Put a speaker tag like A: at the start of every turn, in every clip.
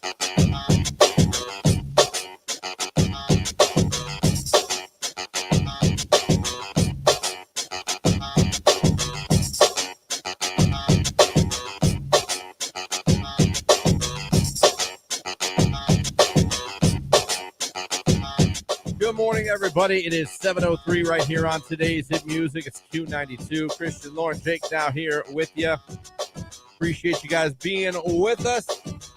A: Good morning, everybody. It is 7:03 right here on today's Hit Music. It's Q92. Christian, Lauren, Jake now here with you. Appreciate you guys being with us.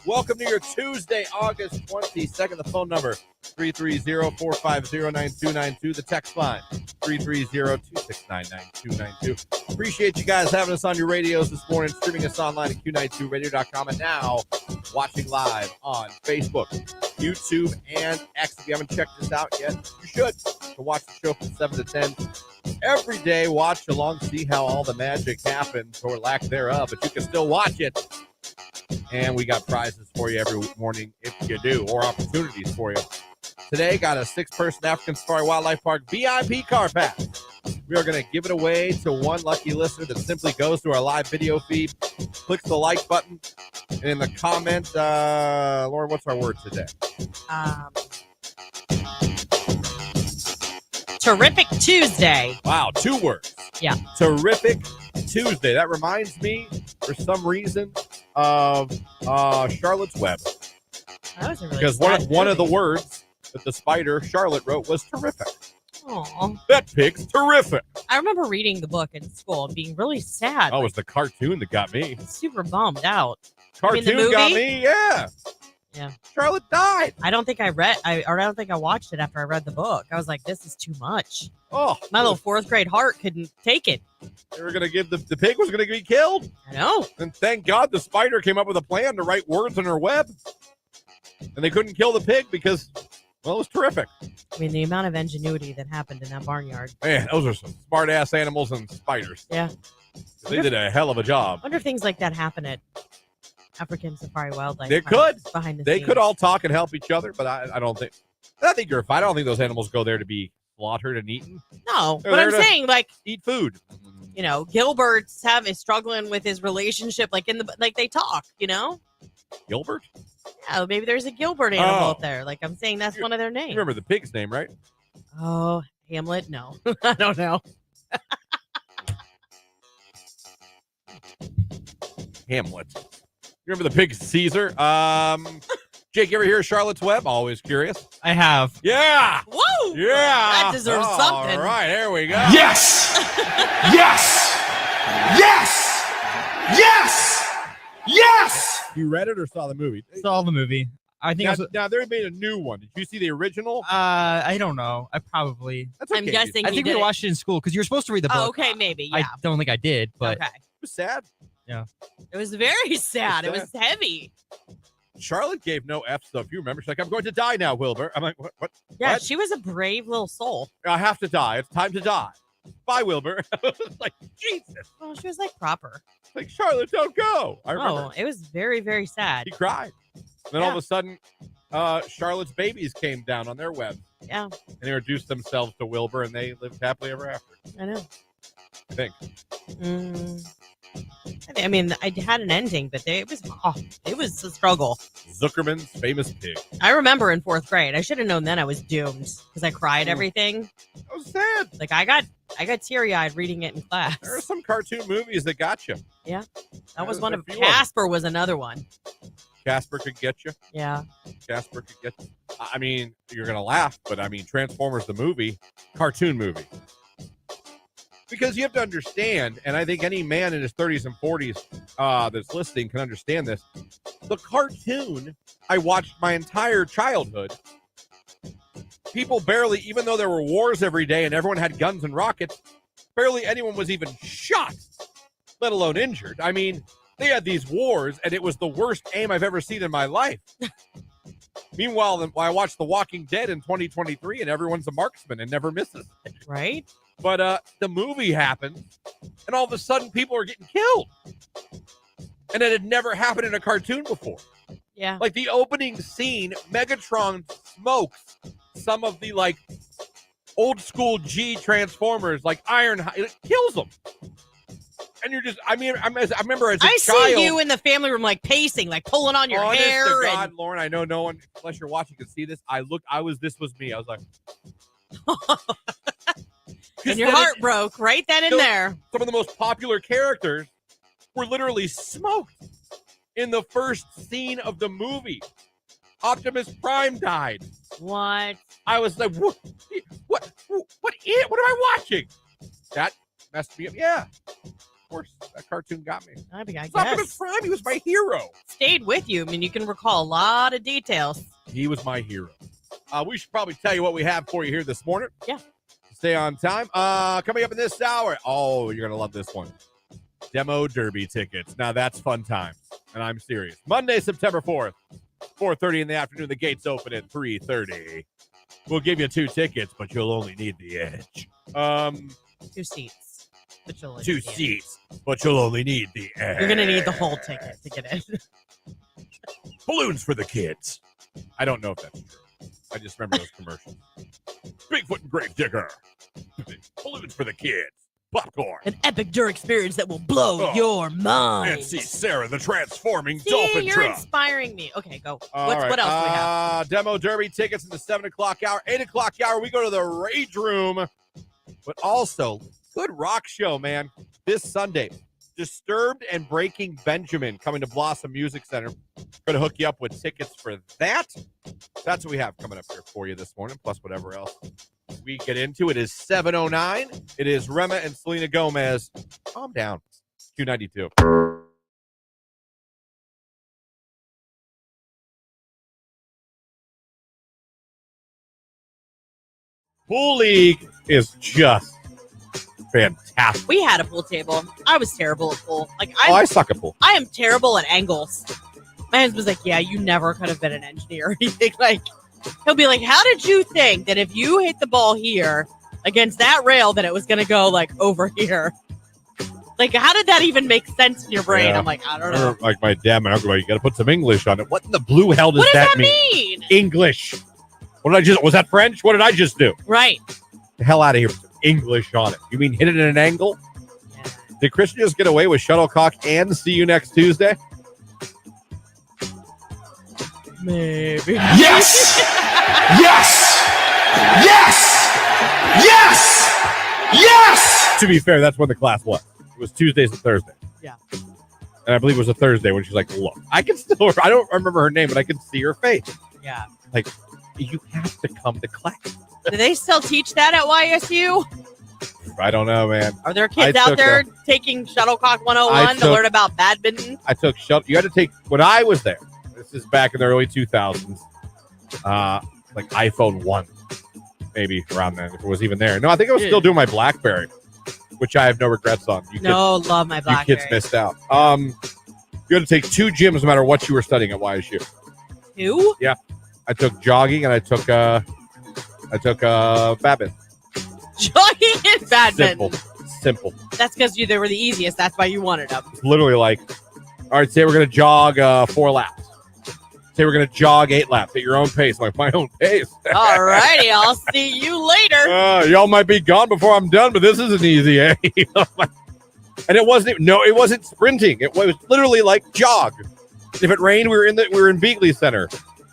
A: Welcome to your Tuesday, August 22nd. The phone number, 330-450-9292. The text line, 330-269-9292. Appreciate you guys having us on your radios this morning, streaming us online at Q92radio.com, and now watching live on Facebook, YouTube, and X. If you haven't checked this out yet, you should. To watch the show from 7 to 10 every day. Watch along, see how all the magic happens, or lack thereof, but you can still watch it. And we got prizes for you every morning if you do, or opportunities for you. Today, got a 6-person African Safari Wildlife Park VIP car pass. We are going to give it away to one lucky listener that simply goes to our live video feed, clicks the like button, and in the comment, Lauren, what's our word today?
B: Terrific Tuesday.
A: Wow, 2 words.
B: Yeah.
A: Terrific Tuesday. That reminds me, for some reason, of Charlotte's Web.
B: That was a really
A: Because one of the words that the spider Charlotte wrote was terrific.
B: Aww.
A: That pig's terrific.
B: I remember reading the book in school and being really sad.
A: Oh, it was the cartoon that got me.
B: Super bummed out.
A: Cartoon got me, yeah.
B: Yeah.
A: Charlotte died.
B: I don't think I don't think I watched it after I read the book. I was like, this is too much.
A: Oh,
B: My little 4th grade heart couldn't take it.
A: they were gonna give the pig was gonna be killed.
B: I know.
A: And thank God the spider came up with a plan to write words in her web. And they couldn't kill the pig because, well, it was terrific.
B: I mean, the amount of ingenuity that happened in that barnyard.
A: Man, those are some smart ass animals and spiders.
B: Yeah.
A: They did a hell of a job.
B: I wonder if things like that happen at African Safari Wildlife
A: They
B: Parks
A: could.
B: behind the
A: They
B: scenes.
A: could all talk and help each other, but I don't think. I think you're fine. I don't think those animals go there to be slaughtered and eaten.
B: No,
A: They're
B: but I'm
A: there to
B: saying, like,
A: eat food.
B: you know, Gilbert's is struggling with his relationship, like they talk, you know.
A: Gilbert?
B: Yeah, maybe there's a Gilbert animal
A: Oh.
B: up there. Like I'm saying, that's one of their names.
A: You remember the pig's name, right?
B: Oh, Hamlet? No, I don't know.
A: Hamlet. You remember the pig Caesar? Jake, you ever hear of Charlotte's Web? Always curious.
C: I have.
A: Yeah.
B: Woo!
A: Yeah.
B: That deserves something.
A: All right, there we go.
D: Yes! Yes! Yes! Yes! Yes!
A: You read it or saw the movie?
C: Saw the movie. I think.
A: Now they made a new one. Did you see the original?
C: I don't know. I probably.
A: That's okay.
B: I'm guessing
C: I
B: he
C: think
B: did
C: we
B: it.
C: watched it in school because you were supposed to read the book.
B: Oh, okay, maybe. Yeah.
C: I don't think I did, but
B: okay.
A: It was sad.
B: It was very sad. It was heavy.
A: Charlotte gave no F's, though. If you remember, she's like, I'm going to die now, Wilbur. I'm like, what?
B: Yeah,
A: What?
B: she was a brave little soul.
A: I have to die. It's time to die. Bye, Wilbur. It's like, Jesus.
B: Oh, she was like proper.
A: Like, Charlotte, don't go. I remember.
B: Oh, it was very, very sad.
A: He cried. And then all of a sudden, Charlotte's babies came down on their web
B: Yeah,
A: and introduced themselves to Wilbur, and they lived happily ever after,
B: I know.
A: I think.
B: I mean, I had an ending, but it was a struggle.
A: Zuckerman's famous pig.
B: I remember in 4th grade. I should have known then I was doomed because I cried everything.
A: That was sad.
B: Like I got teary-eyed reading it in class.
A: There are some cartoon movies that got you.
B: That was
A: There's
B: one
A: a
B: of
A: few of them.
B: Casper was another one.
A: Casper could get you.
B: Yeah.
A: Casper could get you. I mean, you're going to laugh, but I mean, Transformers, the movie, cartoon movie. Because you have to understand, and I think any man in his 30s and 40s that's listening can understand this. The cartoon I watched my entire childhood. People barely, even though there were wars every day and everyone had guns and rockets, barely anyone was even shot, let alone injured. I mean, they had these wars, and it was the worst aim I've ever seen in my life. Meanwhile, I watched The Walking Dead in 2023, and everyone's a marksman and never misses.
B: Right?
A: But the movie happened, and all of a sudden, people are getting killed. And it had never happened in a cartoon before.
B: Yeah.
A: Like the opening scene, Megatron smokes some of the like old school G Transformers, like Ironhide. It kills them. And you're just, I remember as a
B: I
A: child.
B: see you in the family room, like pacing, like pulling on your
A: honest
B: hair.
A: to God, Lauren, I know no one, unless you're watching, can see this. This was me. I was like.
B: And your heart broke right then and there.
A: Some of the most popular characters were literally smoked in the first scene of the movie. Optimus Prime died.
B: What?
A: I was like, what am I watching? That messed me up. Yeah. Of course, that cartoon got me.
B: I guess.
A: Optimus Prime, he was my hero.
B: Stayed with you. I mean, you can recall a lot of details.
A: He was my hero. We should probably tell you what we have for you here this morning.
B: Yeah.
A: Stay on time. Coming up in this hour. Oh, you're going to love this one. Demo Derby tickets. Now that's fun times. And I'm serious. Monday, September 4th, 4:30 in the afternoon. The gates open at 3:30. We'll give you 2 tickets, but you'll only need the edge.
B: 2 seats. But you'll
A: 2 seats, but you'll only need the edge.
B: You're going to need the whole ticket to get in.
A: Balloons for the kids. I don't know if that's true. I just remember those commercials. Bigfoot and Gravedigger. Balloons for the kids. Popcorn.
B: An epic Dur experience that will blow your mind.
A: And see Sarah, the transforming
B: See,
A: dolphin
B: you're
A: truck.
B: inspiring me. Okay, go.
A: Right.
B: What else do we have?
A: Demo Derby tickets in the 7 o'clock hour. 8 o'clock hour, we go to the Rage Room. But also, good rock show, man. This Sunday. Disturbed and Breaking Benjamin coming to Blossom Music Center. Going to hook you up with tickets for that. That's what we have coming up here for you this morning, plus whatever else we get into. It is 7:09. It is Rema and Selena Gomez. Calm down. Q92. Pool League is just fantastic.
B: We had a pool table. I was terrible at pool.
A: I suck at pool.
B: I am terrible at angles. My husband's like, yeah, you never could have been an engineer or anything. Like, he'll be like, how did you think that if you hit the ball here against that rail that it was going to go, like, over here? Like, how did that even make sense in your brain?
A: Yeah.
B: I'm like, I don't know.
A: Like my dad and uncle, you got to put some English on it. What in the blue hell does
B: What does that
A: mean? English. Was that French? What did I just do?
B: Right.
A: The hell out of here with some English on it. You mean hit it at an angle?
B: Yeah.
A: Did Christian just get away with shuttlecock and see you next Tuesday?
B: Maybe.
D: Yes! Yes! Yes! Yes! Yes!
A: To be fair, that's when the class was. It was Tuesdays and Thursdays.
B: Yeah.
A: And I believe it was a Thursday when she's like, look, I don't remember her name, but I can see her face.
B: Yeah.
A: Like, you have to come to class.
B: Do they still teach that at YSU?
A: I don't know, man.
B: Are there kids out there taking Shuttlecock 101 to learn about badminton?
A: I took you had to take, when I was there, this is back in the early 2000s, like iPhone 1, maybe around then, if it was even there. No, I think I was still doing my BlackBerry, which I have no regrets on.
B: Love my BlackBerry.
A: You kids missed out. You had to take 2 gyms no matter what you were studying at YSU.
B: 2?
A: Yeah. I took jogging and I took badminton.
B: Jogging and badminton.
A: Simple.
B: That's because they were the easiest. That's why you wanted them.
A: It's literally like, all right, say we're going to jog 4 laps. Say we're going to jog 8 laps at your own pace. I'm like, my own pace.
B: All righty. I'll see you later.
A: Y'all might be gone before I'm done, but this isn't easy, eh? And it wasn't sprinting. It was literally like jog. If it rained, we were in Beagley Center.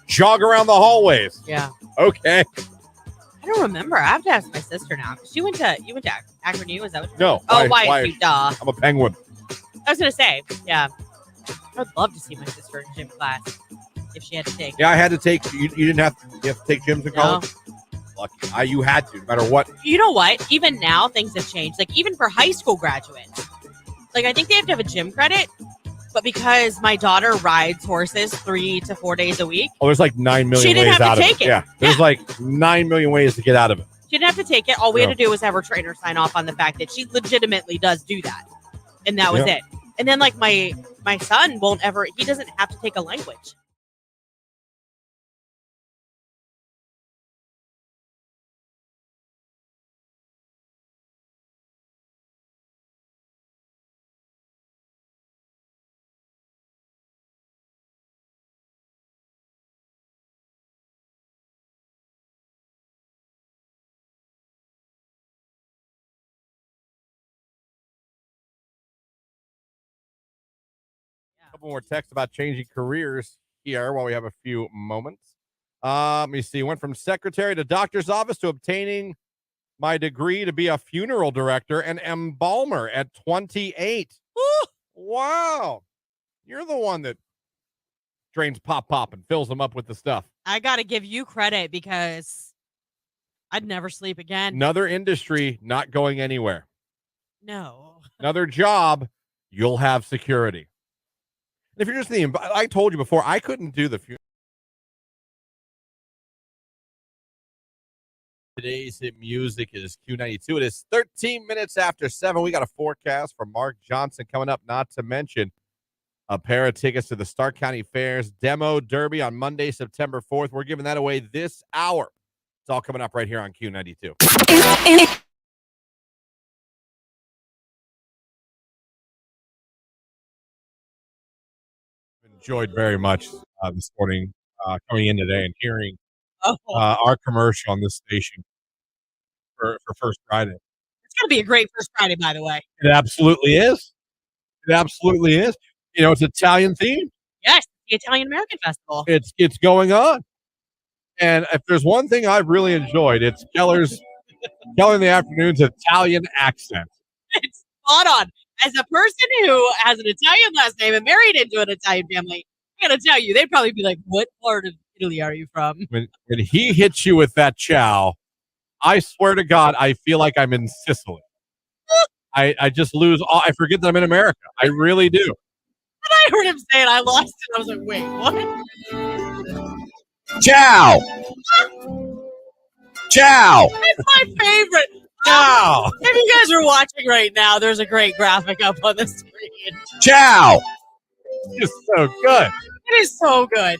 A: Jog around the hallways.
B: Yeah.
A: Okay.
B: I don't remember. I have to ask my sister now. You went to Akron U? Is that what you
A: No.
B: Oh, YSU. Duh.
A: I'm a Penguin.
B: I was going to say, yeah. I'd love to see my sister in gym class if she had to take.
A: Yeah, I had to take. You didn't have to take gyms in college?
B: No.
A: Lucky. You had to, no matter what.
B: You know what? Even now, things have changed. Like, even for high school graduates. Like, I think they have to have a gym credit. But because my daughter rides horses 3 to 4 days a week.
A: Oh, there's like 9 million
B: she didn't
A: ways
B: have
A: out
B: to
A: of
B: take
A: it.
B: it.
A: Yeah. There's like 9 million ways to get out of it.
B: She didn't have to take it. All we had to do was have her trainer sign off on the fact that she legitimately does do that. And that was it. And then, like, my son he doesn't have to take a language.
A: couple more texts about changing careers here while we have a few moments. Let me see. Went from secretary to doctor's office to obtaining my degree to be a funeral director and embalmer at 28.
B: Woo!
A: Wow. You're the one that drains pop and fills them up with the stuff.
B: I got to give you credit because I'd never sleep again.
A: Another industry not going anywhere.
B: No.
A: Another job, you'll have security. If you're just I told you before, I couldn't do the funeral. Today's hit music is Q92. It is 13 minutes after 7. We got a forecast from Mark Johnson coming up, not to mention a pair of tickets to the Stark County Fair's Demo Derby on Monday, September 4th. We're giving that away this hour. It's all coming up right here on Q92. Enjoyed very much this morning coming in today and hearing our commercial on this station for First Friday.
B: It's going to be a great First Friday, by the way.
A: It absolutely is. It absolutely is. You know, it's Italian themed.
B: Yes, the Italian American Festival.
A: It's going on. And if there's one thing I've really enjoyed, it's Keller in the afternoon's Italian accent.
B: It's spot on. As a person who has an Italian last name and married into an Italian family, I got to tell you, they'd probably be like, what part of Italy are you from?
A: When he hits you with that ciao, I swear to God, I feel like I'm in Sicily. I just lose all. I forget that I'm in America. I really do.
B: And I heard him say it. I lost it. I was like, wait, what?
D: Ciao. Ciao.
B: It's my favorite.
A: Ciao.
B: If you guys are watching right now, there's a great graphic up on the screen.
D: Ciao.
A: It's just so good.
B: It is so good.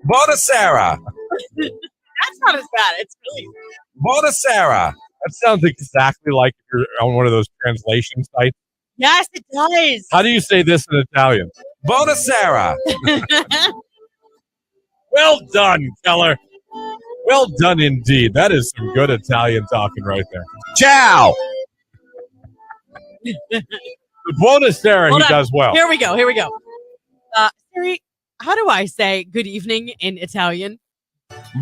D: Buonasera.
B: That's not as bad. It's really
D: Buonasera.
A: That sounds exactly like you're on one of those translation sites.
B: yes, it does.
A: How do you say this in Italian?
D: Buonasera.
A: Well done, Keller. Well done indeed. That is some good Italian talking right there.
D: Ciao.
A: The Buonasera,
B: Hold
A: he
B: on.
A: does well.
B: Here we go. Siri, how do I say good evening in Italian?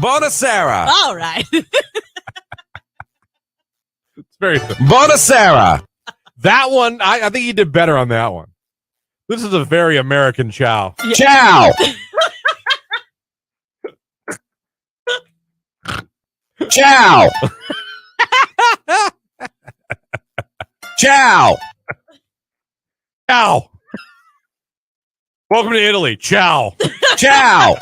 D: Buonasera.
B: All right.
A: It's very simple.
D: Buonasera.
A: That one, I think he did better on that one. This is a very American ciao.
D: Ciao. Ciao. Ciao.
A: Ciao. Welcome to Italy. Ciao.
D: Ciao.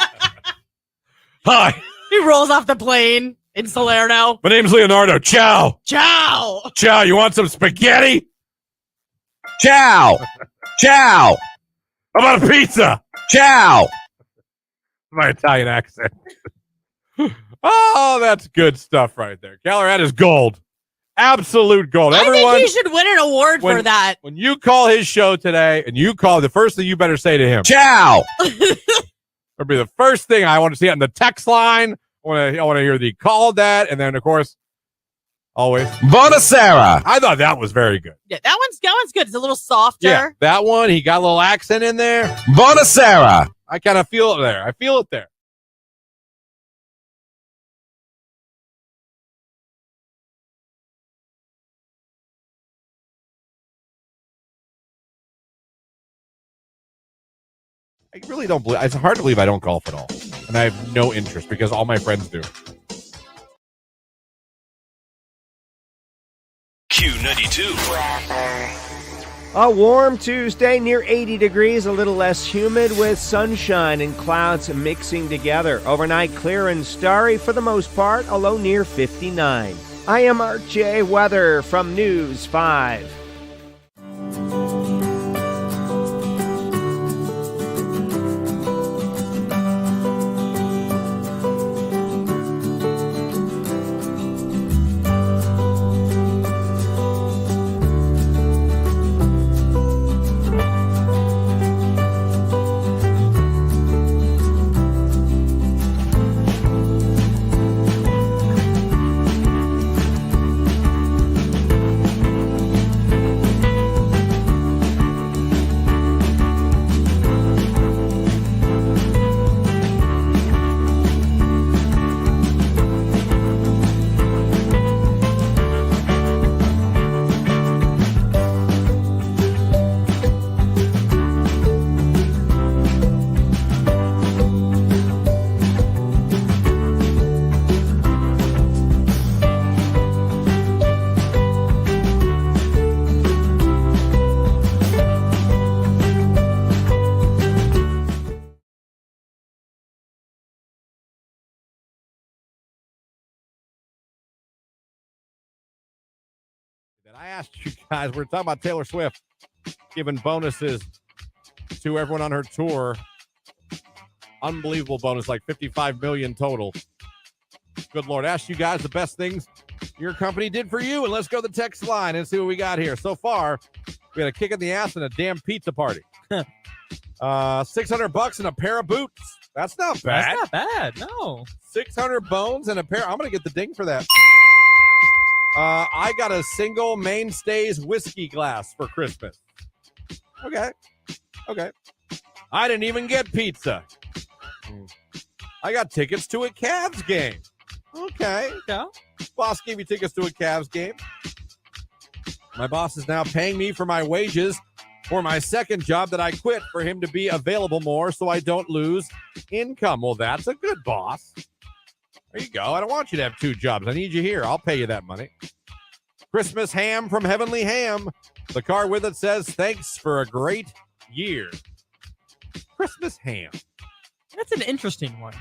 A: Hi,
B: He rolls off the plane in Salerno.
A: my name's Leonardo. Ciao.
B: Ciao.
A: Ciao. You want some spaghetti?
D: Ciao. Ciao.
A: How about a pizza?
D: Ciao.
A: My Italian accent. Oh, that's good stuff right there. Keller, that is gold. Absolute gold.
B: I
A: Everyone,
B: think he should win an award for that.
A: when you call his show today and you call, the first thing you better say to him,
D: Ciao.
A: it'll be the first thing I want to see on the text line. I want to hear the call that. And then, of course, always.
D: Buonasera.
A: I thought that was very good.
B: Yeah, that one's good. It's a little softer.
A: Yeah, that one, he got a little accent in there.
D: Buonasera.
A: I kind of feel it there. I feel it there. I really don't believe. It's hard to believe I don't golf at all, and I have no interest because all my friends do.
E: Q92.
F: A warm Tuesday, near 80 degrees, a little less humid with sunshine and clouds mixing together. Overnight clear and starry for the most part, a low near 59. I am Art J. Weather from News 5.
A: And I asked you guys, we're talking about Taylor Swift giving bonuses to everyone on her tour. Unbelievable bonus, like 55 million total. Good Lord. Asked you guys the best things your company did for you. And let's go to the text line and see what we got here. So far, we had a kick in the ass and a damn pizza party. $600 and a pair of boots. That's not bad.
C: That's not bad. No.
A: 600 bones and a pair. I'm going to get the ding for that. I got a single Mainstays whiskey glass for Christmas. Okay. I didn't even get pizza. I got tickets to a Cavs game. Okay.
C: Yeah.
A: Boss gave me tickets to a Cavs game. My boss is now paying me for my wages for my second job that I quit for him to be available more so I don't lose income. Well, that's a good boss. There you go. I don't want you to have two jobs. I need you here. I'll pay you that money. Christmas ham from Heavenly Ham. The card with it says, thanks for a great year. Christmas ham.
C: That's an interesting one.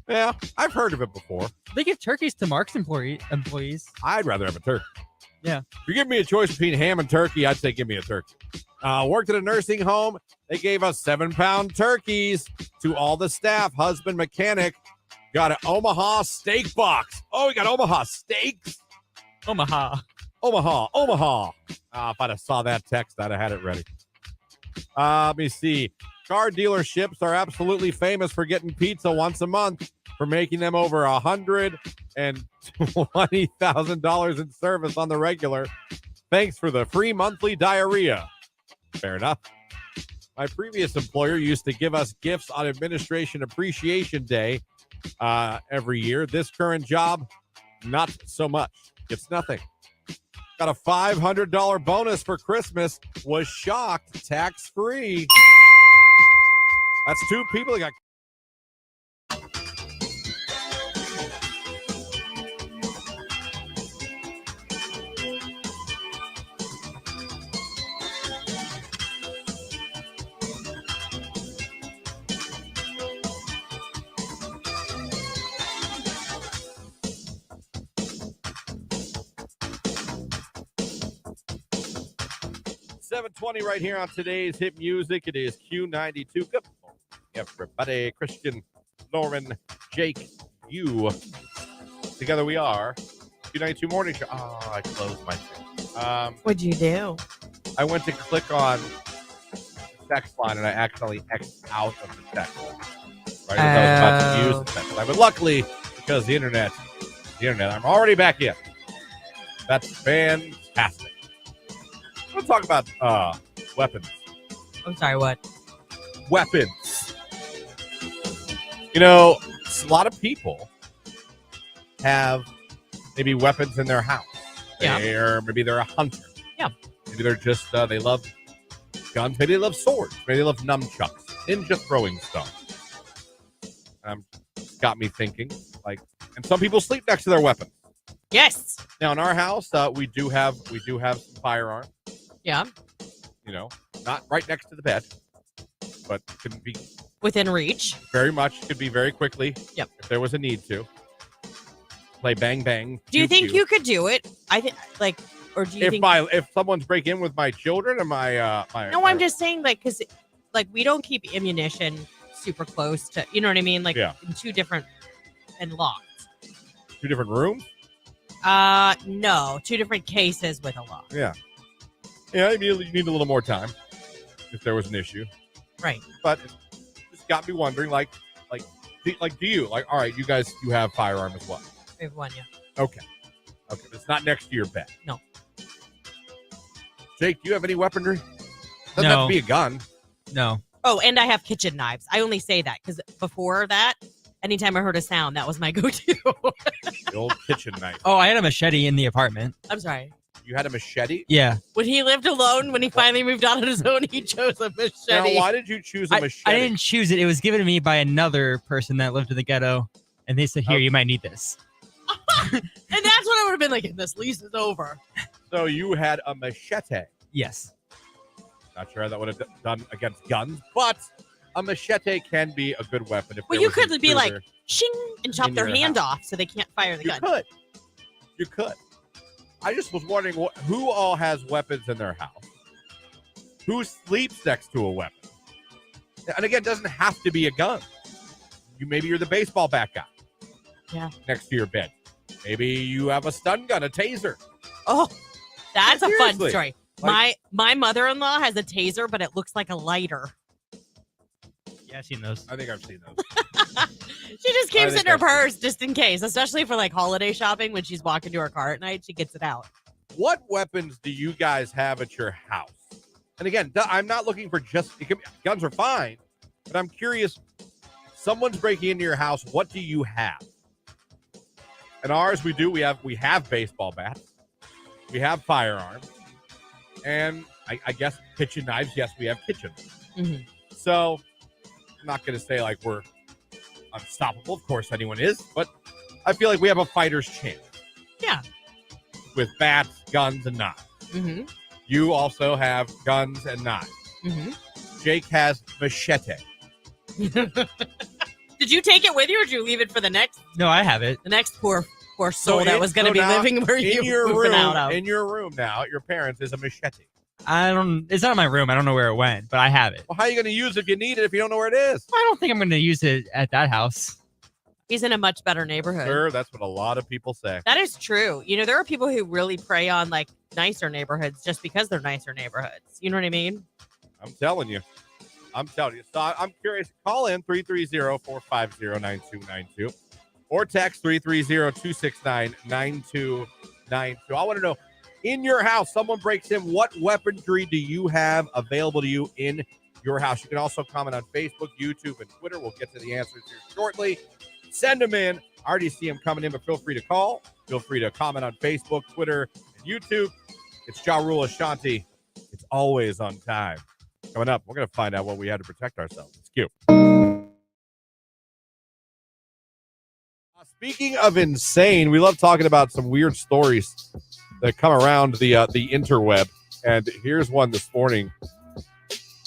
A: Yeah, I've heard of it before.
C: They give turkeys to Mark's employees.
A: I'd rather have a turkey.
C: Yeah.
A: If you give me a choice between ham and turkey, I'd say give me a turkey. Worked at a nursing home. They gave us 7-pound turkeys to all the staff. Husband mechanic got an Omaha steak box. Oh, we got Omaha steaks.
C: Omaha.
A: If I'd have saw that text, I'd have had it ready. Let me see. Car dealerships are absolutely famous for getting pizza once a month, for making them over $120,000 in service on the regular. Thanks for the free monthly diarrhea. Fair enough. My previous employer used to give us gifts on Administration Appreciation Day every year. This current job, not so much. It's nothing. Got a $500 bonus for Christmas. Was shocked. Tax-free. That's two people that got. $7:20 right here on today's hit music. It is Q92. Good morning, everybody. Christian, Lauren, Jake, you. Together we are Q92 Morning Show. Oh, I closed my thing.
B: What'd you do?
A: I went to click on the text line and I accidentally X'd out of the text. Right as I was about to use the text line. But luckily, because the internet, I'm already back in. That's fantastic. We'll talk about weapons.
B: I'm sorry, what?
A: Weapons. You know, a lot of people have maybe weapons in their house.
B: Yeah.
A: Maybe they're a hunter.
B: Yeah.
A: Maybe they're just, they love guns. Maybe they love swords. Maybe they love nunchucks. Ninja throwing stuff. Got me thinking, like, and some people sleep next to their weapons.
B: Yes.
A: Now, in our house, we do have some firearms.
B: Yeah.
A: You know, not right next to the bed, but could be
B: within reach.
A: Very much. Could be very quickly.
B: Yep.
A: If there was a need to. Play bang bang.
B: Do you think you could do it? I think, like, or do you think
A: if someone's breaking in with my children and my
B: No, I'm just saying, like, because like we don't keep ammunition super close to, you know what I mean? Like, in two different and locked.
A: Two different rooms?
B: No, two different cases with a lock.
A: Yeah. Yeah, you need a little more time if there was an issue.
B: Right.
A: But it just got me wondering, like, do you, like, all right, you guys, you have firearm as well?
B: We have one, yeah.
A: Okay. It's not next to your bed.
B: No.
A: Jake, do you have any weaponry? Doesn't
C: No.
A: have to be a gun.
C: No.
B: Oh, and I have kitchen knives. I only say that because before that, anytime I heard a sound, that was my go-to.
A: The old kitchen knife.
C: Oh, I had a machete in the apartment.
B: I'm sorry.
A: You had a machete?
C: Yeah.
B: When he lived alone, when he finally moved out on his own, he chose a machete.
A: Now, why did you choose a machete?
C: I didn't choose it. It was given to me by another person that lived in the ghetto, and they said, "Here, you might need this."
B: And that's what I would have been like, if this lease is over.
A: So you had a machete.
C: Yes.
A: Not sure how that would have done against guns, but a machete can be a good weapon.
B: Well, you could be like, shing, and chop their hand off so they can't fire the gun.
A: You could. I just was wondering who all has weapons in their house. Who sleeps next to a weapon? And again, it doesn't have to be a gun. Maybe you're the baseball bat guy.
B: Yeah.
A: Next to your bed. Maybe you have a stun gun, a taser.
B: Oh, that's a fun
A: Seriously.
B: story.
A: Like-
B: My mother-in-law has a taser, but it looks like a lighter.
C: Yeah, I've seen those.
A: I think I've seen those.
B: She just keeps
A: think
B: it in her
A: I've seen
B: purse just in case, especially for like holiday shopping when she's walking to her car at night. She gets it out.
A: What weapons do you guys have at your house? And again, I'm not looking for guns are fine, but I'm curious. Someone's breaking into your house. What do you have? And ours, we have baseball bats, we have firearms, and I guess kitchen knives. Yes, we have kitchen knives.
B: Mm-hmm.
A: So I'm not going to say like we're unstoppable. Of course, anyone is, but I feel like we have a fighter's chance.
B: Yeah.
A: With bats, guns, and knives.
B: Mm-hmm.
A: You also have guns and knives.
B: Mm-hmm.
A: Jake has machete.
B: Did you take it with you, or did you leave it for the next
C: No, I have it.
B: poor soul that was going to be
A: now,
B: living where you
A: your
B: were moving
A: room,
B: out of?
A: in your room now, at your parents, is a machete.
C: It's not in my room. I don't know where it went, but I have it.
A: Well, how are you going to use it if you need it if you don't know where it is?
C: I don't think I'm going to use it at that house.
B: He's in a much better neighborhood.
A: Sure, that's what a lot of people say.
B: That is true. You know, there are people who really prey on like nicer neighborhoods just because they're nicer neighborhoods. You know what I mean?
A: I'm telling you. So I'm curious. Call in 330-450-9292 or text 330-269-9292. I want to know, in your house, someone breaks in, what weaponry do you have available to you in your house? You can also comment on Facebook, YouTube, and Twitter. We'll get to the answers here shortly. Send them in. I already see them coming in, but feel free to call. Feel free to comment on Facebook, Twitter, and YouTube. It's Ja Rule Ashanti. It's always on time. Coming up, we're going to find out what we had to protect ourselves. It's cute. Speaking of insane, we love talking about some weird stories that come around the interweb. And here's one this morning.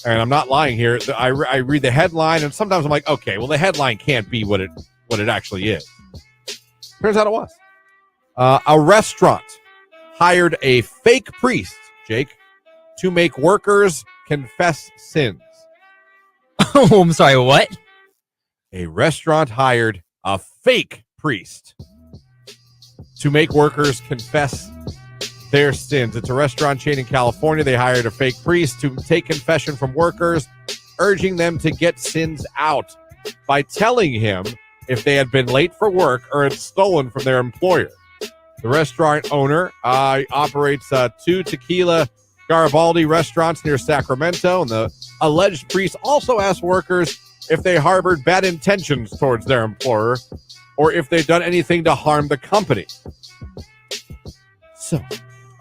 A: And I'm not lying here. I read the headline, and sometimes I'm like, okay, well, the headline can't be what it actually is. Turns out it was. A restaurant hired a fake priest, Jake, to make workers confess sins.
C: Oh, I'm sorry. What?
A: A restaurant hired a fake priest to make workers confess their sins. It's a restaurant chain in California. They hired a fake priest to take confession from workers, urging them to get sins out by telling him if they had been late for work or had stolen from their employer. The restaurant owner operates 2 Tequila Garibaldi restaurants near Sacramento, and the alleged priest also asked workers if they harbored bad intentions towards their employer or if they'd done anything to harm the company. So,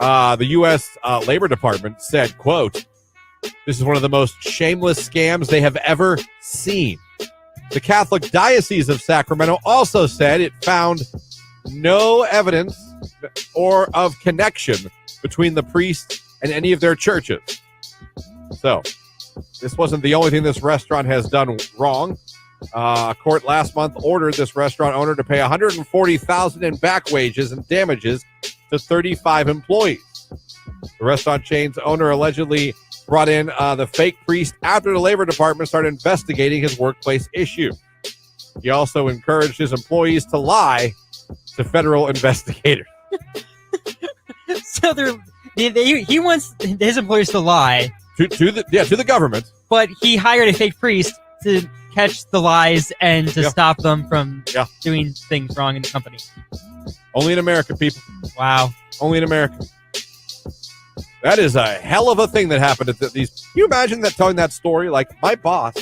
A: the U.S. Labor Department said, quote, "This is one of the most shameless scams they have ever seen." The Catholic Diocese of Sacramento also said it found no evidence or of connection between the priest and any of their churches. So, this wasn't the only thing this restaurant has done wrong. A court last month ordered this restaurant owner to pay $140,000 in back wages and damages to 35 employees. The restaurant chain's owner allegedly brought in the fake priest after the Labor Department started investigating his workplace issue. He also encouraged his employees to lie to federal investigators.
C: So he wants his employers to lie
A: To the government.
C: but he hired a fake priest to catch the lies and to stop them from doing things wrong in the company.
A: Only in America, people.
C: Wow.
A: Only in America. That is a hell of a thing that happened at these. Can you imagine that, telling that story? Like, my boss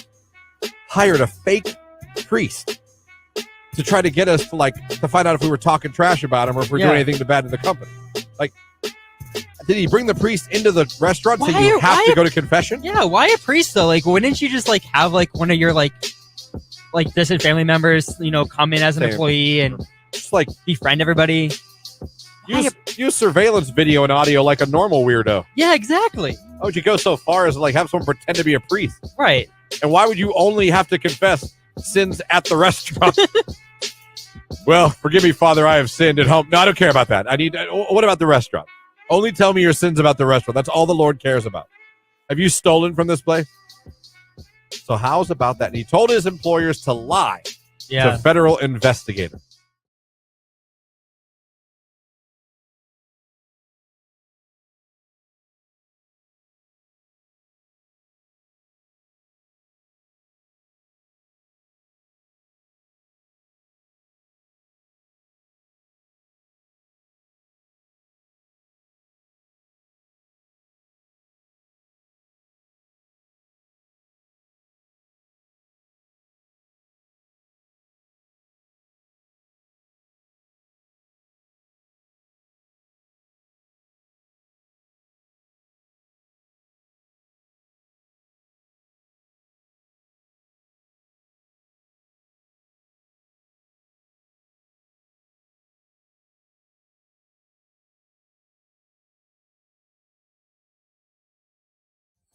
A: hired a fake priest to try to get us to find out if we were talking trash about him or if we're doing anything bad to the company. Like, did he bring the priest into the restaurant so you have to go to confession?
C: Yeah, why a priest though? Like, wouldn't you just have one of your distant family members, come in as an employee and
A: just
C: befriend everybody?
A: Use surveillance video and audio like a normal weirdo.
C: Yeah, exactly.
A: Why would you go so far as to have someone pretend to be a priest?
C: Right.
A: And why would you only have to confess sins at the restaurant? Well, forgive me, Father, I have sinned at home. No, I don't care about that. What about the restaurant? Only tell me your sins about the restaurant. That's all the Lord cares about. Have you stolen from this place? So how's about that? And he told his employers to lie to federal investigators.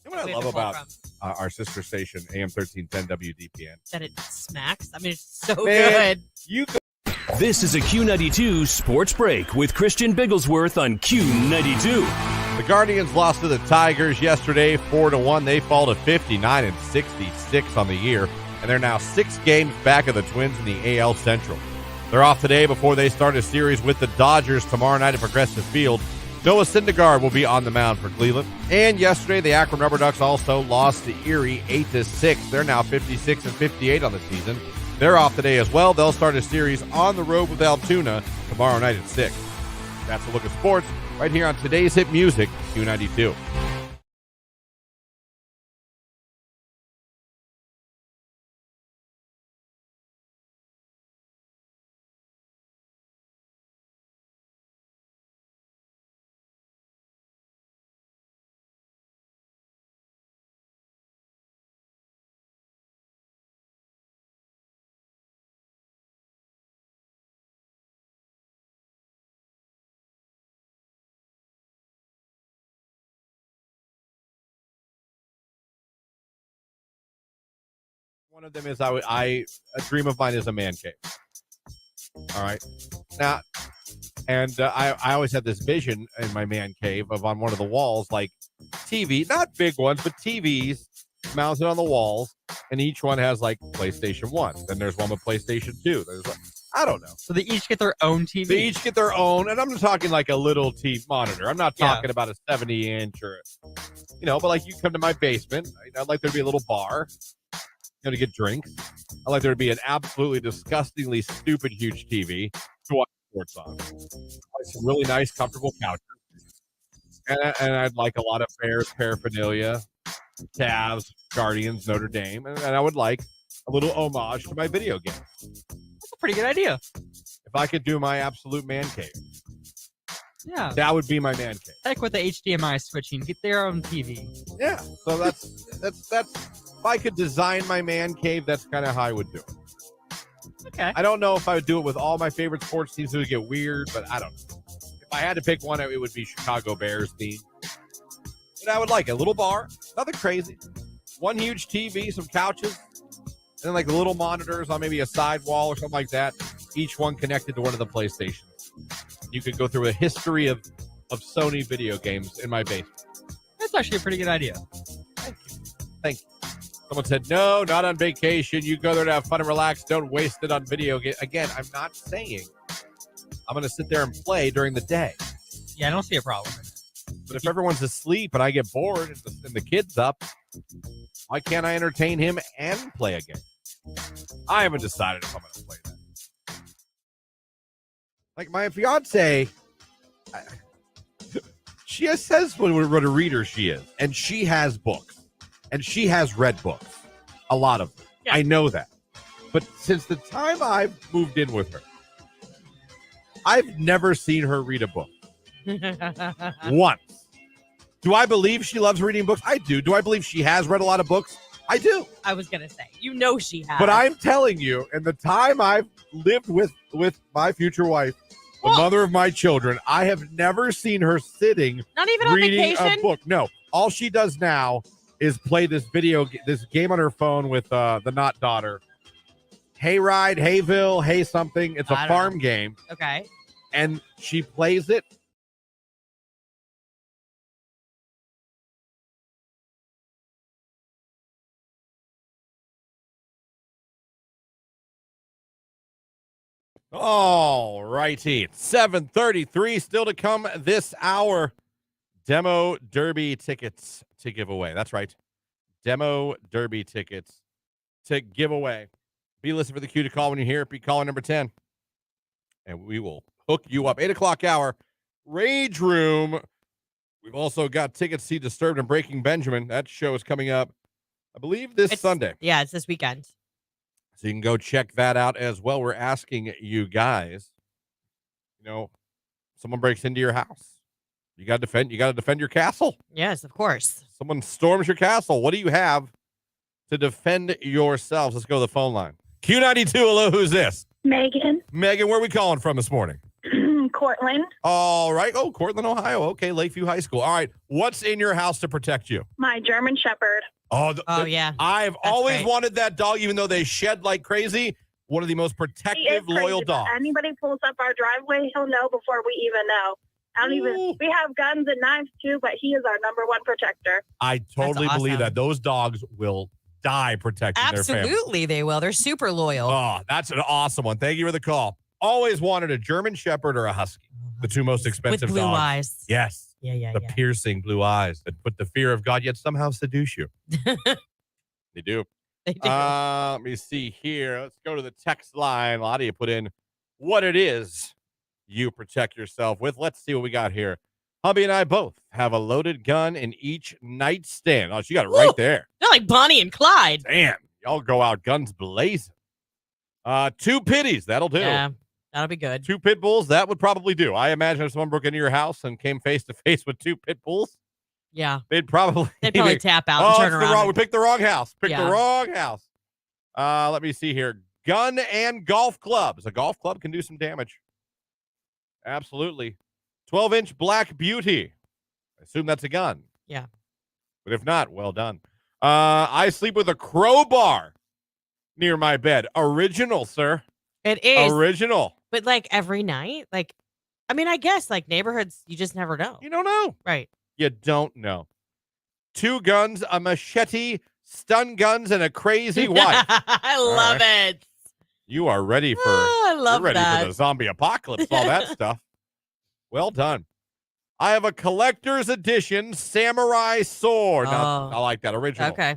A: You know what I love about our sister station, AM 1310 WDPN?
B: That it smacks. I mean, it's so
A: Man,
B: good.
E: This is a Q92 Sports Break with Christian Bigglesworth on Q92.
A: The Guardians lost to the Tigers yesterday, 4-1. They fall to 59-66 on the year, and they're now 6 games back of the Twins in the AL Central. They're off today before they start a series with the Dodgers tomorrow night at Progressive Field. Noah Syndergaard will be on the mound for Cleveland. And yesterday, the Akron Rubber Ducks also lost to Erie 8-6. They're now 56-58 on the season. They're off today as well. They'll start a series on the road with Altoona tomorrow night at 6. That's a look at sports right here on today's hit music, Q92. One of them is a dream of mine is a man cave. All right. Now, and I always had this vision in my man cave of on one of the walls, like TV, not big ones, but TVs mounted on the walls, and each one has like PlayStation 1. Then there's one with PlayStation 2. There's like, I don't know.
C: So they each get their own TV.
A: They each get their own, and I'm just talking like a little TV monitor. I'm not talking about a 70-inch or, but like you come to my basement, I'd like there to be a little bar. To get drinks. I'd like there to be an absolutely disgustingly stupid huge TV to watch sports on. Like some really nice, comfortable couches. And I'd like a lot of Bears paraphernalia, Cavs, Guardians, Notre Dame. And I would like a little homage to my video game.
C: That's a pretty good idea.
A: If I could do my absolute man cave.
C: Yeah.
A: That would be my man cave.
C: Heck with the HDMI switching. Get their own TV.
A: Yeah. So that's if I could design my man cave, that's kind of how I would do it.
C: Okay.
A: I don't know if I would do it with all my favorite sports teams. It would get weird, but I don't know. If I had to pick one, it would be Chicago Bears theme. But I would like a little bar, nothing crazy. One huge TV, some couches, and then like the little monitors on maybe a side wall or something like that. Each one connected to one of the PlayStations. You could go through a history of Sony video games in my basement.
C: That's actually a pretty good idea.
A: Thank you. Someone said, no, not on vacation. You go there to have fun and relax. Don't waste it on video games. Again, I'm not saying I'm going to sit there and play during the day.
C: Yeah, I don't see a problem.
A: But if everyone's asleep and I get bored and the kid's up, why can't I entertain him and play a game? I haven't decided if I'm going to play that. Like my fiance, she says what a reader she is, and she has books. And she has read books, a lot of them. Yeah. I know that. But since the time I've moved in with her, I've never seen her read a book. Once. Do I believe she loves reading books? I do. Do I believe she has read a lot of books? I do.
B: I was going to say, she has.
A: But I'm telling you, in the time I've lived with my future wife, the mother of my children, I have never seen her sitting
B: not even on
A: reading
B: vacation?
A: a book. No. All she does now is play this game on her phone with the not daughter. Hayride, Hayville, Hay something. It's a
B: I don't
A: farm
B: know.
A: game,
B: Okay.
A: and she plays it. All righty. 7:33 still to come this hour. Demo Derby tickets to give away. That's right. Demo Derby tickets to give away. Be listening for the cue to call when you hear it. Be caller number 10. And we will hook you up. 8 o'clock hour. Rage Room. We've also got tickets to see Disturbed and Breaking Benjamin. That show is coming up, I believe, this Sunday.
B: Yeah, it's this weekend.
A: So you can go check that out as well. We're asking you guys, someone breaks into your house. You got to defend your castle.
B: Yes, of course.
A: Someone storms your castle. What do you have to defend yourselves? Let's go to the phone line. Q92, hello, who's this?
G: Megan.
A: Megan, where are we calling from this morning?
G: Cortland.
A: All right. Oh, Cortland, Ohio. Okay, Lakeview High School. All right. What's in your house to protect you?
G: My German Shepherd.
A: Oh,
B: Yeah.
A: I've
B: That's
A: always
B: great.
A: wanted that dog, even though they shed like crazy. One of the most
G: He is
A: protective,
G: crazy,
A: loyal
G: but
A: dogs.
G: Anybody pulls up our driveway, he'll know before we even know.
A: Ooh.
G: We have guns and knives too, but he is our number one protector.
A: I totally believe
B: awesome.
A: that. Those dogs will die protecting their family.
H: Absolutely, they will. They're super loyal.
A: Oh, that's an awesome one. Thank you for the call. Always wanted a German Shepherd or a Husky. The two most expensive
H: With blue
A: dogs.
H: eyes.
A: Yes.
H: Yeah.
A: The piercing blue eyes that put the fear of God yet somehow seduce you. They do.
B: They do.
A: Let me see here. Let's go to the text line. A lot of you put in what it is you protect yourself with. Let's see what we got here. Hubby and I both have a loaded gun in each nightstand. Oh, she got it right there.
B: They're like Bonnie and Clyde.
A: Damn. Y'all go out guns blazing. 2 pitties. That'll do.
B: Yeah, that'll be good.
A: 2 pit bulls. That would probably do. I imagine if someone broke into your house and came face to face with 2 pit bulls,
B: Yeah.
A: they'd probably
B: tap out and turn around.
A: we picked the wrong house. Picked
B: Yeah.
A: the wrong house. Let me see here. Gun and golf clubs. A golf club can do some damage. Absolutely. 12-inch Black Beauty. I assume that's a gun.
B: Yeah.
A: But if not, well done. I sleep with a crowbar near my bed. Original, sir.
B: It is.
A: Original.
B: But like every night, I guess like neighborhoods, you just never know.
A: You don't know.
B: Right.
A: You don't know. 2 guns, a machete, stun guns, and a crazy wife.
B: I love it.
A: You are ready for
B: I love
A: you're ready
B: that.
A: for the zombie apocalypse, all that stuff. Well done. I have a collector's edition samurai sword. Now,
B: Oh.
A: I like that. Original.
B: Okay.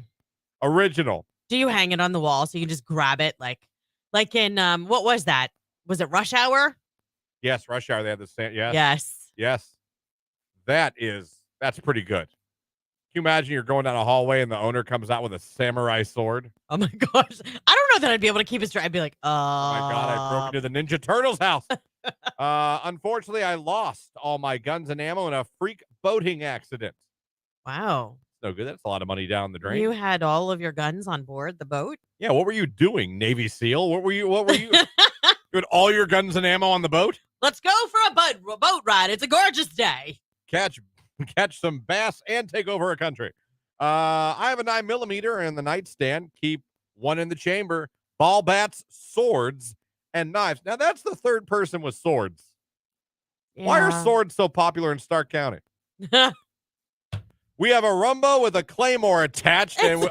A: Original.
B: Do you hang it on the wall so you can just grab it like in what was that? Was it Rush Hour?
A: Yes, Rush Hour. They had the same. Yes.
B: Yes.
A: Yes. That's pretty good. Can you imagine you're going down a hallway and the owner comes out with a samurai sword?
B: Oh my gosh. I don't know that I'd be able to keep it straight. I'd be like,
A: Oh my God, I broke into the Ninja Turtles house. Unfortunately, I lost all my guns and ammo in a freak boating accident.
B: wow.
A: No good. That's a lot of money down the drain.
B: You had all of your guns on board the boat?
A: Yeah, what were you doing, Navy SEAL? What were you? You had all your guns and ammo on the boat?
B: Let's go for a boat ride. It's a gorgeous day.
A: Catch some bass and take over a country. I have a 9mm in the nightstand. Keep 1 in the chamber. Ball bats, swords, and knives. Now that's the third person with swords. Why are swords so popular in Stark County? We have a Rumbo with a claymore attached, and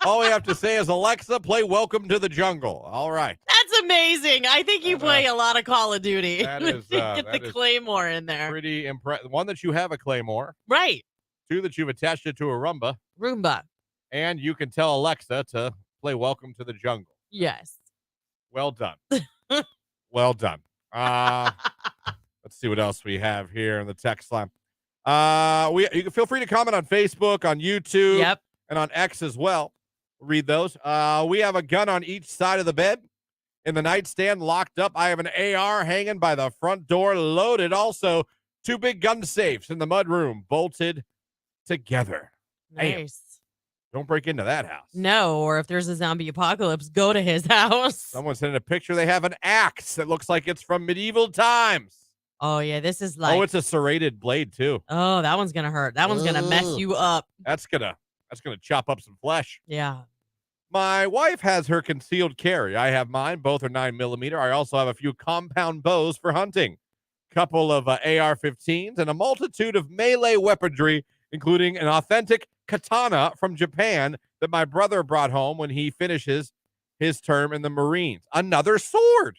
A: all we have to say is, Alexa, play Welcome to the Jungle. All right.
B: That's amazing. I think you play a lot of Call of Duty.
A: That is,
B: Get
A: that
B: the
A: is
B: Claymore in there.
A: Pretty impressive. 1, that you have a claymore.
B: Right.
A: 2, that you've attached it to a Rumba.
B: Roomba.
A: And you can tell Alexa to play Welcome to the Jungle.
B: Yes.
A: Well done. Well done. Let's see what else we have here in the text line. You can feel free to comment on Facebook, on YouTube,
B: Yep.
A: and on X as well. Read those. We have a gun on each side of the bed. In the nightstand, locked up. I have an AR hanging by the front door, loaded. Also, 2 big gun safes in the mudroom, bolted together. Damn.
B: Nice.
A: Don't break into that house.
B: No, or if there's a zombie apocalypse, go to his house.
A: Someone sent in a picture. They have an axe that looks like it's from medieval times.
B: Oh, yeah. This is like.
A: Oh, it's a serrated blade too.
B: Oh, that one's going to hurt. That one's going to mess you up.
A: That's gonna chop up some flesh.
B: Yeah.
A: My wife has her concealed carry. I have mine. Both are 9mm. I also have a few compound bows for hunting, couple of AR-15s, and a multitude of melee weaponry, including an authentic katana from Japan that my brother brought home when he finishes his term in the Marines. Another sword.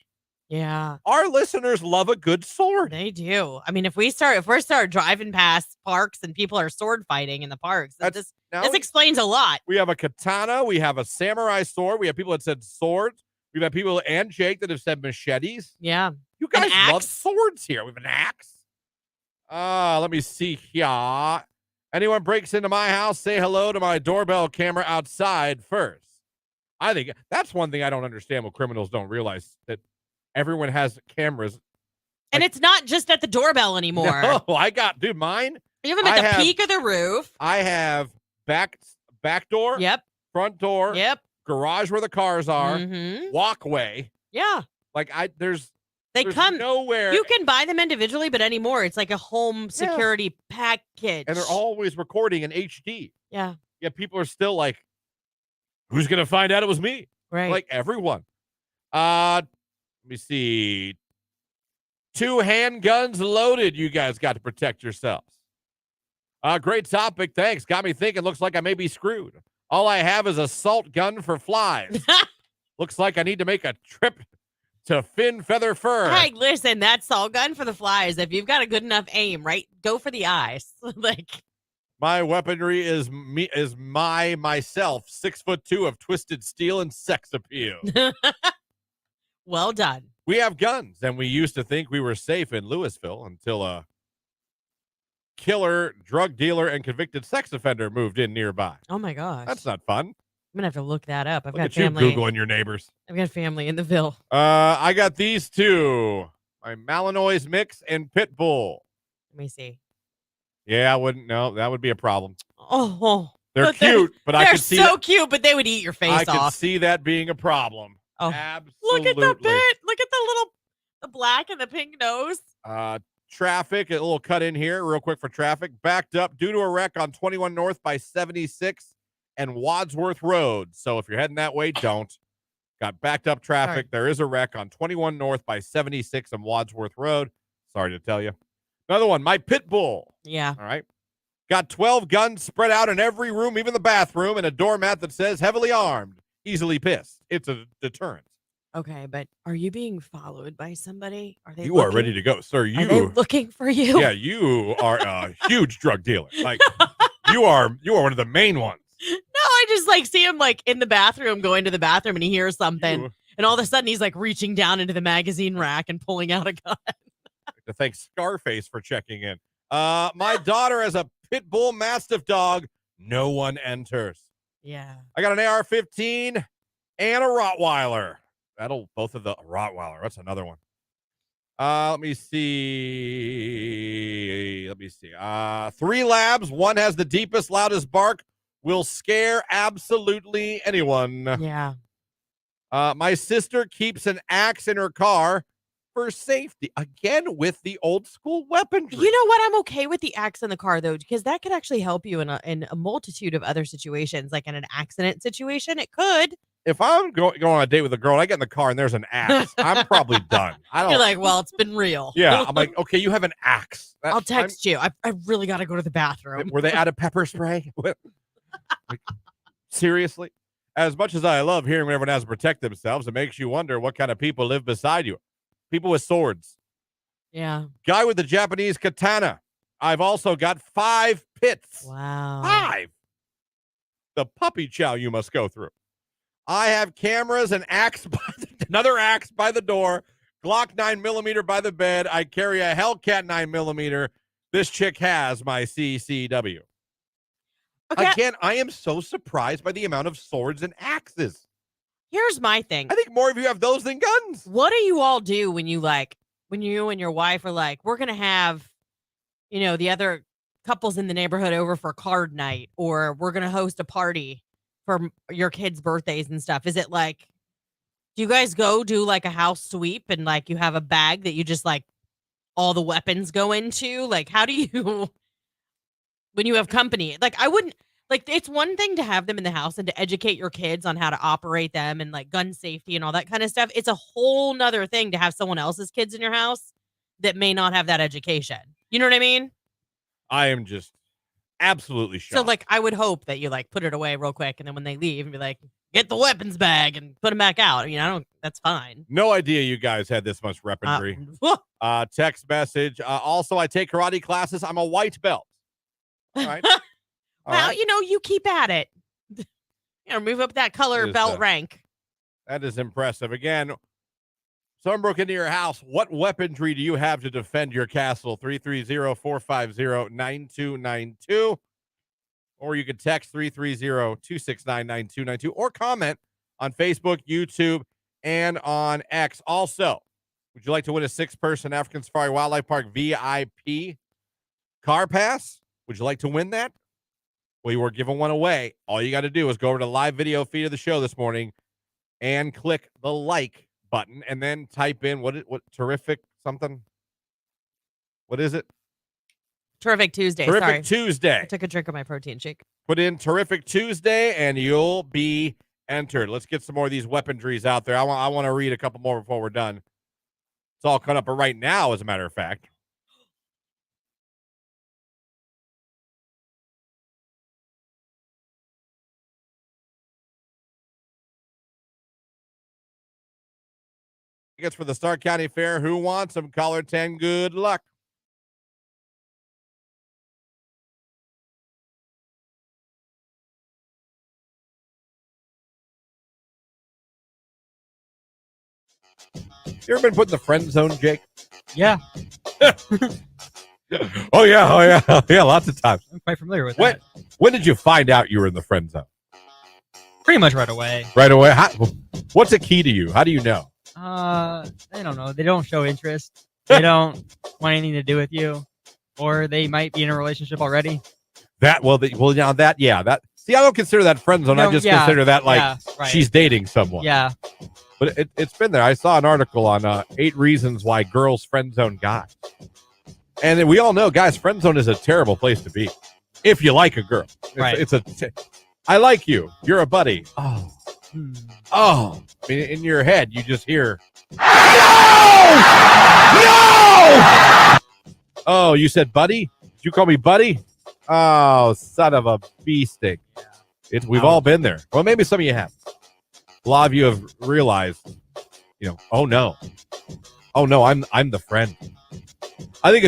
B: Yeah,
A: Our listeners love a good sword.
B: they do. I mean, if we start driving past parks and people are sword fighting in the parks, this explains a lot.
A: We have a katana. We have a samurai sword. We have people that said swords. We've had people and Jake that have said machetes.
B: Yeah.
A: You guys love swords here. We have an axe. Let me see here. Anyone breaks into my house, say hello to my doorbell camera outside first. I think that's one thing I don't understand what criminals don't realize, that everyone has cameras.
B: And it's not just at the doorbell anymore.
A: No, I got, dude, mine.
B: You have them at the peak of the roof.
A: I have back door.
B: Yep.
A: Front door.
B: Yep.
A: Garage where the cars are.
B: Mm-hmm.
A: Walkway.
B: Yeah.
A: Like there's
B: come
A: nowhere.
B: You can buy them individually, but anymore it's like a home security package.
A: And they're always recording in HD.
B: Yeah.
A: Yeah, people are still like, who's gonna find out it was me?
B: Right.
A: Like everyone. Let me see. 2 handguns loaded. You guys got to protect yourselves. Great topic. Thanks. Got me thinking. Looks like I may be screwed. All I have is a salt gun for flies. Looks like I need to make a trip to Fin Feather Fur.
B: Hey, listen, that salt gun for the flies. If you've got a good enough aim, right? Go for the eyes. Like,
A: my weaponry is myself, 6'2" of twisted steel and sex appeal.
B: Well done.
A: We have guns, and we used to think we were safe in Louisville until a killer, drug dealer, and convicted sex offender moved in nearby.
B: Oh my gosh.
A: That's not fun.
B: I'm gonna have to look that up. I've
A: Look
B: got
A: at you
B: family.
A: Googling your neighbors.
B: I've got family in the Ville.
A: I got these two. My Malinois mix and pit bull.
B: Let me see.
A: Yeah, I wouldn't know. That would be a problem.
B: Oh,
A: They're cute, but I
B: they're
A: could see
B: so cute, but they would eat your face
A: I
B: off.
A: could see that being a problem.
B: Oh,
A: absolutely.
B: Look at the bit. Look at the black and the pink nose.
A: Traffic, a little cut in here real quick for traffic. Backed up due to a wreck on 21 North by 76 and Wadsworth Road. So if you're heading that way, don't. Got backed up traffic.
B: Sorry.
A: There is a wreck on 21 North by 76 and Wadsworth Road. Sorry to tell you. Another one, my pit bull.
B: Yeah.
A: All right. Got 12 guns spread out in every room, even the bathroom, and a doormat that says heavily armed, easily pissed. It's a deterrent.
B: Okay, but are you being followed by somebody? Are they?
A: You are ready to go, sir.
B: Are they looking for you?
A: Yeah, you are a huge drug dealer. Like you are one of the main ones.
B: No, I just like see him like in the bathroom, going to the bathroom, and he hears something, and all of a sudden he's like reaching down into the magazine rack and pulling out a gun.
A: I'd like to thank Scarface for checking in. My daughter has a pit bull mastiff dog. No one enters.
B: Yeah.
A: I got an AR-15 and a Rottweiler. Both of the Rottweiler. That's another one. Let me see. 3 labs. One has the deepest, loudest bark. Will scare absolutely anyone.
B: Yeah.
A: My sister keeps an axe in her car for safety. Again, with the old school weaponry.
B: You know what? I'm okay with the axe in the car though, because that could actually help you in a multitude of other situations, like in an accident situation. It could.
A: If I'm going on a date with a girl, I get in the car and there's an axe. I'm probably done.
B: You're like, well, it's been real.
A: Yeah, I'm like, okay, you have an axe.
B: I'll text you. I really got to go to the bathroom.
A: Were they out of pepper spray? Like, seriously? As much as I love hearing when everyone has to protect themselves, it makes you wonder what kind of people live beside you. People with swords.
B: Yeah.
A: Guy with the Japanese katana. I've also got 5 pits.
B: Wow.
A: 5. The puppy chow you must go through. I have cameras and another axe by the door, Glock 9mm by the bed. I carry a Hellcat 9mm. This chick has my CCW. Okay. Again, I am so surprised by the amount of swords and axes.
B: Here's my thing.
A: I think more of you have those than guns.
B: What do you all do when you and your wife are like, we're going to have, the other couples in the neighborhood over for card night, or we're going to host a party for your kids' birthdays and stuff? Is it like, do you guys go do like a house sweep and like you have a bag that you just like all the weapons go into? Like, how do you, when you have company? Like, I wouldn't, Like, it's one thing to have them in the house and to educate your kids on how to operate them and like gun safety and all that kind of stuff. It's a whole nother thing to have someone else's kids in your house that may not have that education. You know what I mean?
A: I am just absolutely shocked.
B: So, like, I would hope that you like put it away real quick, and then when they leave, and be like, get the weapons bag and put them back out. That's fine.
A: No idea you guys had this much weaponry. Text message. Also, I take karate classes. I'm a white belt. All right. All
B: well,
A: right.
B: you keep at it. Move up that color belt rank.
A: That is impressive. Again, someone broke into your house. What weaponry do you have to defend your castle? 330-450-9292. Or you can text 330-269-9292 or comment on Facebook, YouTube, and on X. Also, would you like to win a 6-person African Safari Wildlife Park VIP car pass? Would you like to win that? We were giving one away. All you got to do is go over to the live video feed of the show this morning and click the like button and then type in what terrific something. What is it?
B: Terrific Tuesday.
A: Terrific Tuesday.
B: I took a drink of my protein shake.
A: Put in Terrific Tuesday and you'll be entered. Let's get some more of these weaponries out there. I want to read a couple more before we're done. It's all cut up right now, as a matter of fact. Tickets for the Stark County Fair. Who wants them? Caller 10. Good luck. You ever been put in the friend zone, Jake?
C: Yeah,
A: Oh, yeah. Lots of times.
C: I'm quite familiar with that.
A: When did you find out you were in the friend zone?
C: Pretty much right away.
A: Right away? What's a key to you? How do you know?
C: They don't know. They don't show interest. They don't want anything to do with you, or they might be in a relationship already.
A: See, I don't consider that friend zone. I just consider that like she's dating someone.
C: Yeah.
A: But it's been there. I saw an article on 8 reasons why girls friend zone guys. And we all know, guys, friend zone is a terrible place to be if you like a girl. I like you. You're a buddy. Oh. I mean, in your head, you just hear, no! Oh, you said buddy? Did you call me buddy? Oh, son of a bee stick. We've all been there. Well, maybe some of you have. A lot of you have realized, oh no, I'm the friend. I think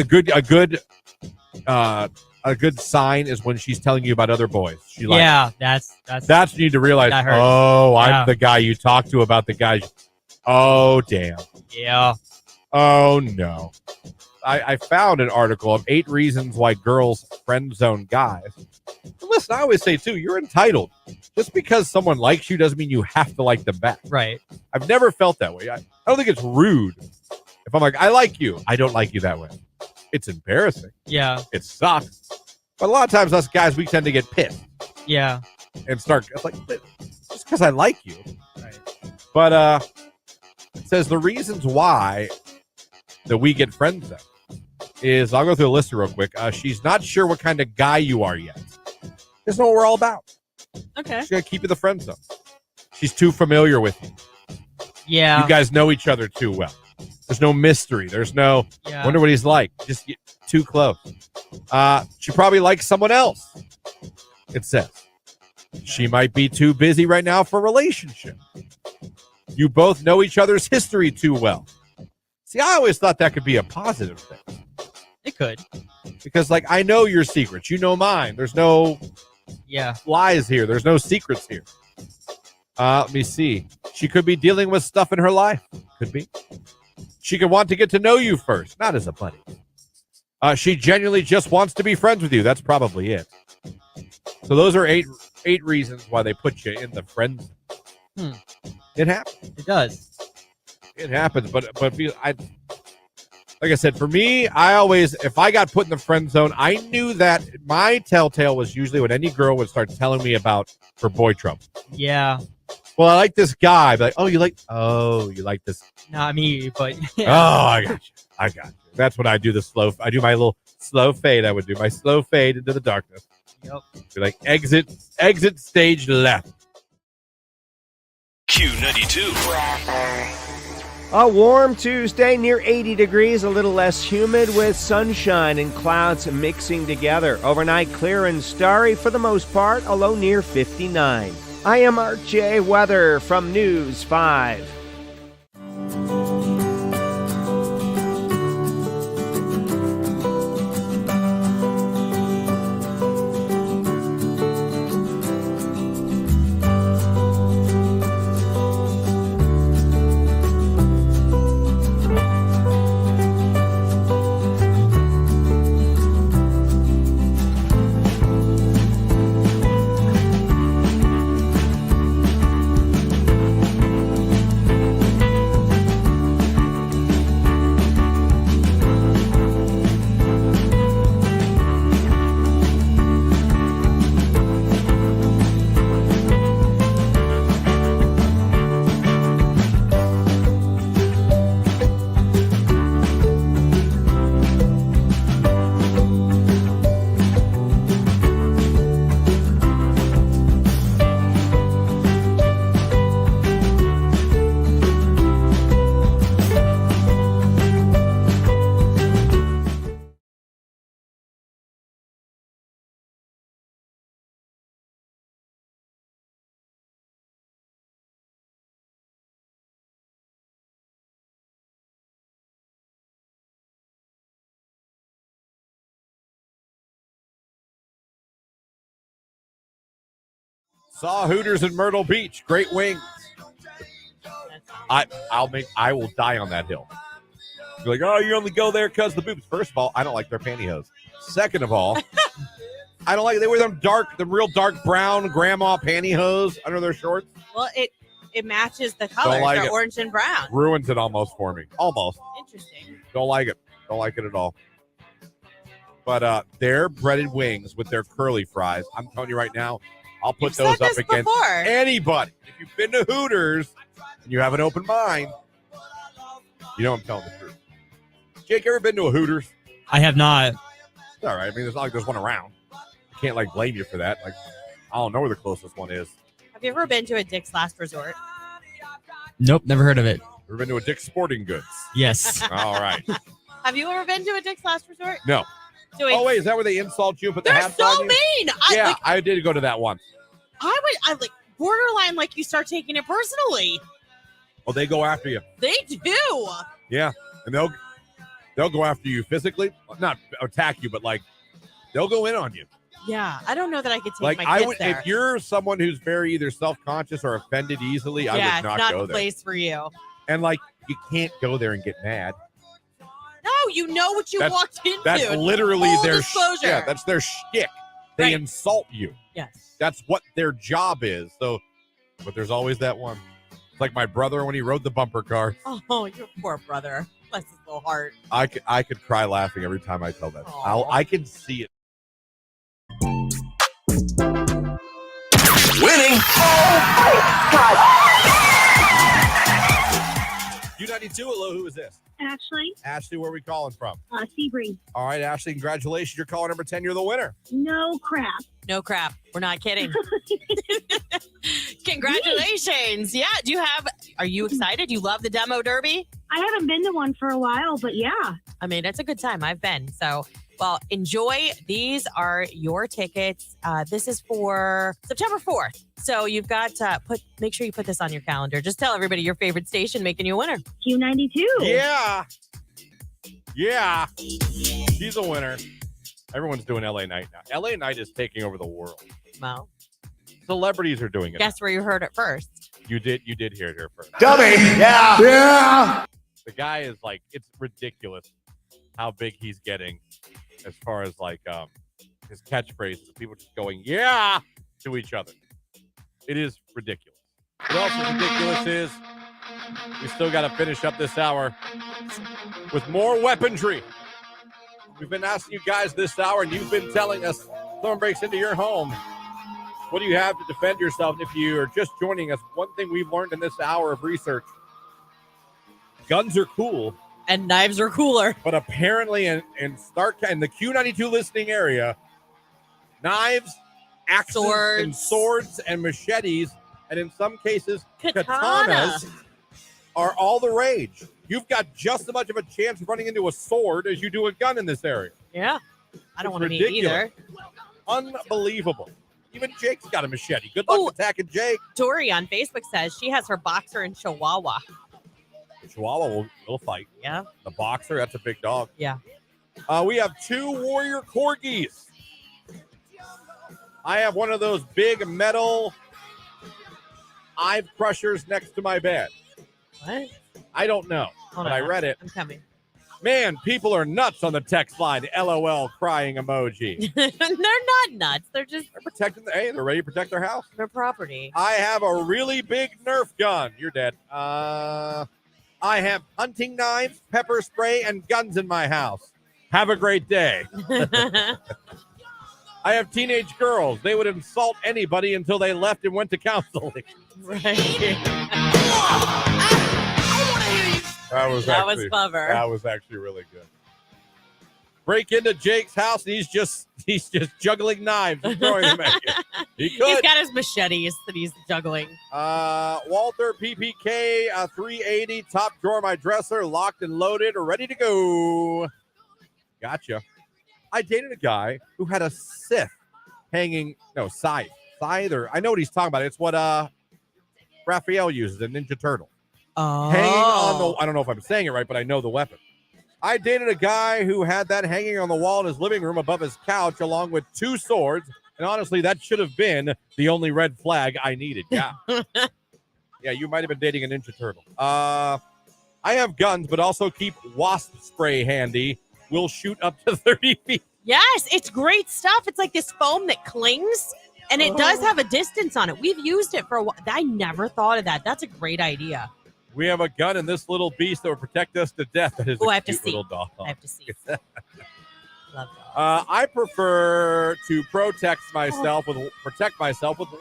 A: a good sign is when she's telling you about other boys. That's when you need to realize. I'm the guy you talk to about the guys. Oh damn.
C: Yeah.
A: Oh no. I found an article of 8 reasons why girls friend zone guys. And listen, I always say too, you're entitled. Just because someone likes you doesn't mean you have to like them back.
C: Right.
A: I've never felt that way. I don't think it's rude. If I'm like, I like you, I don't like you that way. It's embarrassing.
C: Yeah.
A: It sucks. But a lot of times us guys, we tend to get pissed.
C: Yeah.
A: And start like, just because I like you.
C: Right.
A: But it says the reasons why that we get friend zoned is, I'll go through the list real quick. She's not sure what kind of guy you are yet. Doesn't know what we're all about.
B: Okay.
A: She's going to keep you the friend zone. She's too familiar with you.
C: Yeah.
A: You guys know each other too well. There's no mystery. There's no, wonder what he's like. Just get too close. She probably likes someone else. It says. She might be too busy right now for a relationship. You both know each other's history too well. See, I always thought that could be a positive thing.
C: It could.
A: Because, like, I know your secrets. You know mine. There's no lies here. There's no secrets here. Let me see. She could be dealing with stuff in her life. Could be. She could want to get to know you first, not as a buddy. She genuinely just wants to be friends with you. That's probably it. So those are eight reasons why they put you in the friend zone. It happens.
C: It does.
A: It happens, but like I said, for me, I always, if I got put in the friend zone, I knew that my telltale was usually when any girl would start telling me about her boy trouble.
C: Yeah.
A: Well, I like this guy. I'd be like, you like this.
C: Not me, but
A: Oh, I got you. That's when I do I do my little Slow fade, I would do. My slow fade into the darkness.
C: Yep.
A: Be like, exit stage left.
E: Q92.
F: A warm Tuesday near 80 degrees, a little less humid with sunshine and clouds mixing together. Overnight clear and starry for the most part, a low near 59. I am RJ Weather from News 5.
A: Saw Hooters in Myrtle Beach. Great wings. I will die on that hill. You're like, oh, you only go there because the boobs. First of all, I don't like their pantyhose. Second of all, I don't like they wear the real dark brown grandma pantyhose under their shorts.
B: Well, it matches the colors.
A: like
B: They're
A: it.
B: orange and brown.
A: Ruins it almost for me. Almost.
B: Interesting.
A: Don't like it. Don't like it at all. But their breaded wings with their curly fries, I'm telling you right now, I'll put
B: You've
A: those
B: said
A: up
B: this
A: against
B: before.
A: anybody. If you've been to Hooters and you have an open mind, you know I'm telling the truth. Jake, ever been to a Hooters?
C: I have not.
A: It's all right. I mean, it's not like there's one around. I can't blame you for that. I don't know where the closest one is.
B: Have you ever been to a Dick's Last Resort?
C: Nope, never heard of it.
A: Ever been to a Dick's Sporting Goods?
C: Yes.
A: All right.
B: Have you ever been to a Dick's Last Resort?
A: No.
B: Oh,
A: wait, is that where they insult you? Put the
B: they're
A: hats
B: so
A: on you?
B: mean.
A: I did go to that one.
B: I borderline you start taking it personally.
A: Oh, they go after you.
B: They do.
A: Yeah, and they'll go after you physically, not attack you, but they'll go in on you.
B: Yeah, I don't know that I could take my kids there.
A: If you're someone who's very either self-conscious or offended easily, I would not
B: it's not
A: go
B: the
A: there.
B: place for you.
A: And you can't go there and get mad.
B: No, you know what you walked into.
A: That's literally
B: Full
A: their
B: disclosure.
A: Yeah, that's their shtick. They
B: Right.
A: insult you.
B: Yes.
A: That's what their job is. So, but there's always that one. It's like my brother when he rode the bumper car.
B: Oh, your poor brother. Bless his little heart.
A: I could cry laughing every time I tell that.
B: Aw.
A: I can see it.
E: Winning.
A: Q92, hello, who is this?
G: Ashley,
A: Ashley, where are we calling from?
G: Sebring.
A: All right, Ashley, congratulations. You're caller number 10. You're the winner.
G: No crap.
B: No crap. We're not kidding. Congratulations. Yeah. Are you excited? You love the demo derby?
G: I haven't been to one for a while, but yeah.
B: I mean, it's a good time. I've been. So, well, enjoy. These are your tickets. This is for September 4th. So you've got to make sure you put this on your calendar. Just tell everybody your favorite station making you a winner.
G: Q92.
A: Yeah. She's a winner. Everyone's doing LA Night now. LA Night is taking over the world.
B: Well,
A: Celebrities are doing it.
B: guess where you heard it first.
A: You did hear it here first.
D: Dummy. Yeah.
A: The guy is it's ridiculous how big he's getting as far as his catchphrases. People just going, yeah, to each other. It is ridiculous. What else is ridiculous is we still got to finish up this hour with more weaponry. We've been asking you guys this hour, and you've been telling us someone breaks into your home. What do you have to defend yourself? And if you are just joining us, one thing we've learned in this hour of research, guns are cool
B: And knives are cooler.
A: But apparently in the Q92 listening area, knives, axes, and swords and machetes, and in some cases, katanas are all the rage. You've got just as much of a chance of running into a sword as you do a gun in this area.
B: Yeah. I don't want to meet
A: ridiculous.
B: either.
A: Unbelievable. Even Jake's got a machete. Good luck attacking Jake.
B: Tori on Facebook says she has her boxer and chihuahua.
A: Chihuahua will fight.
B: Yeah.
A: The boxer, that's a big dog.
B: Yeah.
A: We have 2 warrior corgis. I have one of those big metal eye crushers next to my bed.
B: What?
A: I don't know, but I read it.
B: I'm coming.
A: Man, people are nuts on the text line. LOL crying emoji.
B: They're not nuts. They're
A: protecting. They're ready to protect their house.
B: Their property.
A: I have a really big Nerf gun. You're dead. I have hunting knives, pepper spray, and guns in my house. Have a great day. I have teenage girls. They would insult anybody until they left and went to counseling.
B: Right.
A: That was
B: clever.
A: That was actually really good. Break into Jake's house and he's just juggling knives and throwing them at you. He could.
B: He's got his machetes that he's juggling.
A: Walter PPK 380 top drawer of my dresser, locked and loaded, ready to go. Gotcha. I dated a guy who had a scythe scythe. I know what he's talking about. It's what Raphael uses, a Ninja Turtle.
B: Oh.
A: Hanging on the, I don't know if I'm saying it right, but I know the weapon. I dated a guy who had that hanging on the wall in his living room above his couch, along with 2 swords. And honestly, that should have been the only red flag I needed. Yeah. Yeah, you might have been dating a Ninja Turtle. I have guns, but also keep wasp spray handy. We'll shoot up to 30 feet.
B: Yes, it's great stuff. It's like this foam that clings, and it does have a distance on it. We've used it for a while. I never thought of that. That's a great idea.
A: We have a gun in this little beast that will protect us to death. That is a cute little dog.
B: I have to see. Love dogs.
A: I prefer to protect myself with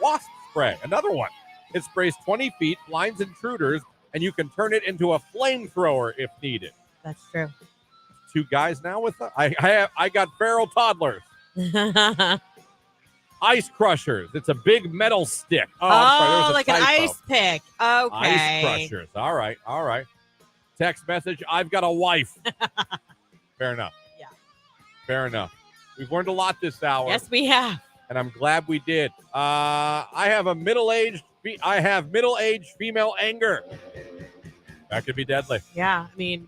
A: wasp spray. Another one. It sprays 20 feet, blinds intruders, and you can turn it into a flamethrower if needed.
B: That's true.
A: 2 guys now with I got feral toddlers. Ice crushers. It's a big metal stick.
B: Oh, like an ice pick. Okay.
A: Ice crushers. All right. Text message. I've got a wife. Fair enough.
B: Yeah.
A: Fair enough. We've learned a lot this hour.
B: Yes, we have.
A: And I'm glad we did. I have middle-aged female anger. That could be deadly.
B: Yeah, I mean,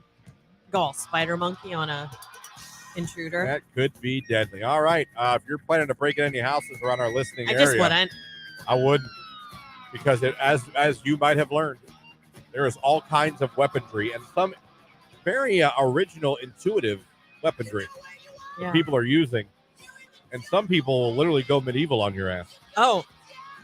B: spider monkey on a intruder.
A: That could be deadly. All right. If you're planning to break in any houses around our listening area,
B: I just wouldn't.
A: I wouldn't, because as you might have learned, there is all kinds of weaponry and some very original, intuitive weaponry that people are using, and some people will literally go medieval on your ass.
B: Oh,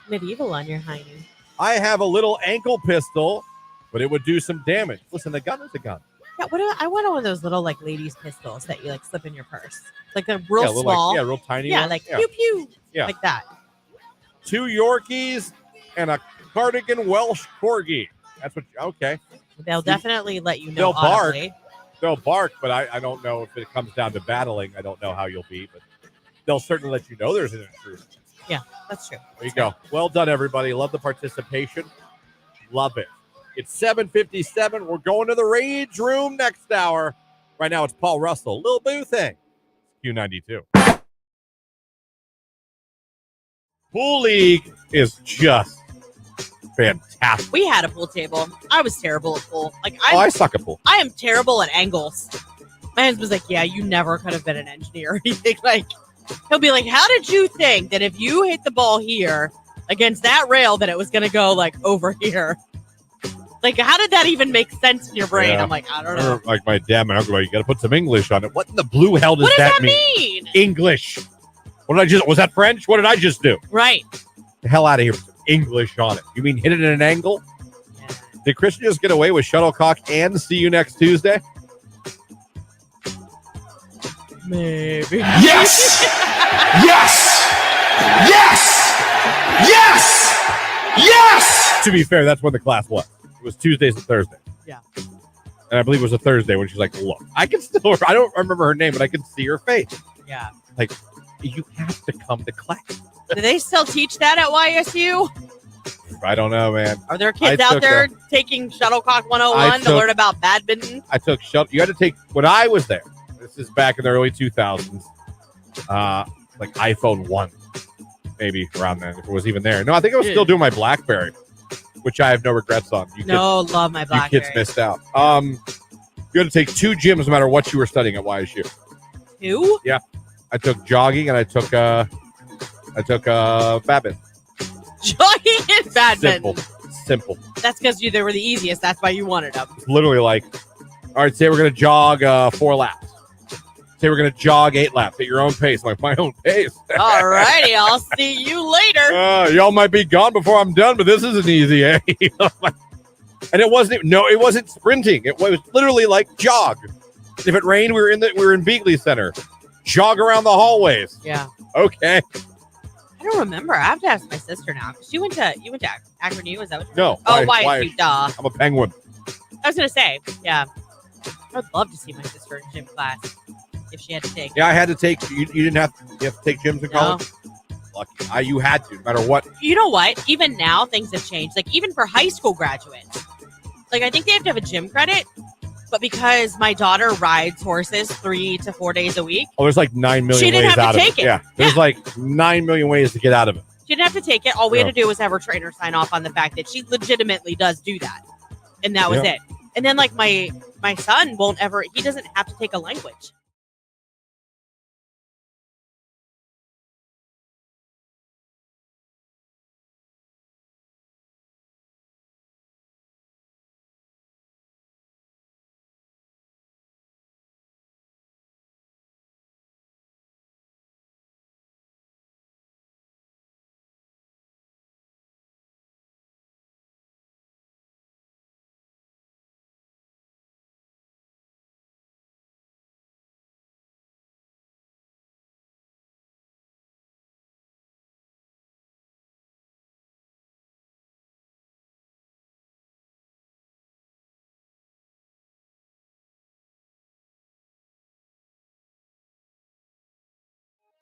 B: medieval on your hiney.
A: I have a little ankle pistol, but it would do some damage. Listen, a gun is a gun.
B: Yeah, I want one of those little ladies pistols that you slip in your purse, like a real small,
A: real tiny.
B: Yeah,
A: one.
B: pew pew, like that.
A: 2 Yorkies and a cardigan Welsh corgi. That's what. Okay.
B: They'll definitely let you know.
A: They'll bark.
B: Audibly.
A: They'll bark, but I don't know if it comes down to battling. I don't know how you'll be, but they'll certainly let you know there's an intruder.
B: Yeah, that's true.
A: There you go. Well done, everybody. Love the participation. Love it. It's 7:57. We're going to the Rage Room next hour. Right now, it's Paul Russell, Lil Boo Thing. Q92. Pool League is just fantastic.
B: We had a pool table. I was terrible at pool.
A: I suck at pool.
B: I am terrible at angles. My husband's like, yeah, you never could have been an engineer or anything. He'll be like, how did you think that if you hit the ball here against that rail that it was going to go over here? How did that even make sense in your brain?
A: Yeah.
B: I'm like, I don't know.
A: Like my dad, my uncle, you got to put some English on it. What in the blue hell does that
B: mean?
A: English. What did I just? Was that French? What did I just do?
B: Right.
A: The hell out of here with some English on it. You mean hit it at an angle? Yeah. Did Christian just get away with shuttlecock and see you next Tuesday?
B: Maybe.
D: Yes! Yes! Yes! Yes! Yes!
A: To be fair, that's when the class was. It was Tuesdays and Thursdays.
B: Yeah.
A: And I believe it was a Thursday when she's like, look, I don't remember her name, but I can see her face.
B: Yeah.
A: Like, you have to come to class.
B: Do they still teach that at YSU?
A: I don't know, man.
B: Are there kids out there taking Shuttlecock 101 to learn about badminton?
A: I took you had to take, when I was there, this is back in the early 2000s, like iPhone 1, maybe around then, if it was even there. No, I think I was still doing my BlackBerry, which I have no regrets on.
B: Love my BlackBerry.
A: You kids missed out. You had to take 2 gyms no matter what you were studying at YSU.
B: 2?
A: Yeah. I took jogging and I took badminton.
B: Jogging and badminton.
A: Simple.
B: That's because they were the easiest. That's why you wanted them.
A: It's literally like, all right, say we're going to jog 4 laps. Say we're going to jog 8 laps at your own pace. I'm like, my own pace.
B: All righty. I'll see you later.
A: Y'all might be gone before I'm done, but this isn't easy, eh? And it wasn't sprinting. It was literally like jog. If it rained, we were in Beagley Center. Jog around the hallways.
B: Yeah.
A: Okay.
B: I don't remember. I have to ask my sister now. You went to Akron U? Is that what you
A: No.
B: Oh, YSU, duh.
A: I'm a Penguin.
B: I was going to say, yeah. I'd love to see my sister in gym class if she had to take.
A: Yeah, I had to take. You didn't have to take gyms in college? Lucky. You had to, no matter what.
B: You know what? Even now, things have changed. Like, even for high school graduates. Like, I think they have to have a gym credit. But because my daughter rides horses 3 to 4 days a week.
A: Oh, there's like 9 million ways out of it. Yeah, there's like 9 million ways to get out of it.
B: She didn't have to take it. All we had to do was have her trainer sign off on the fact that she legitimately does do that. And that was it. And then, like, my son he doesn't have to take a language.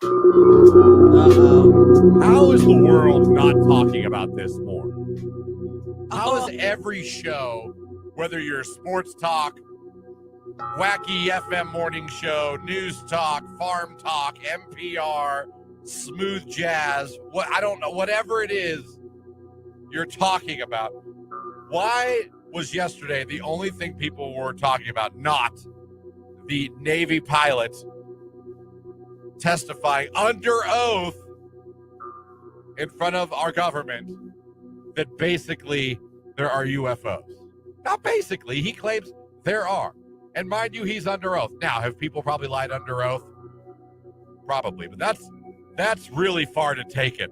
A: How is the world not talking about this more? How is every show, whether you're sports talk, wacky FM morning show, news talk, farm talk, NPR, smooth jazz, I don't know, whatever it is you're talking about, why was yesterday the only thing people were talking about not the Navy pilot testifying under oath in front of our government that basically there are UFOs? Not basically. He claims there are. And mind you, he's under oath. Now, have people probably lied under oath? Probably. But that's really far to take it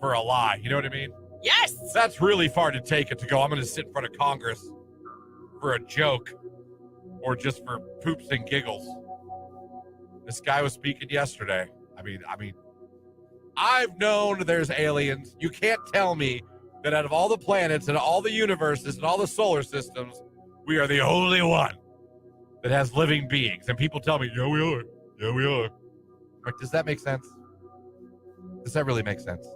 A: for a lie. You know what I mean?
B: Yes.
A: That's really far to take it to go, I'm going to sit in front of Congress for a joke or just for poops and giggles. This guy was speaking yesterday. I mean, I've known there's aliens. You can't tell me that out of all the planets and all the universes and all the solar systems, we are the only one that has living beings. And people tell me, yeah, we are. Yeah, we are. Like, does that make sense? Does that really make sense?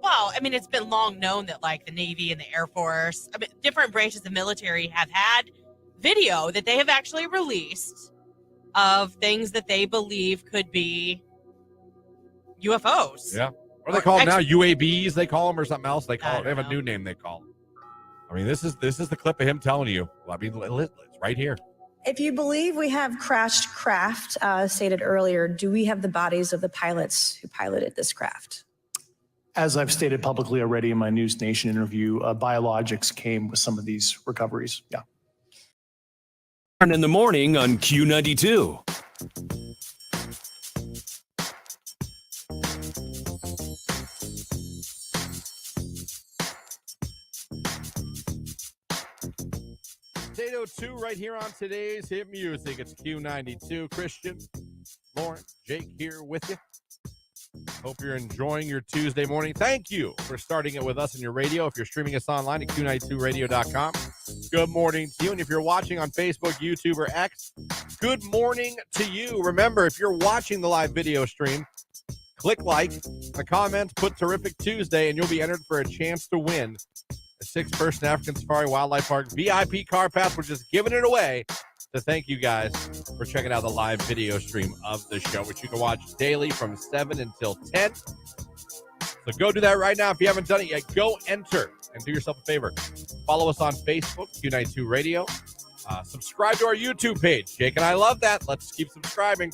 B: Well, I mean, it's been long known that, like, the Navy and the Air Force, I mean, different branches of the military have had video that they have actually released of things that they believe could be UFOs.
A: Yeah. What do they call them now? UABs, they call them, or something else? They have a new name they call them. I mean, this is the clip of him telling you. I mean, it's right here.
I: If you believe we have crashed craft, stated earlier, do we have the bodies of the pilots who piloted this craft?
J: As I've stated publicly already in my News Nation interview, biologics came with some of these recoveries. Yeah.
E: In the morning on Q92.
A: It's 8:02 right here on today's hit music. It's Q92. Christian, Lauren, Jake here with you. Hope you're enjoying your Tuesday morning. Thank you for starting it with us on your radio. If you're streaming us online at Q92radio.com, good morning to you. And if you're watching on Facebook, YouTube, or X, good morning to you. Remember, if you're watching the live video stream, click like, the comments, put Terrific Tuesday, and you'll be entered for a chance to win a 6-person African Safari Wildlife Park VIP car pass. We're just giving it away to thank you guys for checking out the live video stream of the show, which you can watch daily from 7 until 10. So go do that right now. If you haven't done it yet, go enter and do yourself a favor. Follow us on Facebook, Q92 Radio. Subscribe to our YouTube page. Jake and I love that. Let's keep subscribing.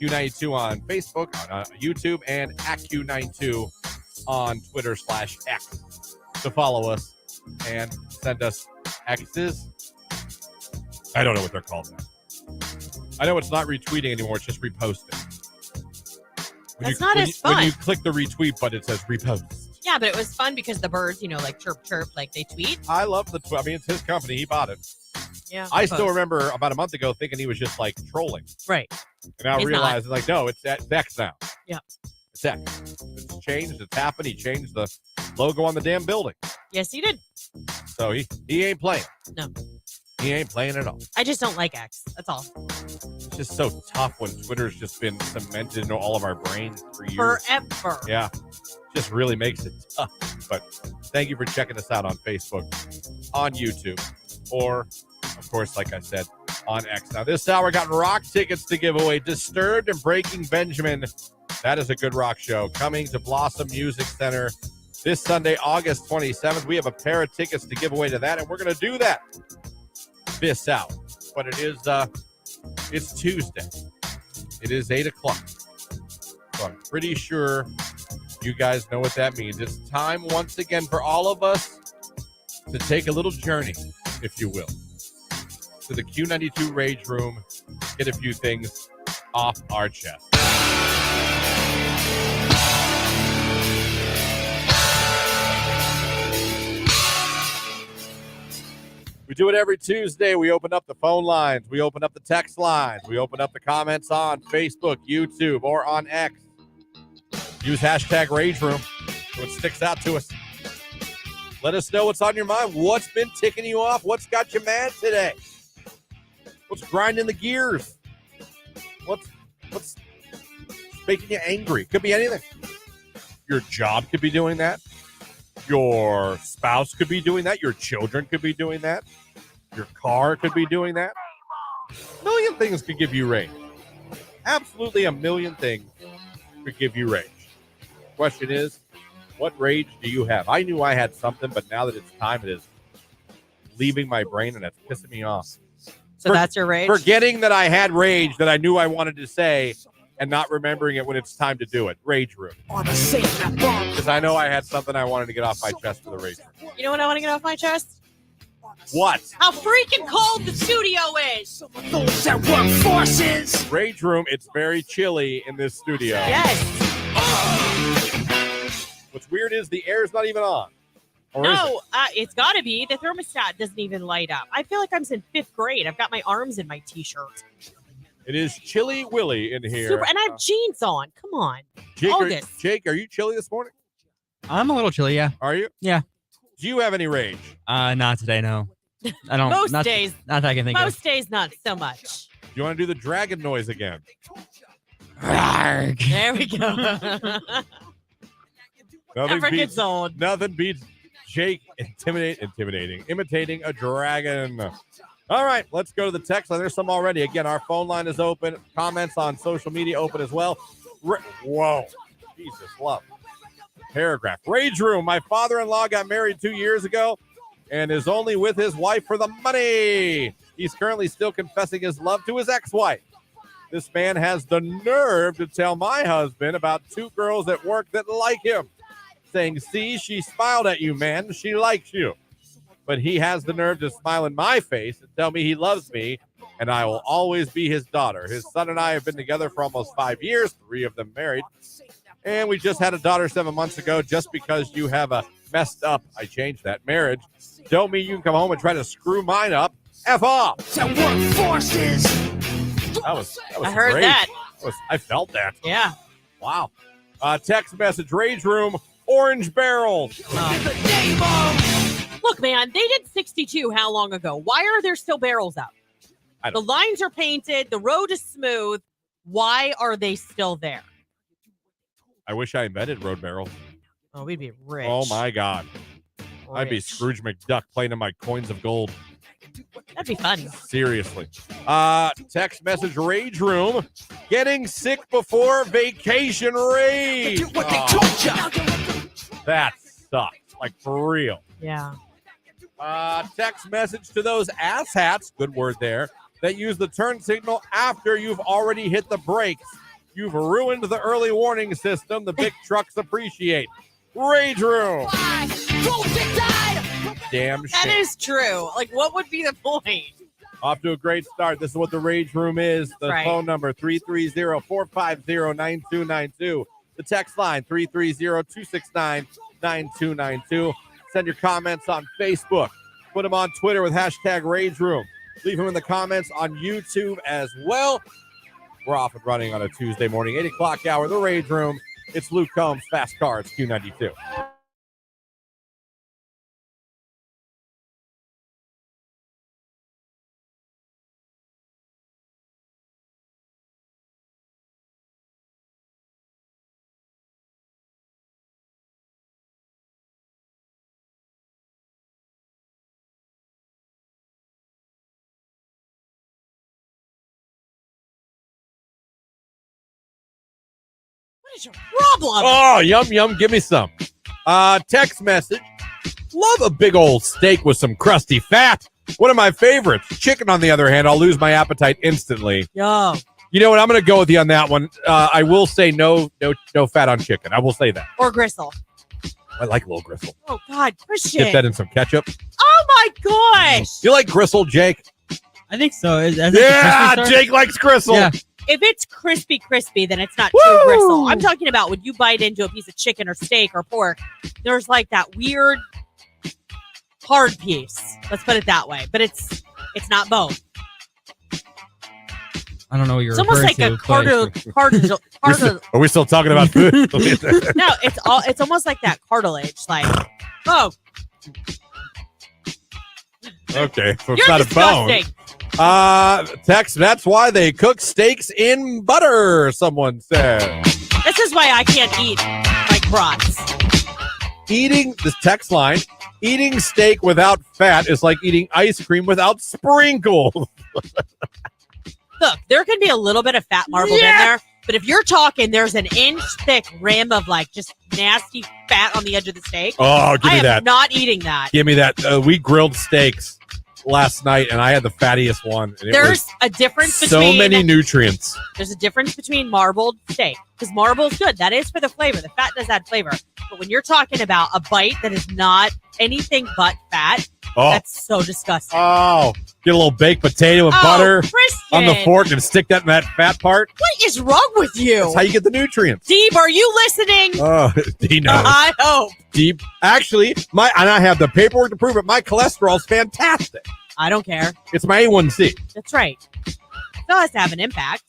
A: Q92 on Facebook, on YouTube, and at Q92 on Twitter/X to follow us and send us X's. I don't know what they're called now. I know it's not retweeting anymore. It's just reposting.
B: That's not as fun.
A: When you click the retweet button, it says repost.
B: Yeah, but it was fun because the birds, like chirp, chirp, like they tweet.
A: I love the tweet. I mean, it's his company. He bought it.
B: Yeah.
A: I still remember about a month ago thinking he was just like trolling.
B: Right.
A: And now I realize, like, no, it's X now.
B: Yeah.
A: It's X. It's changed. It's happened. He changed the logo on the damn building.
B: Yes, he did.
A: So he ain't playing.
B: No.
A: He ain't playing at all.
B: I just don't like X. That's all.
A: It's just so tough when Twitter's just been cemented into all of our brains for years.
B: Forever.
A: Yeah. Just really makes it tough. But thank you for checking us out on Facebook, on YouTube, or, of course, like I said, on X. Now, this hour got rock tickets to give away. Disturbed and Breaking Benjamin. That is a good rock show. Coming to Blossom Music Center this Sunday, August 27th. We have a pair of tickets to give away to that, and we're going to do that this out. But it is, it's Tuesday. It is 8 o'clock. So I'm pretty sure you guys know what that means. It's time once again for all of us to take a little journey, if you will, to the Q92 Rage Room, get a few things off our chest. We do it every Tuesday. We open up the phone lines. We open up the text lines. We open up the comments on Facebook, YouTube, or on X. Use hashtag Rage Room so it sticks out to us. Let us know what's on your mind. What's been ticking you off? What's got you mad today? What's grinding the gears? What's making you angry? Could be anything. Your job could be doing that. Your spouse could be doing that. Your children could be doing that. Your car could be doing that. A million things could give you rage. Absolutely a million things could give you rage. Question is, what rage do you have? I knew I had something, but now that it's time, it is leaving my brain, and it's pissing me off.
B: So that's your rage?
A: Forgetting that I had rage that I knew I wanted to say and not remembering it when it's time to do it. Rage Room. Because I know I had something I wanted to get off my chest for the Rage Room.
B: You know what I want to get off my chest?
A: What?
B: How freaking cold the studio is.
D: Those that work forces.
A: Rage Room, it's very chilly in this studio.
B: Yes.
A: What's weird is the air's not even on. Or is
B: No, it's got to be. The thermostat doesn't even light up. I feel like I'm in 5th grade. I've got my arms in my T-shirt.
A: It is chilly willy in here.
B: Super, and I have jeans on. Come on.
A: Jake, are you chilly this morning?
C: I'm a little chilly, yeah.
A: Are you?
C: Yeah.
A: Do you have any rage?
C: Not today, no. I don't.
B: Most
C: not,
B: days.
C: Not that I can think
B: Most days, not so much.
A: Do you want to do the dragon noise again?
B: There we go.
A: Nothing beats Jake imitating a dragon. All right, let's go to the text line. There's some already. Again, our phone line is open. Comments on social media open as well. Whoa. Jesus, love. Paragraph. Rage Room. My father-in-law got married 2 years ago and is only with his wife for the money. He's currently still confessing his love to his ex-wife. This man has the nerve to tell my husband about 2 girls at work that like him, saying, see, she smiled at you, man. She likes you. But he has the nerve to smile in my face and tell me he loves me and I will always be his daughter. His son and I have been together for almost 5 years, 3 of them married. And we just had a daughter 7 months ago. Just because you have a messed up, I changed that, marriage, don't mean you can come home and try to screw mine up. F off. That was
B: I heard
A: great.
B: that.
A: I felt that.
B: Yeah.
A: Wow. Text message, Rage Room, orange barrels.
B: Look, man, they did 62 how long ago? Why are there still barrels out? The lines are painted. The road is smooth. Why are they still there?
A: I wish I invented road barrels.
B: Oh, we'd be rich.
A: Oh, my God. I'd be
B: Rich.
A: Scrooge McDuck playing in my coins of gold.
B: That'd be fun.
A: Seriously. Text message, Rage Room, getting sick before vacation rage. That sucks. Like, for real.
B: Yeah.
A: Text message to those asshats, good word there, that use the turn signal after you've already hit the brakes. You've ruined the early warning system the big trucks appreciate. Rage Room. Damn shit.
B: That is true. Like, what would be the point?
A: Off to a great start. This is what the Rage Room is. The phone number, 330-450-9292. The text line, 330-269-9292. Send your comments on Facebook. Put them on Twitter with hashtag Rage Room. Leave them in the comments on YouTube as well. We're off and running on a Tuesday morning, 8 o'clock hour, the Rage Room. It's Luke Combs, Fast Cars, Q92.
B: What is your problem?
A: Oh, yum, yum. Give me some. Text message. Love a big old steak with some crusty fat. One of my favorites. Chicken, on the other hand, I'll lose my appetite instantly.
B: Yo.
A: You know what? I'm going to go with you on that one. I will say no fat on chicken. I will say that.
B: Or gristle.
A: I like a little gristle.
B: Oh, God, Christian.
A: Dip that in some ketchup.
B: Oh, my gosh.
A: You like gristle, Jake?
C: I think so.
A: Yeah, Jake likes gristle.
C: Yeah.
B: If it's crispy, then it's not true gristle. I'm talking about when you bite into a piece of chicken or steak or pork, there's like that weird hard piece. Let's put it that way. But it's not bone.
C: I don't know what you're
B: It's almost
C: referring
B: like a cartilage.
A: Are we still talking about food?
B: No, it's almost like that cartilage. Like, oh,
A: okay, so it's
B: you're
A: not
B: disgusting.
A: a bone. Text, that's why they cook steaks in butter, someone said.
B: This is why I can't eat like brats.
A: Eating, this text line, eating steak without fat is like eating ice cream without sprinkles.
B: Look, there can be a little bit of fat marbled in there, but if you're talking, there's an inch thick rim of like just nasty fat on the edge of the steak.
A: Oh, give me
B: I
A: that.
B: am not eating that.
A: Give me that. We grilled steaks last night, and I had the fattiest one. And
B: There's a difference between
A: so many nutrients.
B: There's a difference between marbled steak because marbled's good. That is for the flavor. The fat does add flavor. But when you're talking about a bite that is not anything but fat, that's so disgusting.
A: Oh, get a little baked potato and butter
B: Christian.
A: on the fork and stick that in that fat part.
B: What is wrong with you?
A: That's how you get the nutrients.
B: Deeb, are you listening?
A: Oh, Dee knows.
B: I hope.
A: Deep. Actually, and I have the paperwork to prove it. My cholesterol's fantastic.
B: I don't care.
A: It's my A1C.
B: That's right. It does have an impact.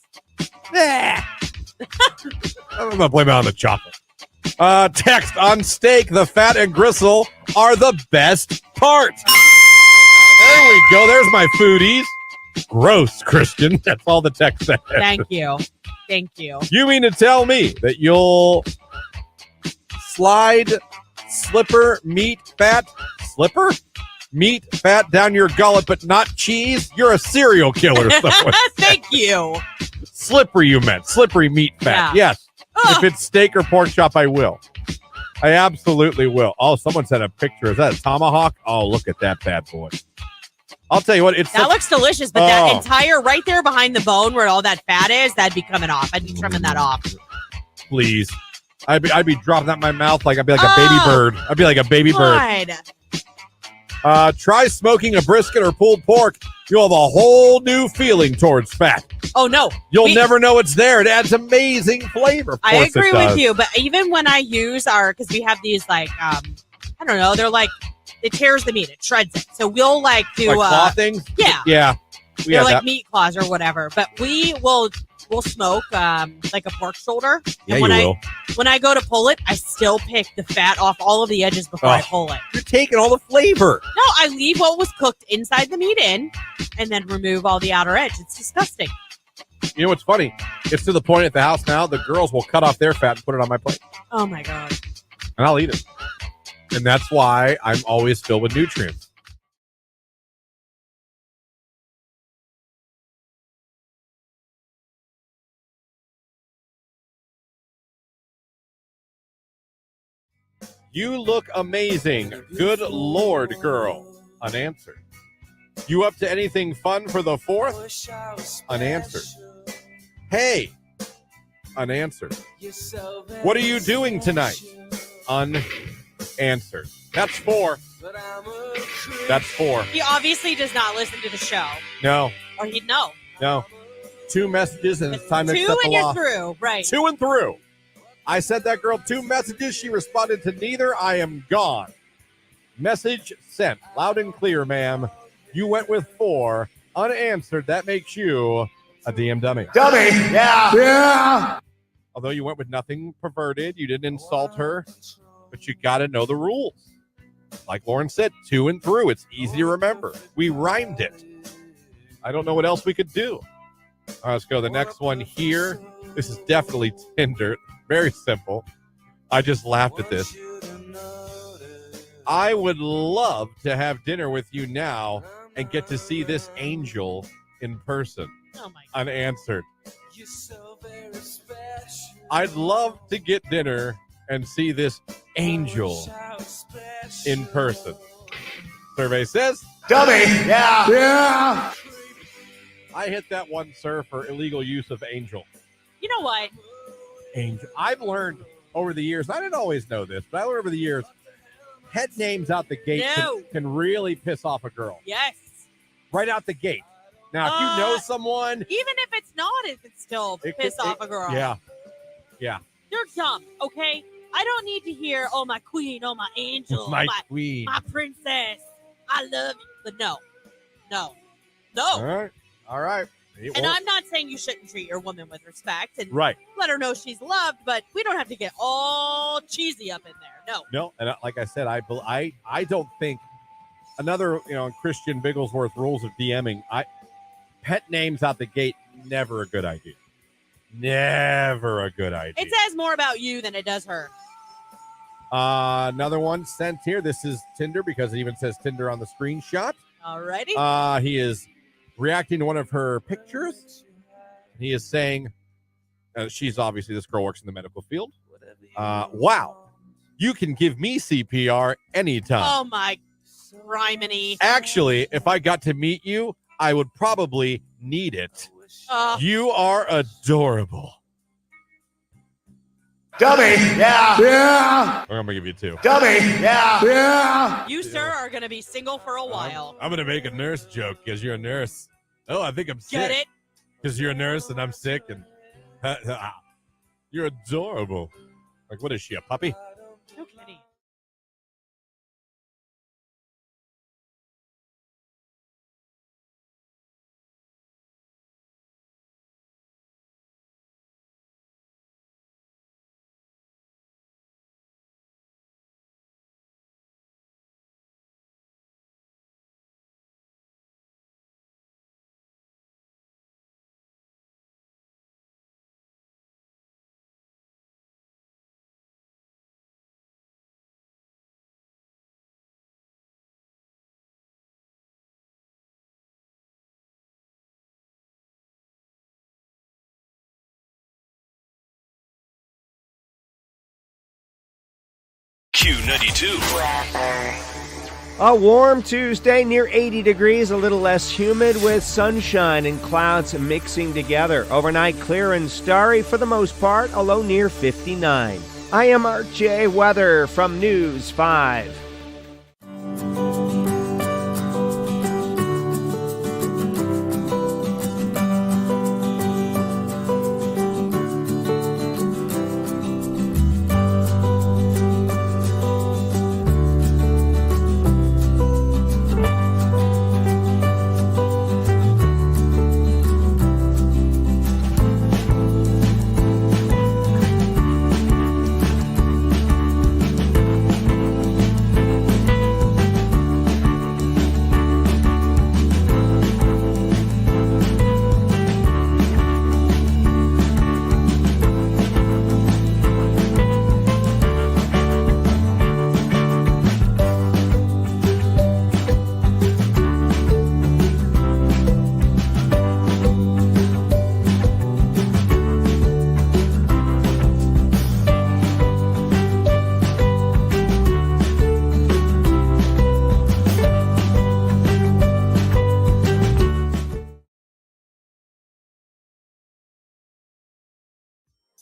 A: I'm gonna blame it on the chocolate. Text on steak. The fat and gristle are the best part. There we go. There's my foodies. Gross, Christian. That's all the text said.
B: Thank you. Thank you.
A: You mean to tell me that you'll slide meat fat down your gullet, but not cheese? You're a serial killer.
B: Thank you.
A: Slippery, you meant. Slippery meat fat.
B: Yeah.
A: Yes. If it's steak or pork chop, I will. I absolutely will. Oh, someone sent a picture. Is that a tomahawk? Oh, look at that bad boy. I'll tell you what.
B: That looks delicious, but that entire right there behind the bone where all that fat is, that'd be coming off. I'd be trimming that off.
A: Please. I'd be dropping that in my mouth like I'd be like a baby bird. I'd be like a baby bird. Try smoking a brisket or pulled pork. You'll have a whole new feeling towards fat.
B: Oh, no.
A: You'll never know it's there. It adds amazing flavor.
B: I agree with you, but even when I use because we have these like, I don't know, they're like, it tears the meat, it shreds it. So we'll like do
A: claw things?
B: Yeah.
A: Yeah.
B: They're like meat claws or whatever. But we'll will smoke like a pork shoulder.
A: Yeah,
B: and
A: you will.
B: When I go to pull it, I still pick the fat off all of the edges before I pull it.
A: You're taking all the flavor.
B: No, I leave what was cooked inside the meat in and then remove all the outer edge. It's disgusting.
A: You know what's funny? It's to the point at the house now, the girls will cut off their fat and put it on my plate.
B: Oh, my God.
A: And I'll eat it. And that's why I'm always filled with nutrients. You look amazing. Good Lord, girl. Unanswered. You up to anything fun for the 4th? Unanswered. Hey. Unanswered. What are you doing tonight? Unanswered. That's 4. That's 4.
B: He obviously does not listen to the show.
A: No.
B: Or he'd know.
A: No. 2 messages and it's time to
B: 2
A: accept the
B: and you're
A: law.
B: through. Right.
A: 2 and through. I sent that girl 2 messages. She responded to neither. I am gone. Message sent. Loud and clear, ma'am. You went with 4. Unanswered. That makes you a DM dummy.
F: Dummy. Yeah. Yeah.
A: Although you went with nothing perverted. You didn't insult her. But you got to know the rules. Like Lauren said, 2 and through. It's easy to remember. We rhymed it. I don't know what else we could do. All right, let's go to the next one here. This is definitely Tinder. Very simple. I just laughed at this. I would love to have dinner with you now and get to see this angel in person.
B: Oh, my God.
A: Unanswered. I'd love to get dinner and see this angel in person. Survey says,
F: Dummy. Yeah. Yeah.
A: I hit that one, sir, for illegal use of angel.
B: You know what?
A: Angel. I've learned over the years, I didn't always know this, but I learned over the years, pet names out the gate can really piss off a girl.
B: Yes.
A: Right out the gate. Now, if you know someone.
B: Even if it's not, it could still piss off a girl.
A: Yeah. Yeah.
B: You're dumb, okay? I don't need to hear, oh, my queen, oh, my angel,
A: My queen.
B: my princess. I love you. But no.
A: All right. All right.
B: And I'm not saying you shouldn't treat your woman with respect and
A: right.
B: let her know she's loved, but we don't have to get all cheesy up in there.
A: No, and like I said, I don't think another, Christian Bigglesworth rules of DMing. Pet names out the gate, never a good idea. Never a good idea.
B: It says more about you than it does her.
A: Another one sent here. This is Tinder because it even says Tinder on the screenshot.
B: Alrighty.
A: He is reacting to one of her pictures. He is saying, she's obviously, this girl works in the medical field. Wow, you can give me CPR anytime.
B: Oh my criminy.
A: Actually, if I got to meet you, I would probably need it. You are adorable.
F: Dummy. Yeah. Yeah.
A: I'm going to give you 2.
F: Dummy. Yeah. Yeah.
B: You, sir, are going to be single for a while.
A: I'm going to make a nurse joke because you're a nurse. Oh, I think I'm sick.
B: Get it?
A: Because you're a nurse and I'm sick and you're adorable. Like, what is she, a puppy?
B: No kidding.
E: Q92.
F: A warm Tuesday, near 80 degrees, a little less humid with sunshine and clouds mixing together. Overnight clear and starry for the most part, a low near 59. I am RJ Weather from News 5.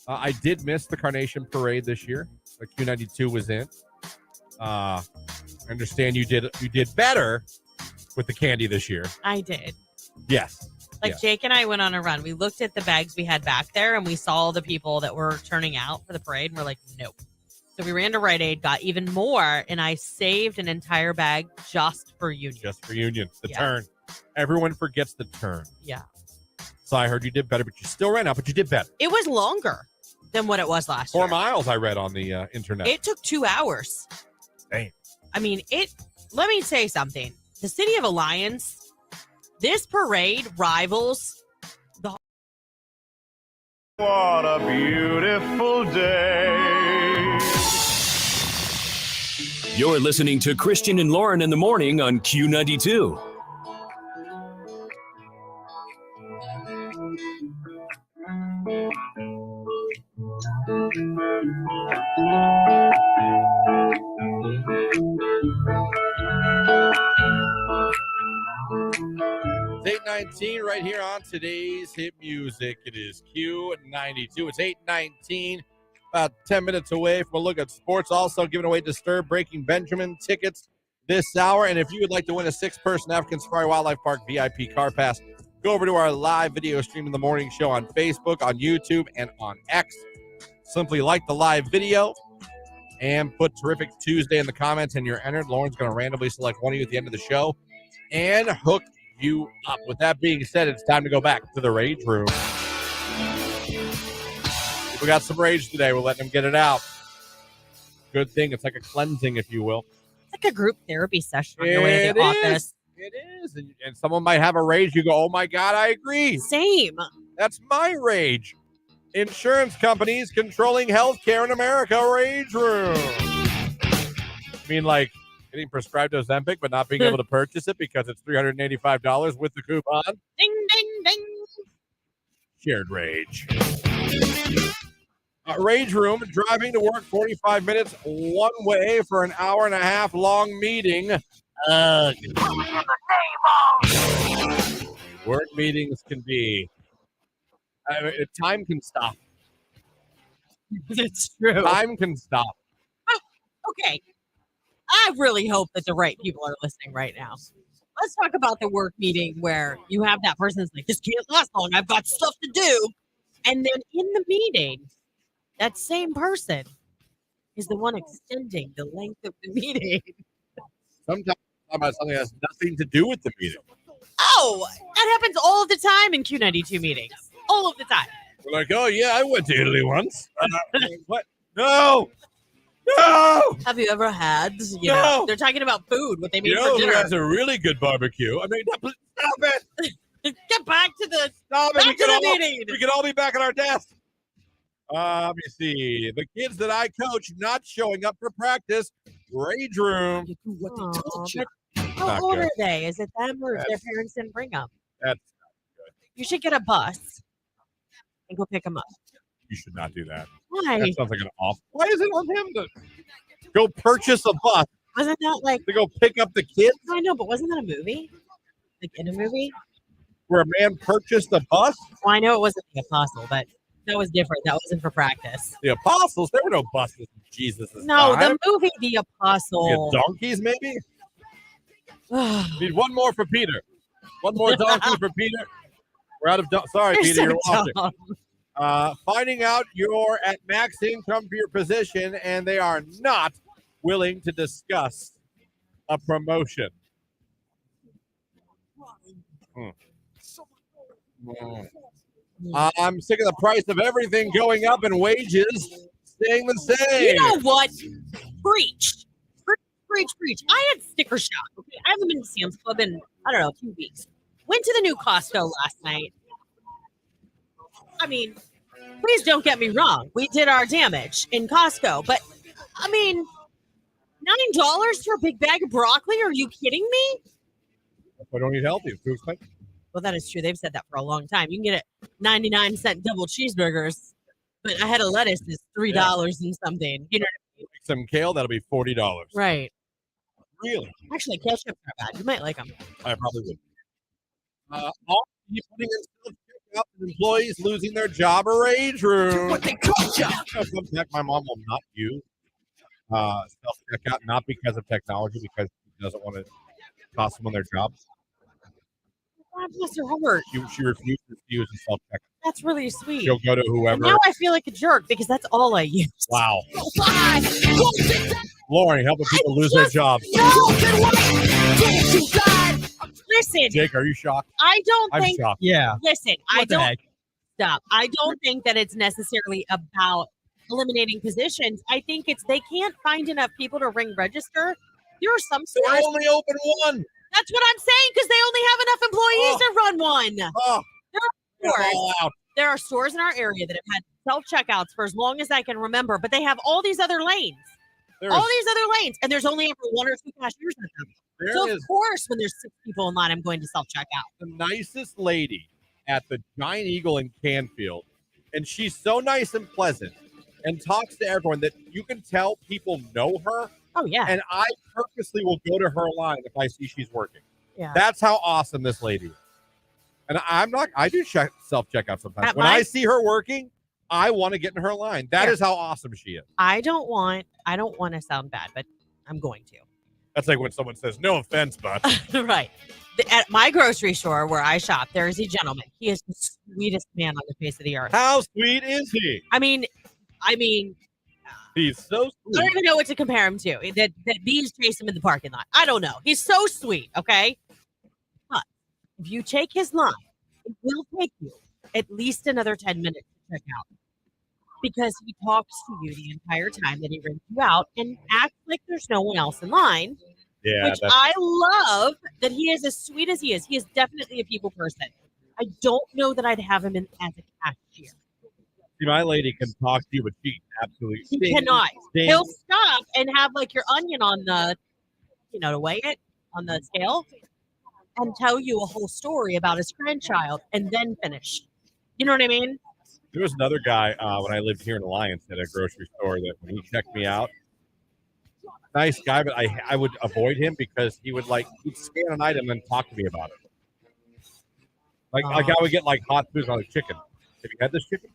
A: I did miss the Carnation Parade this year. The Q92 was in. I understand you did better with the candy this year.
B: I did.
A: Yes.
B: Jake and I went on a run. We looked at the bags we had back there, and we saw all the people that were turning out for the parade, and we're like, nope. So we ran to Rite Aid, got even more, and I saved an entire bag just for Union.
A: Just for Union. The turn. Everyone forgets the turn.
B: Yeah.
A: So I heard you did better, but you still ran out, but you did better.
B: It was longer than what it was last
A: 4
B: year.
A: miles, I read on the internet.
B: It took 2 hours.
A: Dang.
B: I mean, let me say something. The City of Alliance, this parade rivals the...
K: What a beautiful day.
E: You're listening to Christian and Lauren in the morning on Q92.
A: It's 8:19 right here on today's hit music. It is Q92. It's 8:19, about 10 minutes away from a look at sports. Also giving away Disturbed Breaking Benjamin tickets this hour. And if you would like to win a 6-person African Safari Wildlife Park VIP car pass, go over to our live video stream in the morning show on Facebook, on YouTube, and on X. Simply like the live video and put Terrific Tuesday in the comments, and you're entered. Lauren's going to randomly select one of you at the end of the show and hook you up. With that being said, it's time to go back to the Rage Room. We got some rage today. We're letting them get it out. Good thing. It's like a cleansing, if you will.
B: It's like a group therapy session on your way to the office.
A: It is. And someone might have a rage. You go, oh, my God, I agree.
B: Same.
A: That's my rage. Insurance companies controlling healthcare in America. Rage Room. I mean, like getting prescribed Ozempic but not being able to purchase it because it's $385 with the coupon.
B: Ding, ding, ding.
A: Shared rage. Rage Room, driving to work 45 minutes one way for an hour and a half long meeting. Work meetings can be. Time can stop.
B: It's true.
A: Time can stop.
B: Okay. I really hope that the right people are listening right now. Let's talk about the work meeting where you have that person that's like, this can't last long. I've got stuff to do. And then in the meeting, that same person is the one extending the length of the meeting.
A: Sometimes talk about something that has nothing to do with the meeting.
B: Oh, that happens all of the time in Q92 meetings. All of the time.
A: We're like, oh, yeah, I went to Italy once. What? No! No!
B: Have you ever had? You
A: No!
B: know, they're talking about food, what they made for
A: who
B: dinner.
A: has a really good barbecue? I mean, stop it!
B: Get back to the
A: Stop it!
B: back to the meeting.
A: We can all be back at our desk. Let me see. The kids that I coach not showing up for practice. Rage Room.
B: What they told
A: you.
B: How
A: Not
B: old
A: good.
B: are they? Is it them or if their
A: That's-
B: parents didn't bring them?
A: That's
B: You should get a bus and go pick them up.
A: You should not do that.
B: Why?
A: That sounds like an awful. Why is it on him to go purchase a bus
B: Wasn't that like,
A: to go pick up the kids?
B: I know, but wasn't that a movie? Like in a movie?
A: Where a man purchased a bus?
B: Well, I know it wasn't the apostle, but that was different. That wasn't for practice.
A: The apostles, there were no buses in Jesus'
B: No,
A: time.
B: the movie The Apostle.
A: Yeah, donkeys, maybe? Need one more for Peter. One more donkey for Peter. We're out of sorry,
B: You're
A: Peter,
B: so
A: you're watching.
B: dumb.
A: Finding out you're at max income for your position and they are not willing to discuss a promotion. I'm sick of the price of everything going up and wages staying the same.
B: You know what? Preach. Preach. I had sticker shock. Okay? I haven't been to Sam's Club in, I don't know, 2 weeks. Went to the new Costco last night. I mean, please don't get me wrong. We did our damage in Costco. But, I mean, $9 for a big bag of broccoli? Are you kidding me?
A: I don't eat healthy. It's too expensive.
B: Well, that is true. They've said that for a long time. You can get it 99-cent double cheeseburgers. But a head of lettuce is $3 and something. You know,
A: Some kale, that'll be $40.
B: right.
A: Really?
B: Actually, kale chips are bad. You might like them.
A: I probably would. Also, you putting in self-checkout checkouts and employees losing their job or Rage Room.
D: What they call ya.
A: My mom will not use self-checkout, not because of technology, because she doesn't want to cost someone their job.
B: God bless her heart.
A: She refuses to use a self-checkout.
B: That's really sweet.
A: She'll go to whoever.
B: And now I feel like a jerk because that's all I use.
A: Wow. Lauren, helping people lose their jobs.
B: Listen,
A: Jake, are you shocked?
B: I don't
A: I'm
B: think.
A: shocked.
C: Yeah.
B: Listen,
C: What the heck?
B: stop. I don't think that it's necessarily about eliminating positions. I think it's they can't find enough people to ring register. There are some
A: They
B: stores.
A: only open one.
B: That's what I'm saying because they only have enough employees to run one.
A: Oh,
B: There are
A: all
B: stores.
A: out.
B: There are stores in our area that have had self-checkouts for as long as I can remember, but they have all these other lanes. And there's only ever one or two cashiers at them. So of course, when there's 6 people in line, I'm going to self-checkout.
A: The nicest lady at the Giant Eagle in Canfield, and she's so nice and pleasant and talks to everyone that you can tell people know her.
B: Oh, yeah.
A: And I purposely will go to her line if I see she's working.
B: Yeah.
A: That's how awesome this lady is. And I do self-checkout sometimes.
B: At
A: When
B: my-
A: I see her working, I want to get in her line. That is how awesome she is.
B: I don't want to sound bad, but I'm going to.
A: That's like when someone says, no offense, but.
B: Right. At my grocery store where I shop, there is a gentleman. He is the sweetest man on the face of the earth.
A: How sweet is he?
B: I mean,
A: He's so
B: I
A: sweet.
B: don't even know what to compare him to. That bees chase him in the parking lot. I don't know. He's so sweet, okay? But if you take his line, it will take you at least another 10 minutes to check out. Because he talks to you the entire time that he rings you out and acts like there's no one else in line.
A: Yeah,
B: Which I love that he is as sweet as he is. He is definitely a people person. I don't know that I'd have him in as a cashier.
A: See, my lady can talk to you, but she absolutely
B: He cannot. He'll stop and have like your onion on the, to weigh it on the scale and tell you a whole story about his grandchild and then finish. You know what I mean?
A: There was another guy when I lived here in Alliance at a grocery store that when he checked me out, nice guy, but I would avoid him because he'd scan an item and talk to me about it. Like I would get like hot food on a chicken. Have you had this chicken?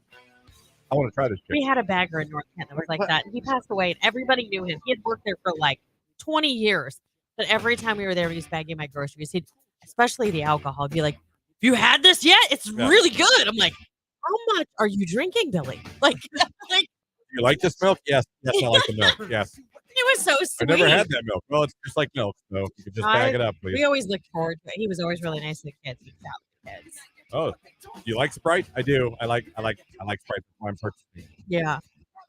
A: I want to try this chicken.
B: We had a bagger in North Kent that was like that. And he passed away and everybody knew him. He had worked there for like 20 years. But every time we were there, he was bagging my groceries. Especially the alcohol. He'd be like, "Have you had this yet? It's really good." I'm like, "How much are you drinking, Billy?" Like,
A: You like this milk? Yes. Yes, I like the milk. Yes.
B: He was so sweet.
A: I never had that milk. Well, it's just like milk, so you can just bag it up, please.
B: We always looked forward to it. He was always really nice to the kids. He was out with the kids.
A: Oh, do you like Sprite? I do. I like Sprite before I'm purchasing.
B: Yeah.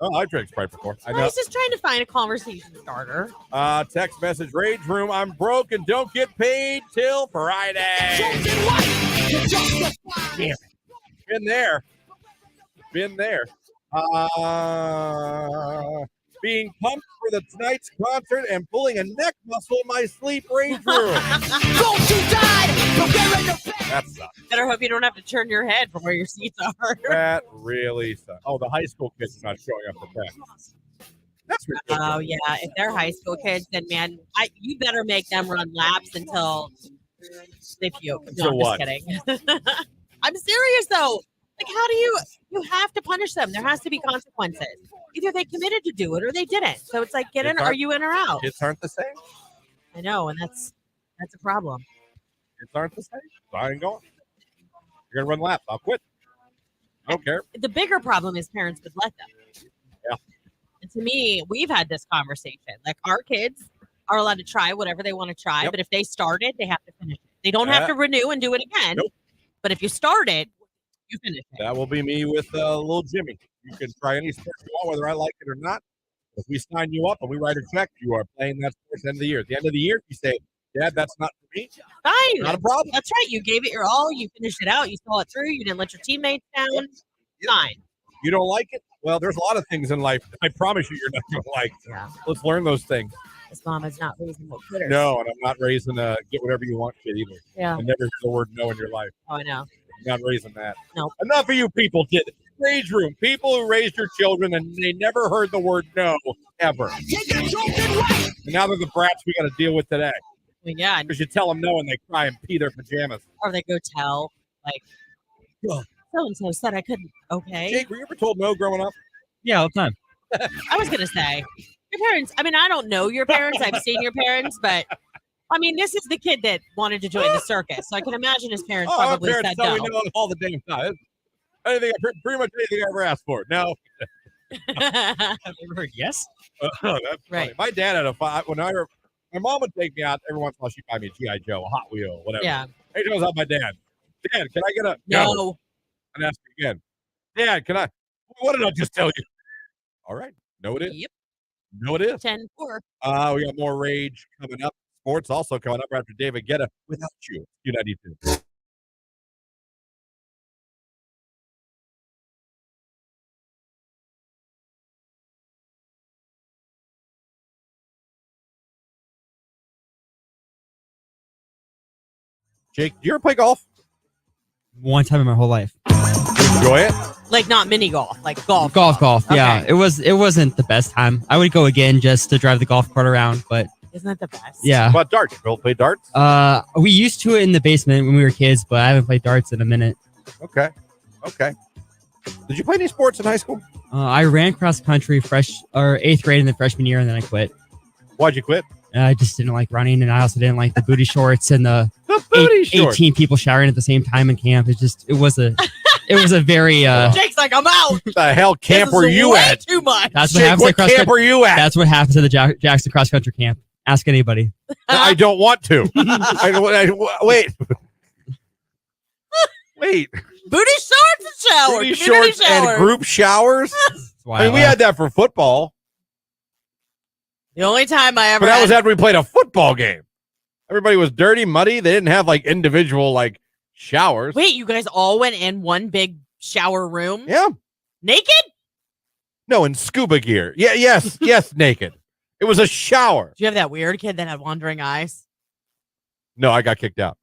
A: Oh, I've drank Sprite before. I
B: I
A: know.
B: was just trying to find a conversation starter.
A: Text message, Rage Room, I'm broke and don't get paid till Friday. Damn. Been there. Being pumped for the tonight's concert and pulling a neck muscle in my sleep, Rage Room. That sucks.
B: Better hope you don't have to turn your head from where your seats are.
A: That really sucks. Oh, the high school kids are not showing up for practice. That's ridiculous.
B: Oh yeah, if they're high school kids, then man, you better make them run laps until they puke.
A: Until
B: No,
A: what?
B: I'm just kidding. I'm serious though. Like, how do you have to punish them? There has to be consequences. Either they committed to do it or they didn't. So it's like, are you in or out?
A: Kids aren't the same.
B: I know, and that's a problem.
A: Kids aren't the same. So I ain't going. You're gonna run laps. I'll quit. I don't care.
B: The bigger problem is parents would let them.
A: Yeah.
B: And to me, we've had this conversation. Like, our kids are allowed to try whatever they want to try,
A: Yep.
B: but if they start it, they have to finish it. They don't have to renew and do it again.
A: Nope.
B: But if you start it, you finish it.
A: That will be me with little Jimmy. You can try any sport you want, whether I like it or not. If we sign you up and we write a check, you are playing that sport at the end of the year. At the end of the year, you say, Dad, that's not for me.
B: Fine.
A: Not a problem.
B: That's right. You gave it your all. You finished it out. You saw it through. You didn't let your teammates down. Fine.
A: You don't like it? Well, there's a lot of things in life I promise you're not going to like.
B: Yeah.
A: Let's learn those things.
B: This mom is not raising no quitters.
A: No, and I'm not raising get whatever you want shit either.
B: Yeah.
A: I never hear the word no in your life.
B: Oh, I know.
A: I'm not raising that.
B: Nope.
A: Enough of you people did it. Rage Room. People who raised your children and they never heard the word no ever. And now they're the brats we got to deal with today.
B: Well, yeah.
A: Because you tell them no and they cry and pee their pajamas.
B: Or they go tell, like, so-and-so said I couldn't. Okay.
A: Jake, were you ever told no growing up?
C: Yeah, all the time.
B: I was going to say, your parents, I mean, I don't know your parents. I've seen your parents, but I mean, this is the kid that wanted to join the circus. So I can imagine his parents probably
A: our parents
B: said
A: tell
B: no.
A: me no all the damn time. Anything, pretty much anything I ever asked for. No.
C: I've never heard yes.
A: That's funny.
B: Right.
A: My dad had my mom would take me out every once in a while. She'd buy me a G.I. Joe, a Hot Wheel, whatever.
B: Yeah.
A: Hey, goes out my dad. Dad, can I get a
B: No.
A: And ask me again. Dad, can I? What did I just tell you? All right. No, it is.
B: Yep.
A: No, it is.
B: 10-4.
A: We got more rage coming up. Sports also coming up after David Guetta without you. Q92. Jake, do you ever play golf?
C: One time in my whole life.
A: Enjoy it?
B: Like not mini golf, like golf.
C: Golf. Yeah,
B: Okay.
C: it wasn't the best time. I would go again just to drive the golf cart around, but
B: Isn't that the best?
C: yeah.
A: What about darts? You play darts?
C: We used to it in the basement when we were kids, but I haven't played darts in a minute.
A: Okay. Did you play any sports in high school?
C: I ran cross country 8th grade and then freshman year, and then I quit.
A: Why'd you quit?
C: I just didn't like running, and I also didn't like the booty shorts and the
A: booty shorts.
C: 18 people showering at the same time in camp. It was a very
B: Jake's like, I'm out.
A: What the hell camp
B: This
A: were
B: is
A: you
B: way
A: at?
B: Too much.
C: That's what
A: Jake,
C: happens
A: what
C: at cross
A: camp
C: country.
A: were you at?
C: That's what happens at the Jackson cross country camp. Ask anybody.
A: I don't want to. Wait.
B: Booty shorts and shower.
A: Booty
B: Community
A: shorts
B: shower.
A: and group showers? I mean, we had that for football,
B: The only time I ever
A: but that was
B: had-
A: after we played a football game. Everybody was dirty, muddy. They didn't have like individual like showers.
B: Wait, you guys all went in one big shower room?
A: Yeah.
B: Naked?
A: No, in scuba gear. Yeah, yes, naked. It was a shower.
B: Do you have that weird kid that had wandering eyes?
A: No, I got kicked out.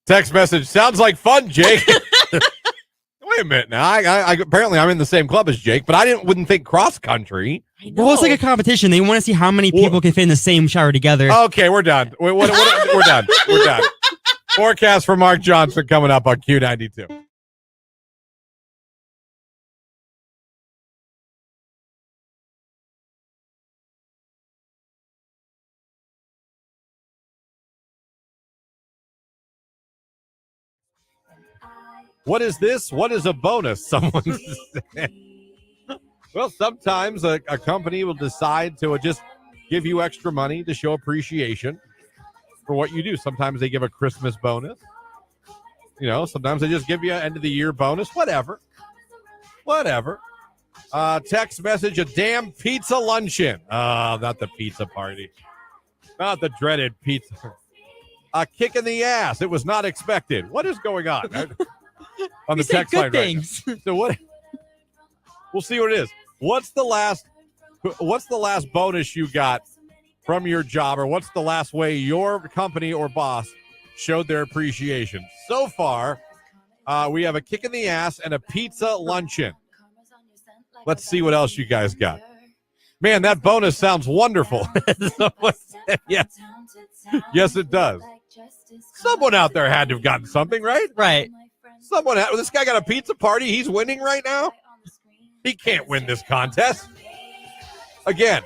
A: Text message. Sounds like fun, Jake. Wait a minute now. I apparently I'm in the same club as Jake, but wouldn't think cross country.
B: I know.
C: Well, it's like a competition. They want to see how many people can fit in the same shower together.
A: Okay, we're done. We're done. We're done. Forecast for Mark Johnson coming up on Q92. What is this? What is a bonus? Someone said. Well, sometimes a company will decide to just give you extra money to show appreciation for what you do. Sometimes they give a Christmas bonus. You know, sometimes they just give you an end of the year bonus. Whatever. Text message, a damn pizza luncheon. Not the pizza party. Not the dreaded pizza. A kick in the ass. It was not expected. What is going on? On the text line right now. So what? We'll see what it is. What's the last bonus you got from your job, or what's the last way your company or boss showed their appreciation? So far, we have a kick in the ass and a pizza luncheon. Let's see what else you guys got. Man, that bonus sounds wonderful. Yes. Yes, it does. Someone out there had to have gotten something, right?
C: Right.
A: This guy got a pizza party. He's winning right now. He can't win this contest. Again,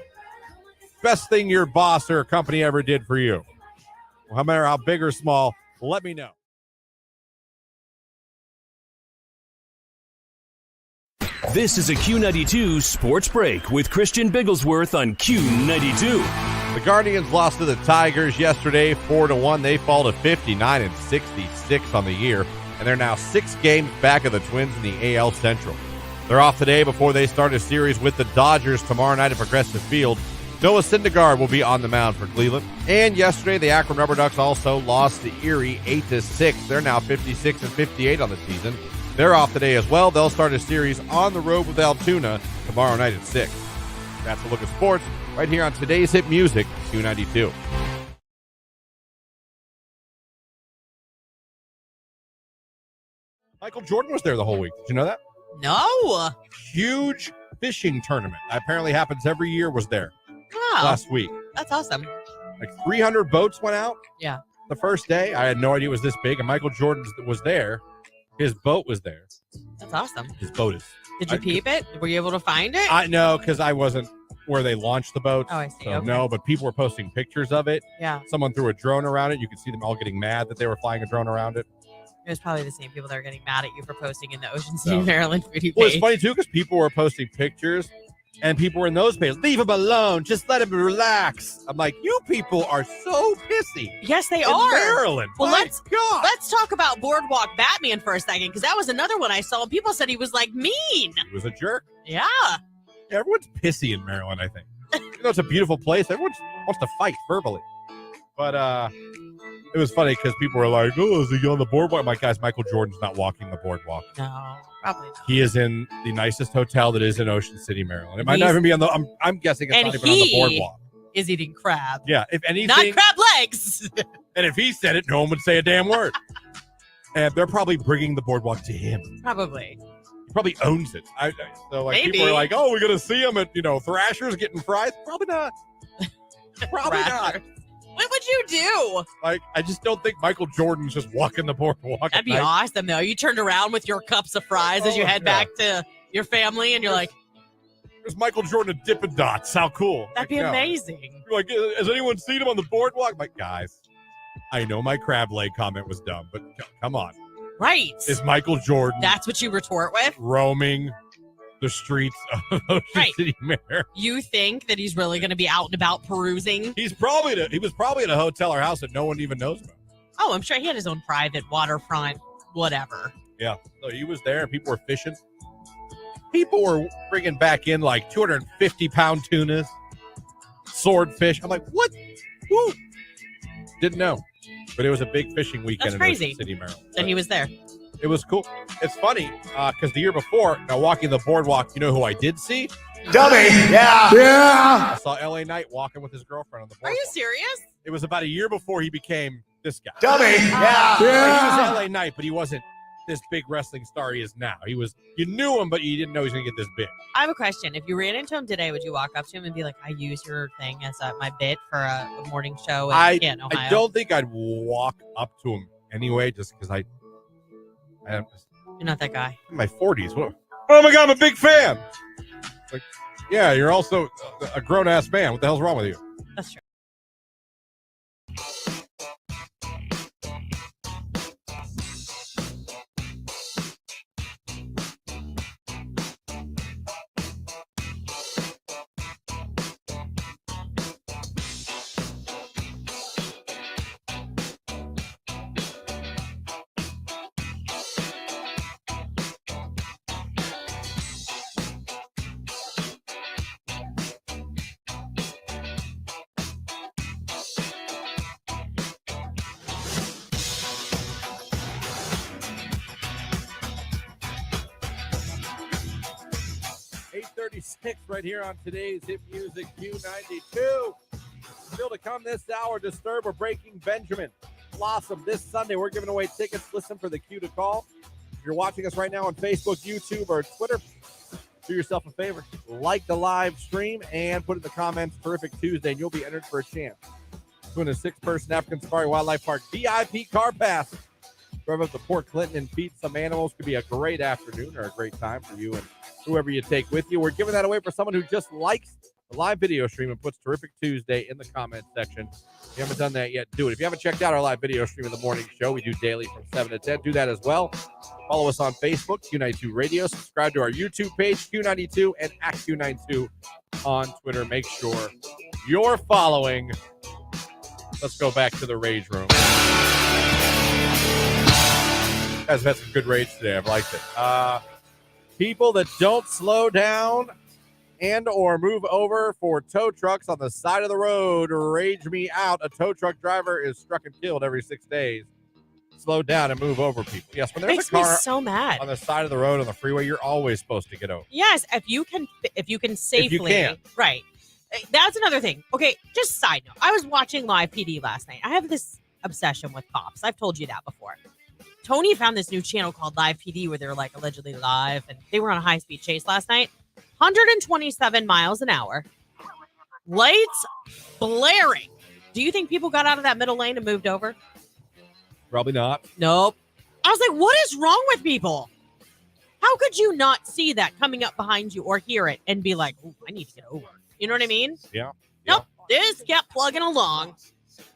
A: best thing your boss or company ever did for you. No matter how big or small, let me know.
E: This is a Q92 Sports Break with Christian Bigglesworth on Q92.
A: The Guardians lost to the Tigers yesterday, 4-1. They fall to 59-66 on the year, and they're now 6 games back of the Twins in the AL Central. They're off today before they start a series with the Dodgers tomorrow night at Progressive Field. Noah Syndergaard will be on the mound for Cleveland. And yesterday, the Akron Rubber Ducks also lost to Erie 8-6. They're now 56-58 on the season. They're off today as well. They'll start a series on the road with Altoona tomorrow night at 6. That's a look at sports right here on today's hit music, Q92. Michael Jordan was there the whole week. Did you know that?
B: No.
A: Huge fishing tournament. Apparently happens every year was there
B: Wow.
A: last week.
B: That's awesome.
A: Like 300 boats went out.
B: Yeah.
A: The first day. I had no idea it was this big. And Michael Jordan was there. His boat was there.
B: That's awesome.
A: His boat is.
B: Did you peep it? Were you able to find it?
A: I know, because I wasn't where they launched the boats.
B: Oh, I see.
A: So
B: Okay.
A: no, but people were posting pictures of it.
B: Yeah.
A: Someone threw a drone around it. You could see them all getting mad that they were flying a drone around it.
B: It was probably the same people that are getting mad at you for posting in the Ocean City,
A: No.
B: Maryland foodie
A: Well, it's
B: page.
A: funny, too, because people were posting pictures, and people were in those pages. Leave him alone. Just let him relax. I'm like, you people are so pissy.
B: Yes, they
A: in
B: are.
A: Maryland.
B: Well,
A: My
B: let's
A: God.
B: let's talk about Boardwalk Batman for a second, because that was another one I saw. And people said he was like mean.
A: He was a jerk.
B: Yeah.
A: Everyone's pissy in Maryland, I think. You know, it's a beautiful place. Everyone wants to fight verbally. But it was funny because people were like, oh, is he on the boardwalk? I'm like, guys, Michael Jordan's not walking the boardwalk.
B: No, probably not.
A: He is in the nicest hotel that is in Ocean City, Maryland. It might not even be on the, I'm guessing it's
B: And
A: not even on the boardwalk.
B: is eating crab.
A: Yeah, if anything.
B: Not crab legs.
A: And if he said it, no one would say a damn word. And they're probably bringing the boardwalk to him.
B: Probably.
A: He probably owns it. So like
B: Maybe.
A: people are like, oh, we're going to see him at, Thrasher's getting fries. Probably not. Probably not.
B: What would you do?
A: Like, I just don't think Michael Jordan's just walking the boardwalk.
B: That'd be awesome, though. You turned around with your cups of fries as you head back to your family, and you're like,
A: there's Michael Jordan at Dippin' Dots. How cool.
B: that'd be amazing.
A: You're like, has anyone seen him on the boardwalk? I'm like, guys, I know my crab leg comment was dumb, but come on.
B: Right.
A: Is Michael Jordan
B: That's what you retort with?
A: roaming the streets of Ocean City, Maryland?
B: You think that he's really going to be out and about perusing?
A: He was probably at a hotel or house that no one even knows about.
B: Oh, I'm sure he had his own private waterfront, whatever.
A: Yeah. So he was there. People were fishing. People were bringing back in like 250-pound tunas, swordfish. I'm like, what? Who? Didn't know. But it was a big fishing weekend
B: That's
A: in
B: crazy.
A: Ocean City, Maryland.
B: And he was there.
A: It was cool. It's funny because the year before, now walking the boardwalk, you know who I did see?
K: Dummy. Yeah. Yeah.
A: I saw LA Knight walking with his girlfriend on the boardwalk.
B: Are you serious?
A: It was about a year before he became this guy.
K: Dummy. Yeah.
A: Like,
K: Yeah.
A: he was LA Knight, but he wasn't this big wrestling star he is now. You knew him, but you didn't know he was going to get this big.
B: I have a question. If you ran into him today, would you walk up to him and be like, I use your thing as my bit for a morning show in Canton, Ohio?
A: I don't think I'd walk up to him anyway, just because I'm
B: You're not that guy.
A: in my 40s. Oh my God, I'm a big fan. Like, yeah, you're also a grown-ass man. What the hell's wrong with you?
B: That's true.
A: Right here on today's Hit Music Q92. Still to come this hour, Disturb or Breaking Benjamin. Blossom this Sunday. We're giving away tickets. Listen for the cue to call. If you're watching us right now on Facebook, YouTube, or Twitter, do yourself a favor. Like the live stream and put in the comments, Terrific Tuesday, and you'll be entered for a chance to win a 6-person African Safari Wildlife Park VIP car pass. Drive up to Port Clinton and feed some animals. Could be a great afternoon or a great time for you and whoever you take with you. We're giving that away for someone who just likes the live video stream and puts Terrific Tuesday in the comment section. If you haven't done that yet, do it. If you haven't checked out our live video stream in the morning show, we do daily from 7 to 10. Do that as well. Follow us on Facebook, Q92 Radio. Subscribe to our YouTube page, Q92, and at Q92 on Twitter. Make sure you're following. Let's go back to the Rage Room. Guys, have had some good rage today. I've liked it. People that don't slow down and or move over for tow trucks on the side of the road rage me out. A tow truck driver is struck and killed every 6 days. Slow down and move over, people. Yes, when there's
B: Makes
A: a car
B: me so mad
A: on the side of the road on the freeway, you're always supposed to get over.
B: Yes, if you can safely.
A: can.
B: Right. That's another thing. Okay, just side note. I was watching Live PD last night. I have this obsession with cops. I've told you that before. Tony found this new channel called Live PD where they're like allegedly live, and they were on a high-speed chase last night. 127 miles an hour. Lights blaring. Do you think people got out of that middle lane and moved over?
A: Probably not.
B: Nope. I was like, what is wrong with people? How could you not see that coming up behind you or hear it and be like, "Ooh, I need to get over"? You know what I mean?
A: Yeah.
B: Nope. This kept plugging along.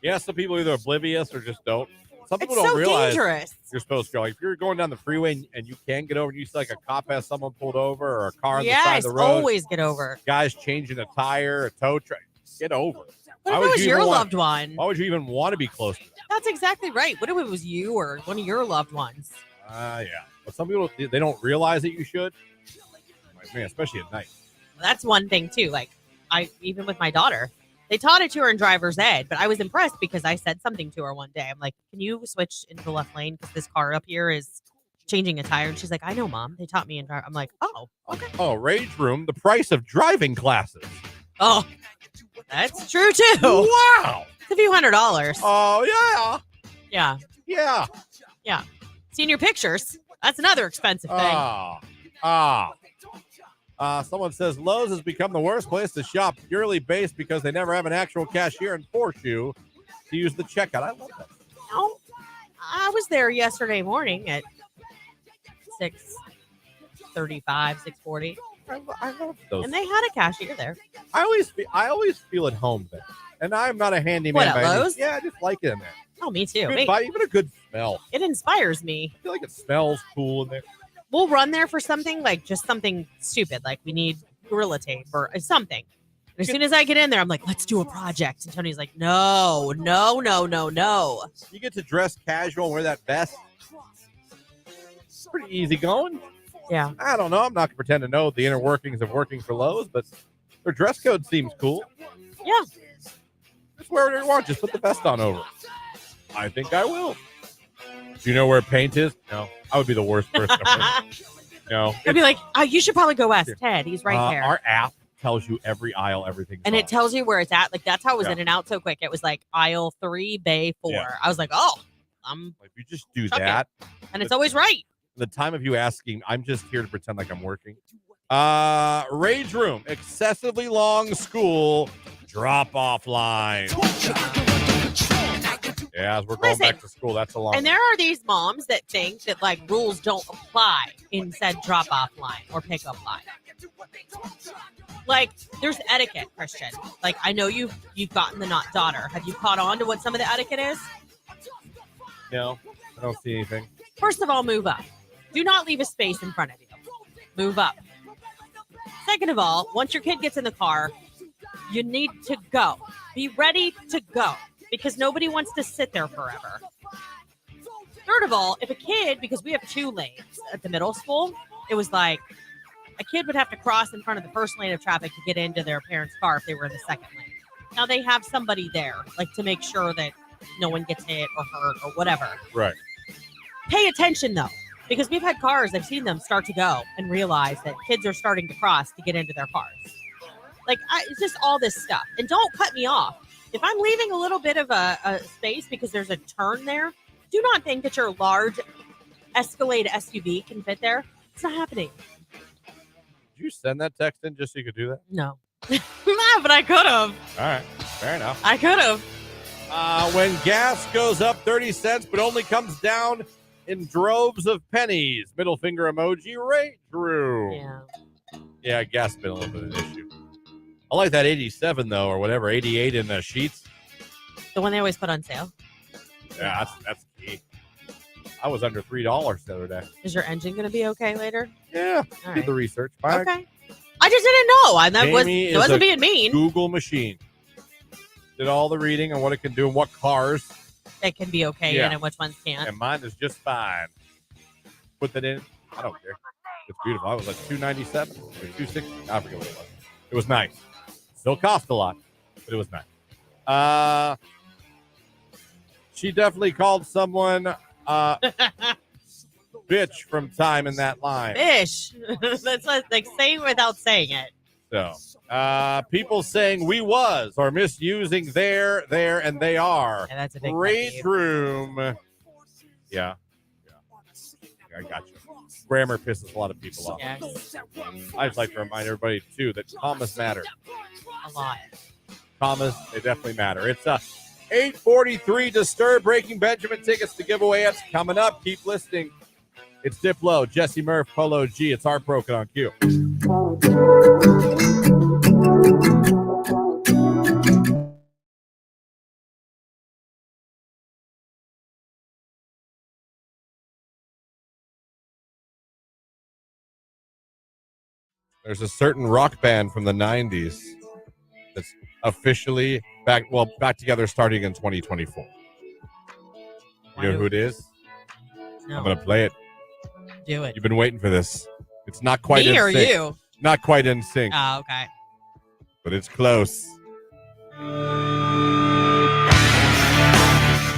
A: Yeah, some people are either oblivious or just don't. Some people
B: It's
A: don't
B: so
A: realize
B: dangerous.
A: you're supposed to go. Like, if you're going down the freeway and you can get over, and you see like a cop has someone pulled over or a car on the side of
B: Yes,
A: the road.
B: always get over.
A: Guys changing a tire, a tow truck. Get over.
B: What if it was your loved one?
A: Why would you even want to be close to that?
B: That's exactly right. What if it was you or one of your loved ones?
A: Yeah. But some people, they don't realize that you should. Like, man, especially at night.
B: That's one thing too. Like even with my daughter, they taught it to her in driver's ed, but I was impressed because I said something to her one day. I'm like, can you switch into the left lane? Because this car up here is changing a tire. And she's like, I know, Mom. They taught me in drive. I'm like, oh, okay.
A: Oh, Rage Room, the price of driving classes.
B: Oh, that's true too.
A: Wow.
B: It's a few $100s.
A: Oh,
B: Yeah.
A: yeah.
B: Yeah. Seen your pictures. That's another expensive thing.
A: Someone says Lowe's has become the worst place to shop purely based because they never have an actual cashier and force you to use the checkout. I love that.
B: No, I was there yesterday morning at 6:35, 6:40.
A: I love those.
B: And they had a cashier there.
A: I always feel at home there. And I'm not a handyman.
B: What, at
A: by any-
B: Lowe's?
A: Yeah, I just like it in there.
B: Oh, me too.
A: Good vibe, even a good smell.
B: It inspires me.
A: I feel like it smells cool in there.
B: We'll run there for something, like just something stupid, like we need Gorilla Tape or something. And as soon as I get in there, I'm like, let's do a project. And Tony's like, no.
A: You get to dress casual and wear that vest. It's pretty easy going.
B: Yeah.
A: I don't know. I'm not going to pretend to know the inner workings of working for Lowe's, but their dress code seems cool.
B: Yeah.
A: Just wear whatever you want. Just put the vest on over. I think I will. Do you know where paint is? No. I would be the worst person. No.
B: I'd be like, oh, you should probably go ask Ted. He's right there.
A: Our app tells you every aisle, everything.
B: And it tells you where it's at. Like, that's how it was
A: Yeah.
B: in and out so quick. It was like aisle 3, bay 4.
A: Yeah.
B: I was like, oh, I'm
A: If you just do
B: chucking.
A: that.
B: And it's always right.
A: The time of you asking, I'm just here to pretend like I'm working. Rage Room, excessively long school drop-off line. Yeah, as we're going back to school, that's a long
B: And there are these moms that think that like rules don't apply in said drop-off line or pickup line. Like, there's etiquette, Christian. Like, I know you've gotten the not daughter. Have you caught on to what some of the etiquette is?
A: No, I don't see anything.
B: First of all, move up. Do not leave a space in front of you. Move up. Second of all, once your kid gets in the car, you need to go. Be ready to go because nobody wants to sit there forever. Third of all, if a kid, because we have 2 lanes at the middle school, it was like a kid would have to cross in front of the first lane of traffic to get into their parents' car if they were in the second lane. Now they have somebody there, like to make sure that no one gets hit or hurt or whatever.
A: Right.
B: Pay attention though, because we've had cars, I've seen them start to go and realize that kids are starting to cross to get into their cars. Like, it's just all this stuff. And don't cut me off. If I'm leaving a little bit of a space because there's a turn there, do not think that your large Escalade SUV can fit there. It's not happening.
A: Did you send that text in just so you could do that?
B: No. But I could have.
A: All right. Fair enough.
B: I could have.
A: When gas goes up 30 cents but only comes down in droves of pennies. Middle finger emoji, Rage Room. Yeah, gas has been a little bit of an issue. I like that 87, though, or whatever, 88 in the sheets.
B: The one they always put on sale.
A: Yeah, that's key. I was under $3 the other day.
B: Is your engine going to be okay later?
A: Yeah,
B: All
A: did
B: right.
A: the research. Fine.
B: Okay. I just didn't know.
A: Jamie
B: It wasn't
A: is a
B: being mean.
A: Google machine. Did all the reading on what it can do and what cars.
B: It can be okay
A: Yeah.
B: in and which ones can't.
A: And mine is just fine. Put that in. I don't care. It's beautiful. I was like $297 or $260. I forget what it was. It was nice. Still cost a lot, but it was nice. She definitely called someone bitch from time in that line.
B: Fish. That's like saying without saying it.
A: So, people saying we was or misusing there, and they are.
B: Yeah, that's a big
A: Rage Room. Yeah. I got you. Grammar pisses a lot of people off.
B: Yes.
A: I just like to remind everybody, too, that commas matter.
B: A lot.
A: Commas, they definitely matter. It's 8:43 Disturb Breaking Benjamin tickets to give away. It's coming up. Keep listening. It's Diplo, Jesse Murph, Polo G. It's Heartbroken on Q. There's a certain rock band from the 90s that's officially back together starting in 2024. You know who it is?
B: No.
A: I'm going to play it.
B: Do it.
A: You've been waiting for this. It's not quite
B: Me
A: in
B: or
A: sync.
B: you?
A: Not quite in sync.
B: Oh, okay.
A: But it's close.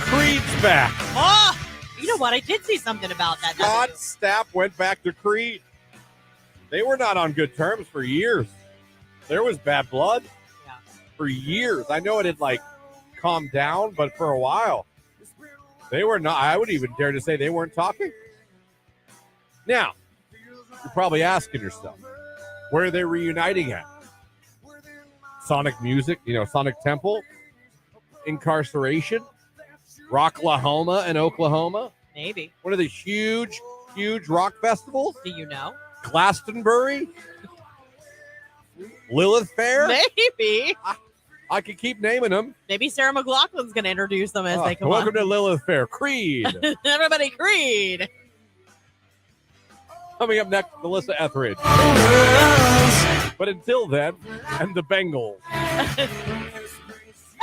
A: Creed's back.
B: Oh, you know what? I did see something about that.
A: Scott Stapp went back to Creed. They were not on good terms for years. There was bad blood for years. I know it had calmed down, but for a while, they were not. I would even dare to say they weren't talking. Now, you're probably asking yourself, where are they reuniting at? Sonic Music, Sonic Temple, Incarceration, Rocklahoma in Oklahoma.
B: Maybe.
A: One of the huge rock festivals.
B: Do you know?
A: Glastonbury? Lilith Fair?
B: Maybe.
A: I could keep naming them.
B: Maybe Sarah McLachlan's going to introduce them as they come
A: Welcome
B: on.
A: to Lilith Fair. Creed.
B: Everybody, Creed.
A: Coming up next, Melissa Etheridge. But until then, and the Bengals.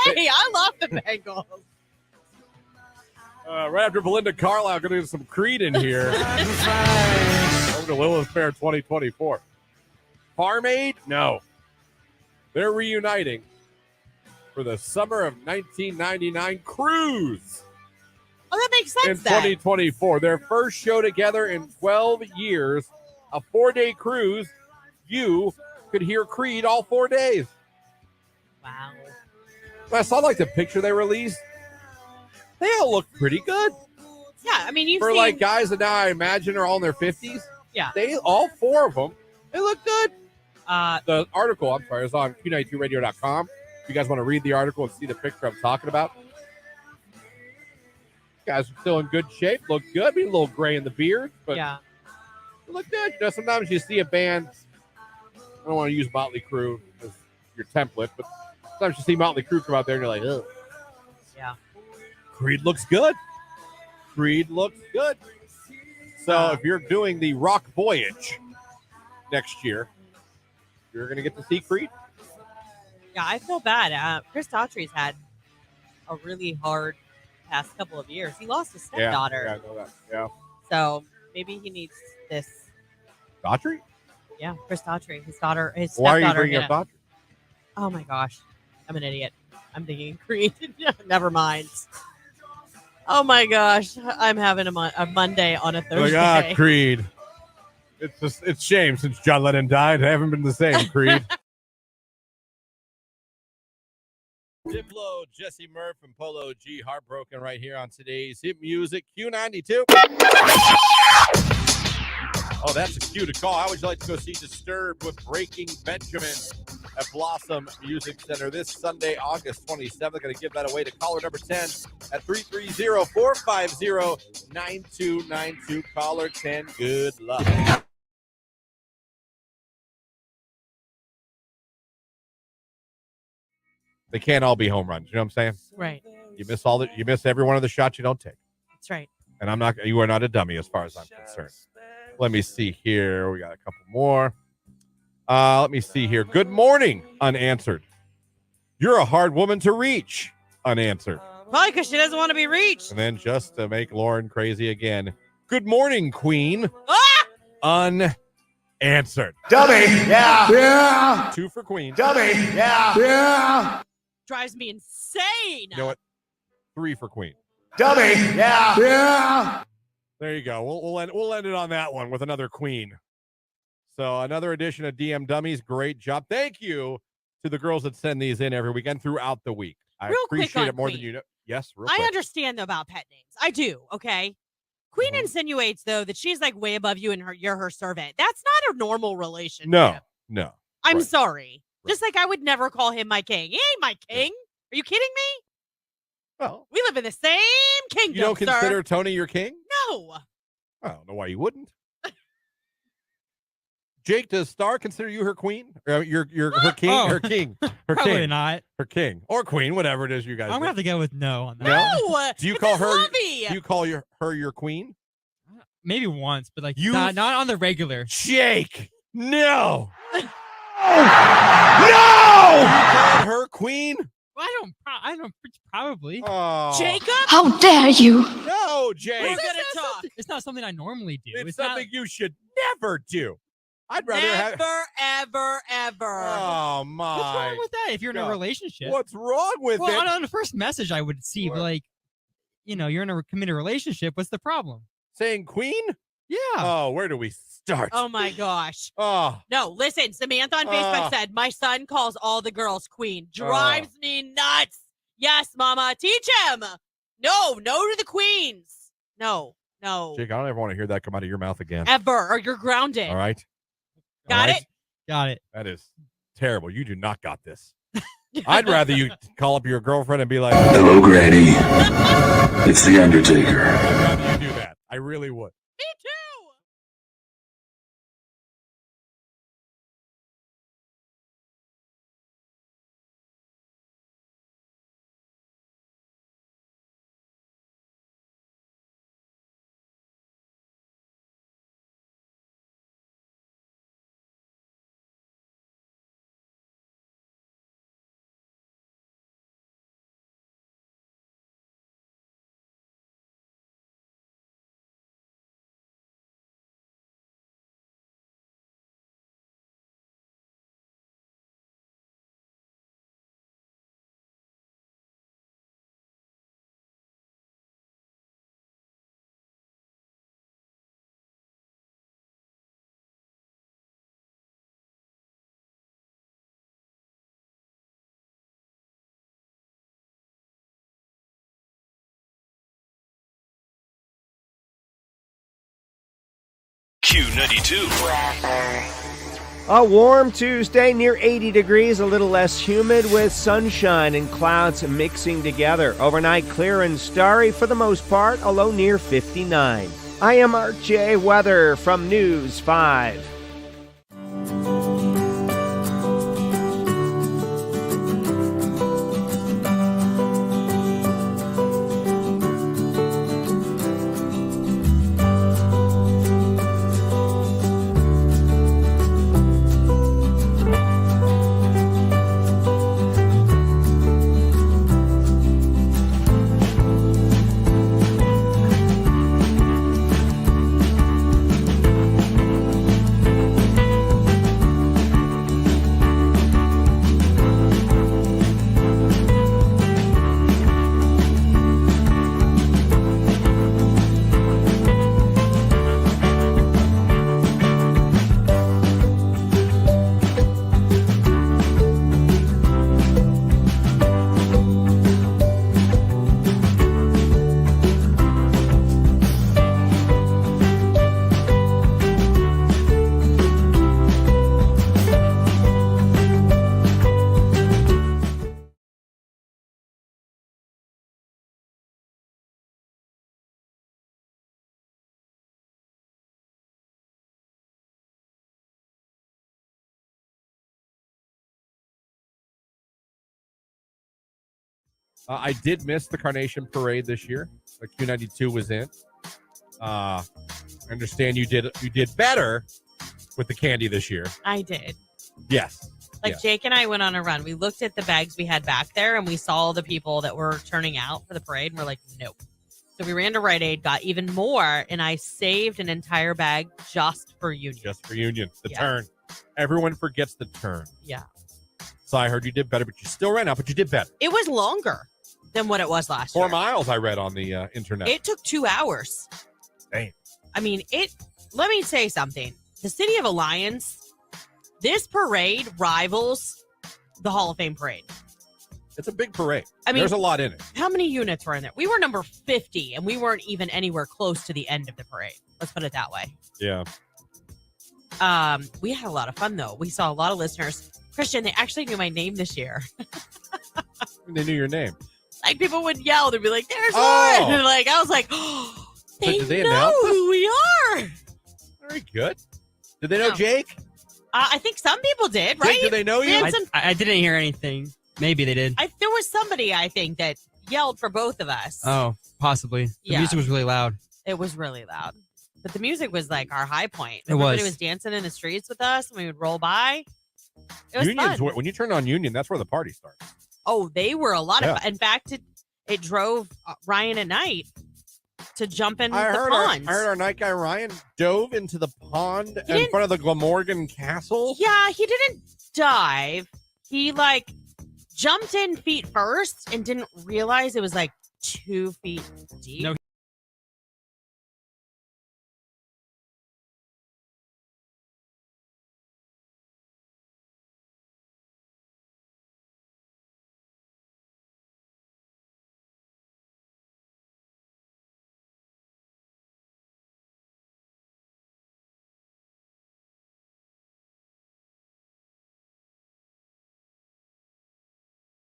B: Hey, I love the Bengals.
A: Right after Belinda Carlisle, going to get some Creed in here. Over to Lilith Fair 2024. Farm Aid? No. They're reuniting for the summer of 1999 cruise.
B: Oh, that makes sense.
A: In 2024. Their first show together in 12 years. A 4-day cruise. You could hear Creed all 4 days.
B: Wow.
A: I saw the picture they released. They all look pretty good.
B: Yeah, I mean, you've
A: for
B: seen...
A: guys that now I imagine are all in their 50s.
B: Yeah.
A: All 4 of them, they look good.
B: The
A: article, I'm sorry, is on Q92radio.com. If you guys want to read the article and see the picture I'm talking about. Guys are still in good shape, look good. I mean, a little gray in the beard, but
B: yeah,
A: they look good. Sometimes you see a band, I don't want to use Motley Crue as your template, but sometimes you see Motley Crue come out there and you're like, ugh.
B: Yeah.
A: Creed looks good. So if you're doing the Rock Voyage next year, you're going to get to see Creed.
B: Yeah, I feel bad. Chris Daughtry's had a really hard past couple of years. He lost his stepdaughter.
A: Yeah, I know that. Yeah.
B: So maybe he needs this.
A: Daughtry?
B: Yeah, Chris Daughtry. His daughter, his
A: Why are you
B: stepdaughter.
A: bringing up Daughtry?
B: Oh my gosh. I'm an idiot. I'm thinking Creed. Never mind. Oh my gosh. I'm having a Monday on a Thursday.
A: Creed. It's shame since John Lennon died. I haven't been the same, Creed. Diplo, Jesse Murph, and Polo G. Heartbroken right here on today's Hit Music Q92. Oh, that's a cue to call. How would you like to go see Disturbed with Breaking Benjamin at Blossom Music Center this Sunday, August 27th? Going to give that away to caller number 10 at 330-450-9292. Caller 10, good luck. They can't all be home runs. You know what I'm saying?
B: Right.
A: You miss every one of the shots you don't take.
B: That's right.
A: And you are not a dummy as far as I'm concerned. Let me see here. We got a couple more. Let me see here. Good morning, unanswered. You're a hard woman to reach, unanswered.
B: Probably because she doesn't want to be reached.
A: And then just to make Lauren crazy again. Good morning, Queen. Unanswered.
K: Dummy. Yeah.
A: 2 for Queen.
K: Dummy. Yeah.
B: Drives me insane.
A: You know what? 3 for Queen.
K: Dummy. Yeah.
A: There you go. We'll end it on that one with another Queen. So another edition of DM Dummies. Great job. Thank you to the girls that send these in every weekend throughout the week. I appreciate it more than you know. Yes, real quick.
B: I understand though about pet names. I do. Okay. Queen insinuates though that she's way above you and you're her servant. That's not a normal relationship.
A: No.
B: I'm
A: Right.
B: sorry. Just like I would never call him my king. He ain't my king. Are you kidding me?
A: Well,
B: We live in the same kingdom,
A: you don't
B: sir.
A: consider Tony your king?
B: No.
A: I don't know why you wouldn't. Jake, does Star consider you her queen? Or her king?
C: Oh,
A: her king. Her
C: Probably
A: king.
C: not.
A: Her king. Or queen, whatever it is you guys
C: I'm going to have to go with no on that.
B: No.
A: Do you
B: It's
A: call
B: his
A: her
B: hubby.
A: Do you call her your queen?
C: Maybe once, but like
A: You-
C: not on the regular.
A: Jake. No.
K: No!
A: You call her queen?
C: I don't probably.
A: Oh.
B: Jacob?
I: How dare you?
A: No, Jake.
B: We're going to talk.
C: It's not something I normally do.
A: It's
C: not,
A: something you should never do. I'd rather have.
B: Never, ever, ever.
A: Oh my!
C: What's wrong with that? If you're in a
A: God.
C: relationship,
A: What's wrong with
C: well,
A: it?
C: on the first message I would see, but like, you're in a committed relationship. What's the problem?
A: Saying queen?
C: Yeah.
A: Oh, where do we start?
B: Oh my gosh.
A: Oh,
B: No, listen, Samantha on Facebook said, my son calls all the girls queen. Drives me nuts. Yes, mama, teach him. No to the queens. No.
A: Jake, I don't ever want to hear that come out of your mouth again.
B: Ever, or you're grounded.
A: All right.
B: Got it?
C: Got it.
A: That is terrible. You do not got this. I'd rather you call up your girlfriend and be like,
K: Hello, Granny. It's the Undertaker.
A: I'd rather you do that. I really would.
B: Me too.
E: Q92.
F: A warm Tuesday near 80 degrees, a little less humid with sunshine and clouds mixing together. Overnight clear and starry for the most part, a low near 59. I am RJ Weather from News 5.
A: I did miss the Carnation Parade this year. The Q92 was in. I understand you did better with the candy this year.
B: I did.
A: Yes.
B: Like
A: yes.
B: Jake and I went on a run. We looked at the bags we had back there and we saw all the people that were turning out for the parade and we're like, nope. So we ran to Rite Aid, got even more, and I saved an entire bag just for Union.
A: Just for Union. The
B: Yeah.
A: turn. Everyone forgets the turn.
B: Yeah.
A: So I heard you did better, but you still ran out, but you did better.
B: It was longer than what it was last
A: 4
B: year.
A: miles I read on the internet.
B: It took 2 hours.
A: Dang.
B: I mean, let me say something. The City of Alliance, this parade rivals the Hall of Fame parade.
A: It's a big parade.
B: I mean,
A: there's a lot in it.
B: How many units were in there? We were number 50, and we weren't even anywhere close to the end of the parade. Let's put it that way.
A: Yeah.
B: We had a lot of fun, though. We saw a lot of listeners. Christian, they actually knew my name this year.
A: They knew your name.
B: Like people would yell. They'd be like, "There's
A: Oh.
B: Lauren!" And like I was like, "Oh, they,
A: did they
B: know
A: announce this?
B: who we are."
A: Very good. Did they know
B: No.
A: Jake?
B: I think some people did, right?
A: Jake, did they know
B: We
A: you?
B: had some-
C: I didn't hear anything. Maybe they did.
B: there was somebody I think that yelled for both of us.
C: Oh, possibly. The
B: Yeah.
C: music was really loud.
B: It was really loud, but the music was like our high point.
C: It
B: Everybody
C: was.
B: was dancing in the streets with us, and we would roll by. It was
A: Union's
B: fun.
A: when you turn on Union, that's where the party starts.
B: Oh, they were a lot
A: Yeah.
B: of fun. In fact, it drove Ryan at night to jump in
A: I
B: the
A: heard
B: ponds.
A: our night guy Ryan dove into the pond in
B: didn't-
A: front of the Glamorgan Castle.
B: Yeah, he didn't dive. He like jumped in feet first and didn't realize it was like 2 feet deep.
C: No.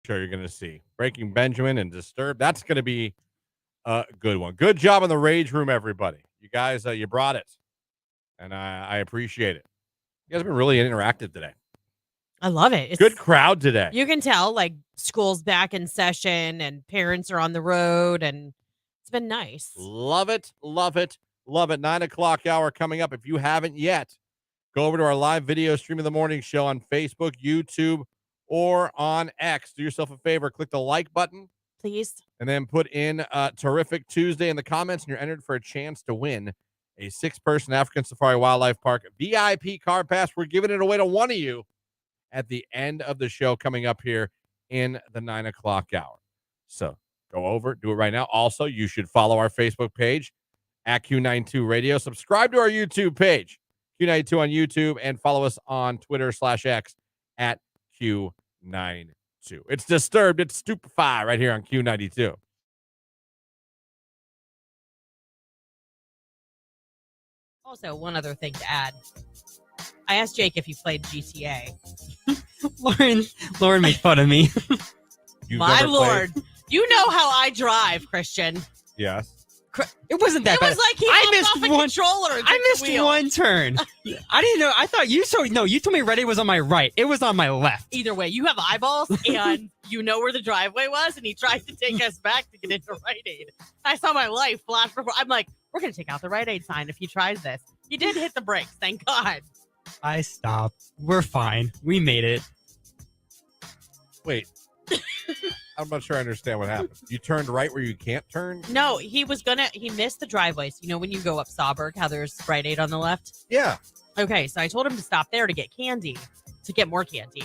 A: Sure, you're going to see Breaking Benjamin and Disturbed. That's going to be a good one. Good job in the Rage Room, everybody. You guys, you brought it, and I appreciate it. You guys have been really interactive today.
B: I love it. It's,
A: Good crowd today.
B: You can tell like school's back in session and parents are on the road, and it's been nice.
A: Love it, love it, love it. 9 o'clock hour coming up. If you haven't yet, go over to our live video stream of the morning show on Facebook, YouTube, or on X. Do yourself a favor, click the like button,
B: Please.
A: and then put in Terrific Tuesday in the comments, and you're entered for a chance to win a 6-person African Safari Wildlife Park VIP car pass. We're giving it away to one of you at the end of the show coming up here in the 9 o'clock hour. So go over, do it right now. Also, you should follow our Facebook page at Q92 Radio. Subscribe to our YouTube page, Q92 on YouTube, and follow us on Twitter/X at Q92. It's Disturbed. It's Stupefy right here on Q92.
B: Also, one other thing to add. I asked Jake if he played GTA.
C: Lauren made fun of me.
A: You've
B: My
A: never
B: lord.
A: played?
B: You know how I drive, Christian.
A: Yes.
C: It wasn't that
B: It
C: bad.
B: was like he
C: I
B: hopped
C: missed
B: off a
C: one.
B: controller. And
C: I
B: took the
C: missed
B: wheel.
C: one turn. I didn't know. I thought you saw. No, you told me Red Aid was on my right. It was on my left.
B: Either way, you have eyeballs and you know where the driveway was, and he tries to take us back to get into Rite Aid. I saw my life flash before. I'm like, we're going to take out the Rite Aid sign if he tries this. He did hit the brakes, thank God.
C: I stopped. We're fine. We made it.
A: Wait. I'm not sure I understand what happened. You turned right where you can't turn?
B: No, he missed the driveways. You know, when you go up Sawberg, how there's Rite Aid on the left?
A: Yeah.
B: Okay, so I told him to stop there to get candy, to get more candy.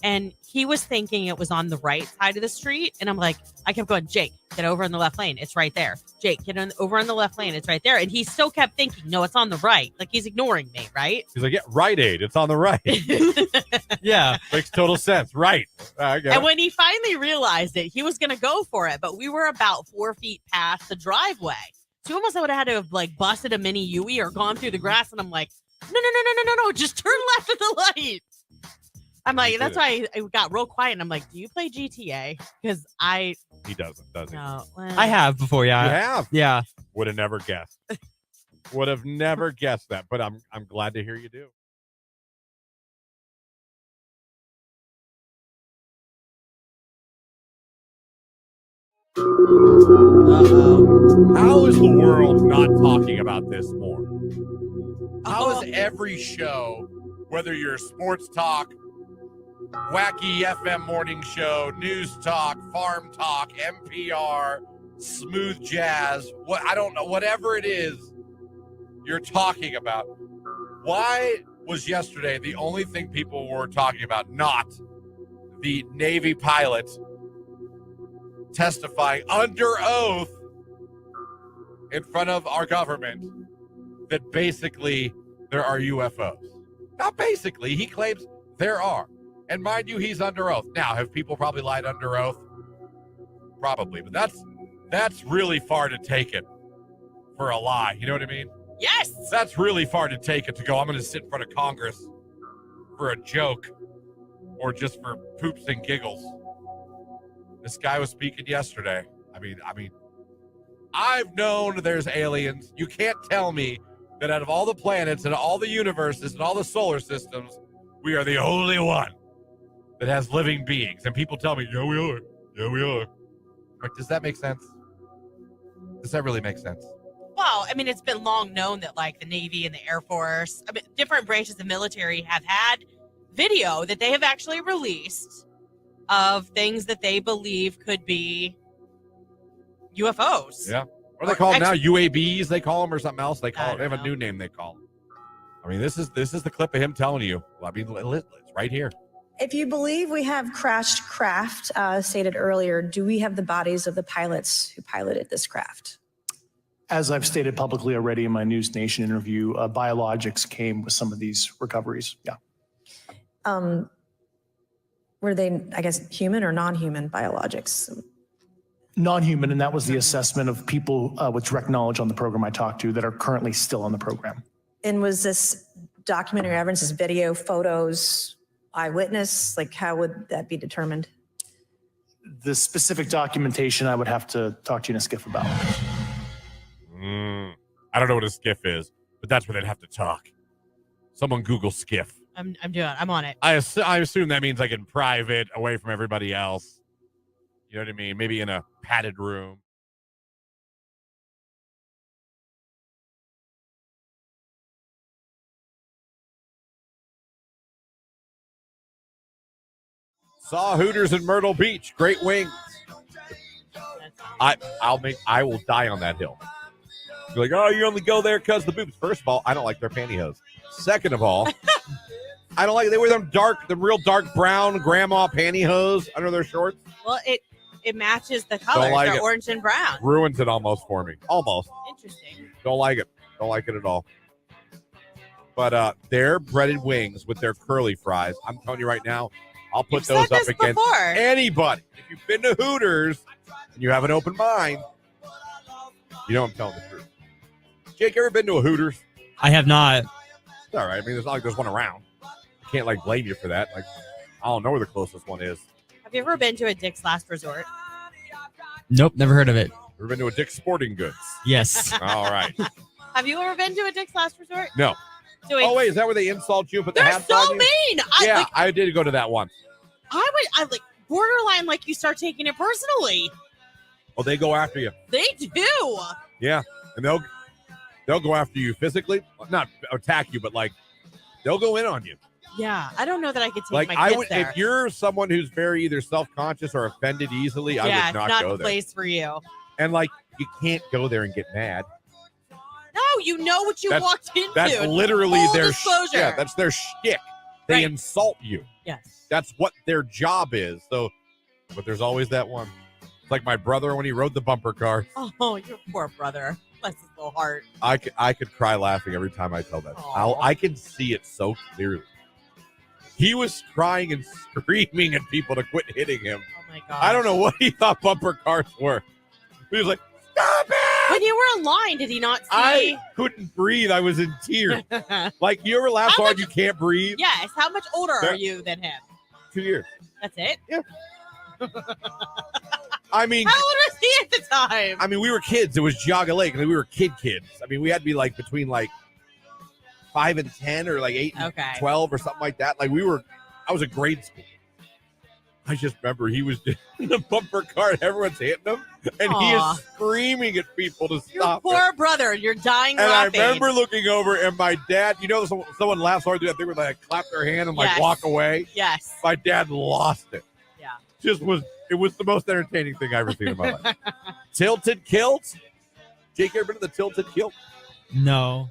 B: And he was thinking it was on the right side of the street. And I'm like, I kept going, Jake, get over in the left lane. It's right there. Jake, over in the left lane. It's right there. And he still kept thinking, no, it's on the right. Like he's ignoring me, right?
A: He's like, yeah, Rite Aid. It's on the right.
C: Yeah.
A: Makes total sense. Right. I get
B: And
A: it.
B: when he finally realized it, he was going to go for it. But we were about 4 feet past the driveway. So he almost would have had to have like busted a mini Yui or gone through the grass. And I'm like, no, just turn left at the light. I'm like, that's why I got real quiet. And I'm like, do you play GTA? Because
A: He doesn't, does he?
B: no. Well,
C: I have before. Yeah.
A: You have?
C: Yeah.
A: Would have never guessed. Would have never guessed that, but I'm glad to hear you do. How is the world not talking about this more? How is every show, whether you're sports talk, wacky FM morning show, news talk, farm talk, NPR, smooth jazz, I don't know, whatever it is you're talking about, why was yesterday the only thing people were talking about not the Navy pilot testifying under oath in front of our government that basically there are UFOs? Not basically, he claims there are. And mind you, he's under oath. Now, have people probably lied under oath? Probably, but that's really far to take it for a lie. You know what I mean?
B: Yes.
A: That's really far to take it to go, I'm going to sit in front of Congress for a joke or just for poops and giggles. This guy was speaking yesterday. I mean, I've known there's aliens. You can't tell me that out of all the planets and all the universes and all the solar systems, we are the only one that has living beings. And people tell me, yeah, we are. Yeah, we are. Like, does that make sense? Does that really make sense?
B: Well, I mean, it's been long known that like the Navy and the Air Force, I mean, different branches of the military have had video that they have actually released of things that they believe could be UFOs.
A: Yeah. What do they call them now? UAVs, they call them, or something else? They call it. They have a new name they call them. I mean, this is the clip of him telling you. I mean, it's right here.
I: If you believe we have crashed craft, stated earlier, do we have the bodies of the pilots who piloted this craft?
J: As I've stated publicly already in my News Nation interview, biologics came with some of these recoveries. Yeah.
I: Were they, I guess, human or non-human biologics?
J: Non-human, and that was the assessment of people with direct knowledge on the program I talked to that are currently still on the program.
I: And was this documentary evidence, this video, photos, eyewitness? Like, how would that be determined?
J: The specific documentation I would have to talk to you in a skiff about.
A: I don't know what a skiff is, but that's where they'd have to talk. Someone Google skiff.
B: I'm on it.
A: I assume that means like in private, away from everybody else. You know what I mean? Maybe in a padded room. Saw Hooters in Myrtle Beach. Great wings. I will die on that hill. You're like, oh, you only go there because the boobs. First of all, I don't like their pantyhose. Second of all, I don't like they wear the real dark brown grandma pantyhose under their shorts.
B: Well, it matches the colors.
A: Like
B: they're
A: it.
B: Orange and brown.
A: Ruins it almost for me. Almost.
B: Interesting.
A: Don't like it. Don't like it at all. But their breaded wings with their curly fries, I'm telling you right now, I'll put those up against anybody. If you've been to Hooters and you have an open mind, you know I'm telling the truth. Jake, ever been to a Hooters?
C: I have not.
A: It's all right. I mean, it's not like there's one around. I can't like blame you for that. Like, I don't know where the closest one is.
B: Have you ever been to a Dick's Last Resort?
C: Nope, never heard of it.
A: Ever been to a Dick's Sporting Goods?
C: Yes.
A: All right.
B: Have you ever been to a Dick's Last Resort?
A: No. Oh, wait, is that where they insult you? But
B: they're so mean.
A: I did go to that one.
B: I like borderline like you start taking it personally.
A: Oh, they go after you.
B: They do.
A: Yeah, and they'll go after you physically, not attack you, but like they'll go in on you.
B: Yeah, I don't know that I could take
A: like
B: my kids there.
A: If you're someone who's very either self-conscious or offended easily, I would not
B: it's not
A: go
B: the
A: there.
B: place for you.
A: And like you can't go there and get mad.
B: No, you know what you walked into.
A: That's literally
B: Full
A: their
B: disclosure.
A: Yeah, that's their shtick. They insult you.
B: Yes.
A: That's what their job is. So, but there's always that one. It's like my brother when he rode the bumper car.
B: Oh, your poor brother. Bless his little heart.
A: I could cry laughing every time I tell that. I can see it so clearly. He was crying and screaming at people to quit hitting him.
B: Oh my God.
A: I don't know what he thought bumper cars were. He was like, stop it!
B: When you were in line, did he not see?
A: I couldn't breathe. I was in tears. Like, you ever laugh so hard you can't breathe?
B: Yes. How much older are you than him?
A: 2 years.
B: That's it?
A: Yeah. I mean,
B: how old was he at the time?
A: I mean, we were kids. It was Geauga Lake. I mean, we were kids. I mean, we had to be like between like 5 and 10 or like 8 and 12 or something like that. Like I was in grade school. I just remember he was in the bumper car and everyone's hitting him and he is screaming at people to stop.
B: Your poor brother, you're dying
A: and
B: laughing.
A: I remember looking over and my dad, you know, someone laughs hard, they would like clap their hand and like walk away.
B: Yes.
A: My dad lost it.
B: Yeah.
A: It was the most entertaining thing I've ever seen in my life. Tilted Kilt? Jake, ever been to the Tilted Kilt?
C: No.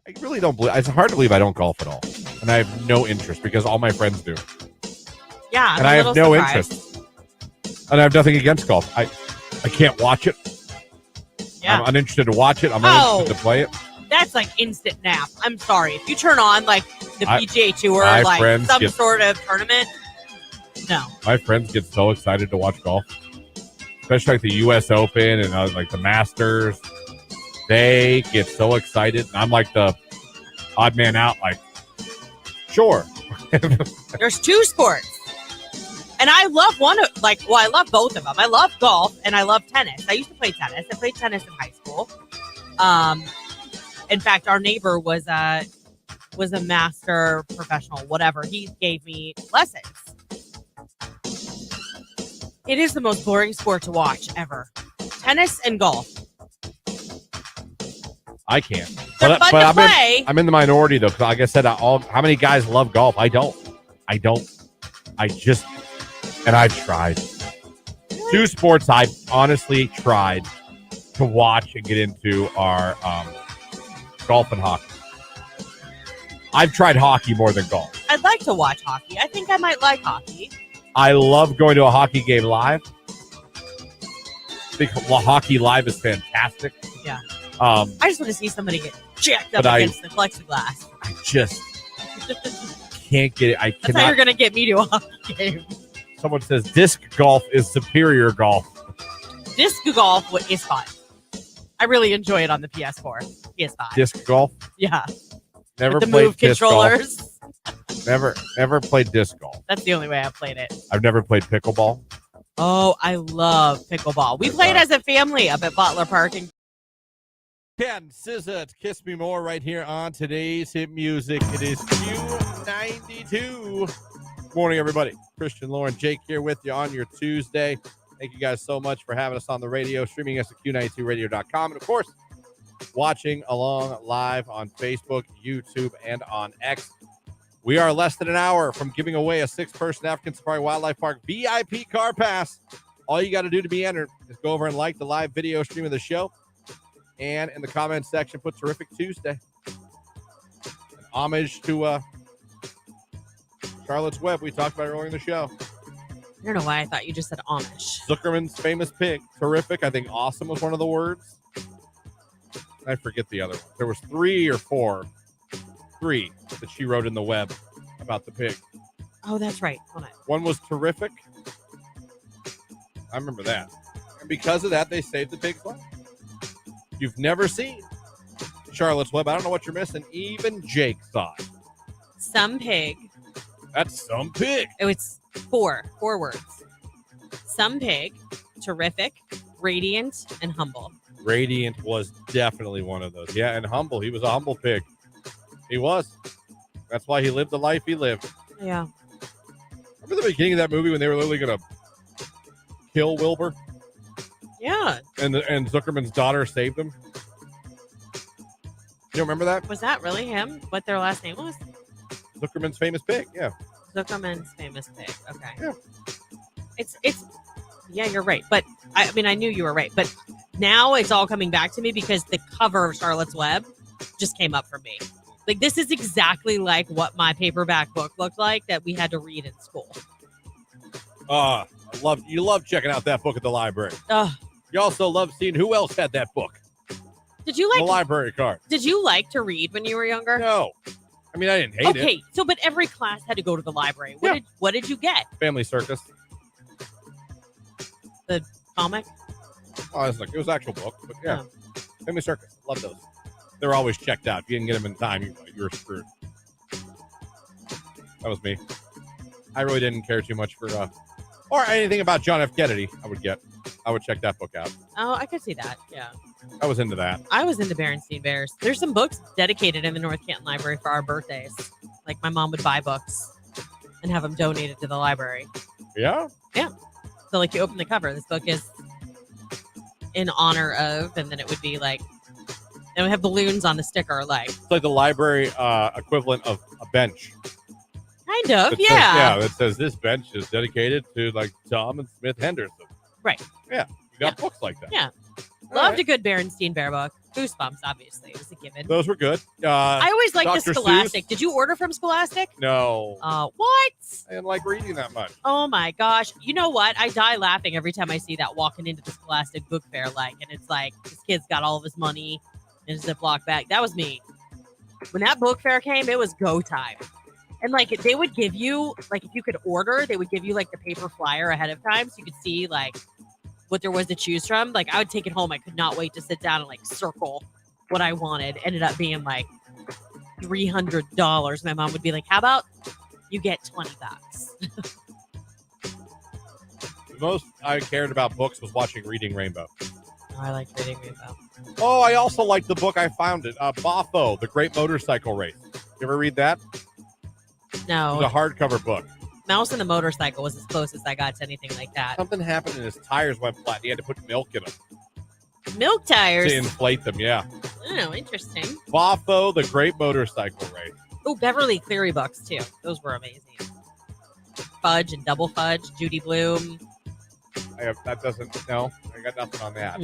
A: I really don't believe. It's hard to believe I don't golf at all, and I have no interest because all my friends do.
B: Yeah,
A: and I have no interest, and I have nothing against golf. I can't watch it.
B: Yeah.
A: I'm uninterested to watch it. I'm uninterested to play it.
B: That's like instant nap. I'm sorry. If you turn on like the PGA Tour,
A: my
B: like
A: friends
B: some
A: get-
B: sort of tournament, no.
A: My friends get so excited to watch golf, especially like the U.S. Open and like the Masters. They get so excited, and I'm like the odd man out. Like, sure.
B: There's two sports, and I love I love both of them. I love golf and I love tennis. I used to play tennis. I played tennis in high school. In fact, our neighbor was a master professional, whatever. He gave me lessons. It is the most boring sport to watch ever. Tennis and golf.
A: I can't.
B: They're fun to play.
A: I'm in the minority though, because like I said, how many guys love golf? I don't. I've tried. Two sports I've honestly tried to watch and get into are golf and hockey. I've tried hockey more than golf.
B: I'd like to watch hockey. I think I might like hockey.
A: I love going to a hockey game live. Because hockey live is fantastic.
B: Yeah.
A: I
B: just want to see somebody get jacked up
A: But
B: against the plexiglass.
A: I just can't get it.
B: That's how you're going to get me to a hockey game.
A: Someone says disc golf is superior golf.
B: Disc golf is fun. I really enjoy it on the PS4, PS5.
A: Disc golf?
B: Yeah.
A: Never
B: With the
A: played
B: move
A: disc
B: controllers.
A: golf. Never played disc golf.
B: That's the only way I played it.
A: I've never played pickleball.
B: Oh, I love pickleball. We played as a family up at Butler Park. And
A: Ken SZA, Kiss Me More right here on today's hit music. It is Q92. Morning, everybody. Christian, Lauren, Jake here with you on your Tuesday. Thank you guys so much for having us on the radio, streaming us at Q92radio.com, and of course, watching along live on Facebook, YouTube, and on X. We are less than an hour from giving away a 6-person African Safari Wildlife Park VIP car pass. All you got to do to be entered is go over and like the live video stream of the show. And in the comments section, put Terrific Tuesday. An homage to Charlotte's Web we talked about earlier in the show.
B: I don't know why I thought you just said Amish.
A: Zuckerman's famous pig. Terrific. I think awesome was one of the words. I forget the other one. There was 3 or 4. 3 that she wrote in the web about the pig.
B: Oh, that's right. Hold on.
A: One was terrific. I remember that. And because of that, they saved the pig's life. You've never seen Charlotte's Web. I don't know what you're missing. Even Jake saw it.
B: Some pig.
A: That's some pig.
B: Oh, it's 4 words. Some pig, terrific, radiant, and humble.
A: Radiant was definitely one of those. Yeah, and humble. He was a humble pig. He was. That's why he lived the life he lived.
B: Yeah.
A: Remember the beginning of that movie when they were literally going to kill Wilbur?
B: Yeah.
A: And Zuckerman's daughter saved him? You remember that?
B: Was that really him? What their last name was?
A: Zuckerman's famous pig, yeah.
B: Zuckerman's famous pig. Okay.
A: Yeah.
B: It's yeah, you're right. But I mean, I knew you were right. But now it's all coming back to me because the cover of Charlotte's Web just came up for me. Like, this is exactly like what my paperback book looked like that we had to read in school.
A: You love checking out that book at the library. You also love seeing who else had that book.
B: Did you like
A: the library card?
B: Did you like to read when you were younger?
A: No. I mean, I didn't hate it.
B: Okay, so but every class had to go to the library. What did you get?
A: Family Circus.
B: The comic?
A: Oh, it was an actual book, but yeah. Family Circus. Love those. They're always checked out. If you didn't get them in time, you were screwed. That was me. I really didn't care too much for or anything about John F. Kennedy. I would check that book out.
B: Oh, I could see that. Yeah.
A: I was into that.
B: I was into Berenstain Bears. There's some books dedicated in the North Canton Library for our birthdays. Like, my mom would buy books and have them donated to the library.
A: Yeah?
B: Yeah. So, like, you open the cover. This book is in honor of, and then it would be like, it would have balloons on the sticker, like.
A: It's like the library equivalent of a bench.
B: Kind of,
A: That says this bench is dedicated to, like, Tom and Smith Henderson.
B: Right.
A: Yeah. You got books like that.
B: Yeah. Loved a good Berenstein Bear book. Goosebumps, obviously. It was a given.
A: Those were good.
B: I always liked the
A: Dr.
B: Scholastic.
A: Seuss?
B: Did you order from Scholastic?
A: No.
B: What?
A: I didn't like reading that much.
B: Oh my gosh. You know what? I die laughing every time I see that walking into the Scholastic book fair, and it's like this kid's got all of his money in a Ziploc bag. That was me. When that book fair came, it was go time. And they would give you, if you could order, they would give you the paper flyer ahead of time so you could see what there was to choose from. I would take it home. I could not wait to sit down and circle what I wanted. Ended up being $300. My mom would be like, how about you get $20?
A: The most I cared about books was watching Reading Rainbow.
B: Oh, I like Reading Rainbow.
A: Oh, I also like the book. I found it. Boffo, The Great Motorcycle Race. You ever read that?
B: No.
A: It was a hardcover book.
B: Mouse and the Motorcycle was as close as I got to anything like that.
A: Something happened and his tires went flat. He had to put milk in them.
B: Milk tires?
A: To inflate them, yeah.
B: Oh, interesting.
A: Boffo, The Great Motorcycle Race.
B: Oh, Beverly Cleary books, too. Those were amazing. Fudge and Double Fudge, Judy Blume.
A: I got nothing on that.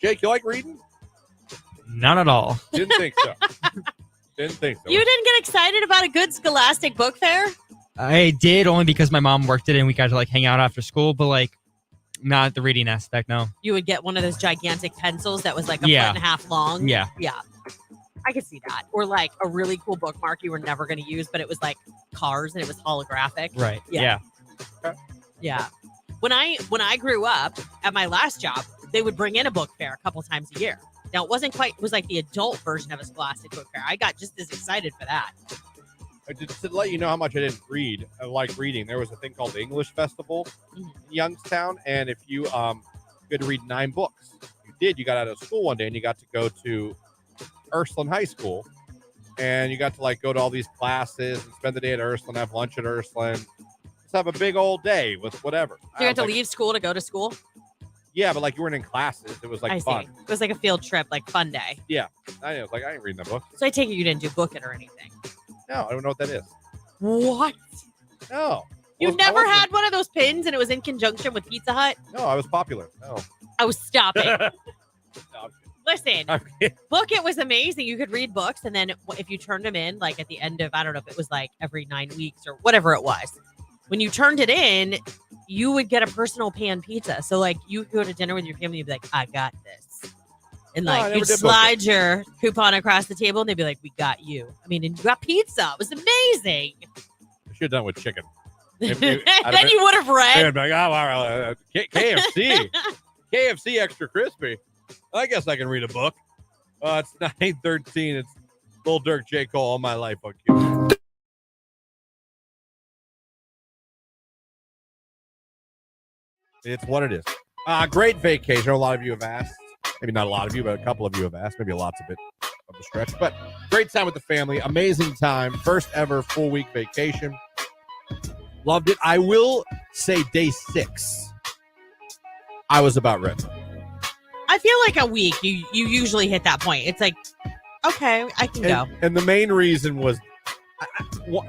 A: Jake, you like reading?
C: Not at all.
A: Didn't think so. Didn't think so.
B: You didn't get excited about a good Scholastic book fair?
C: I did, only because my mom worked it and we got to hang out after school, but not the reading aspect, no.
B: You would get one of those gigantic pencils that was a foot and a half long.
C: Yeah.
B: Yeah. I could see that. Or a really cool bookmark you were never going to use, but it was cars and it was holographic.
C: Right. Yeah.
B: Yeah. When I grew up at my last job, they would bring in a book fair a couple times a year. Now, it wasn't quite, it was the adult version of a Scholastic book fair. I got just as excited for that.
A: Just to let you know how much I didn't read, I like reading. There was a thing called the English Festival in Youngstown, and if you had to read 9 books, you got out of school one day and you got to go to Ursuline High School, and you got to go to all these classes and spend the day at Ursuline, have lunch at Ursuline, just have a big old day with whatever.
B: You had to leave school to go to school?
A: Yeah, but you weren't in classes. It was
B: I
A: fun.
B: See. It was a field trip, fun day.
A: Yeah, I was I ain't reading that book.
B: So I take it you didn't do book it or anything.
A: No, I don't know what that is.
B: What?
A: No.
B: You've never had one of those pins and it was in conjunction with Pizza Hut?
A: No, I was popular. No.
B: Oh, stop it.
A: No,
B: Listen, Book It was amazing. You could read books, and then if you turned them in, at the end of, I don't know if it was every 9 weeks or whatever it was, when you turned it in, you would get a personal pan pizza. So, you go to dinner with your family, you'd be like, I got this. And, you'd slide your coupon across the table, and they'd be like, we got you. I mean, and you got pizza. It was amazing.
A: I should have done with chicken.
B: Then you would have read.
A: KFC. KFC extra crispy. I guess I can read a book. It's 9:13. It's Lil Durk, J. Cole, All My Life on Q. It's what it is. Great vacation. A lot of you have asked. Maybe not a lot of you, but a couple of you have asked. Maybe lots of it of the stretch. But great time with the family. Amazing time. First ever full week vacation. Loved it. I will say day 6, I was about ready.
B: I feel a week, you usually hit that point. It's okay, I can go.
A: And the main reason was the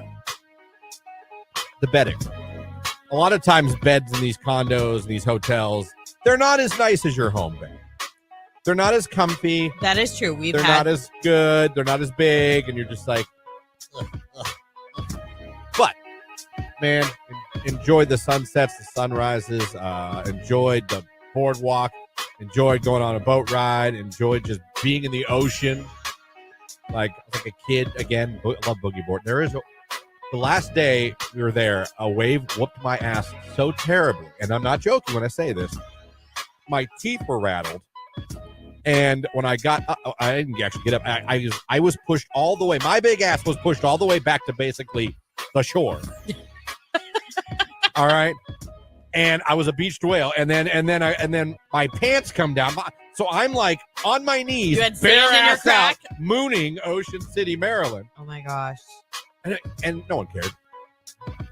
A: bedding. A lot of times beds in these condos and these hotels, they're not as nice as your home bed. They're not as comfy.
B: That is true.
A: They're not as good. They're not as big. And you're just ugh. But, man, enjoyed the sunsets, the sunrises, enjoyed the boardwalk, enjoyed going on a boat ride, enjoyed just being in the ocean. Like a kid again. I love boogie board. The last day we were there, a wave whooped my ass so terribly, and I'm not joking when I say this. My teeth were rattled, and when I got up, I didn't actually get up. I was pushed all the way. My big ass was pushed all the way back to basically the shore. All right, and I was a beached whale, and then my pants come down. So I'm on my knees, bare ass out, mooning Ocean City, Maryland.
B: Oh my gosh.
A: And no one cared.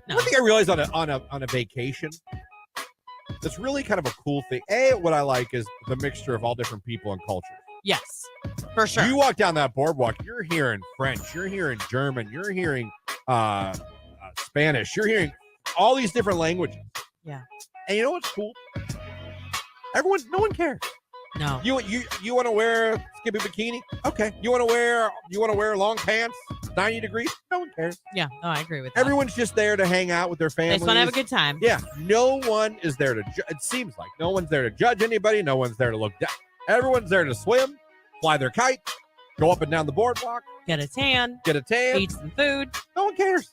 B: No.
A: One thing I realized on a vacation, that's really kind of a cool thing. What I like is the mixture of all different people and cultures.
B: Yes, for sure.
A: You walk down that boardwalk, you're hearing French, you're hearing German, you're hearing Spanish, you're hearing all these different languages.
B: Yeah.
A: And you know what's cool? No one cares.
B: No.
A: You want to wear skimpy bikini? Okay. You want to wear long pants? 90 degrees? No one cares.
B: Yeah, no, I agree with that.
A: Everyone's just there to hang out with their
B: They
A: families.
B: just want to have a good time.
A: Yeah. No one is there to it seems like no one's there to judge anybody. No one's there to look down. Everyone's there to swim, fly their kite, go up and down the boardwalk,
B: Get a tan, eat some food.
A: No one cares.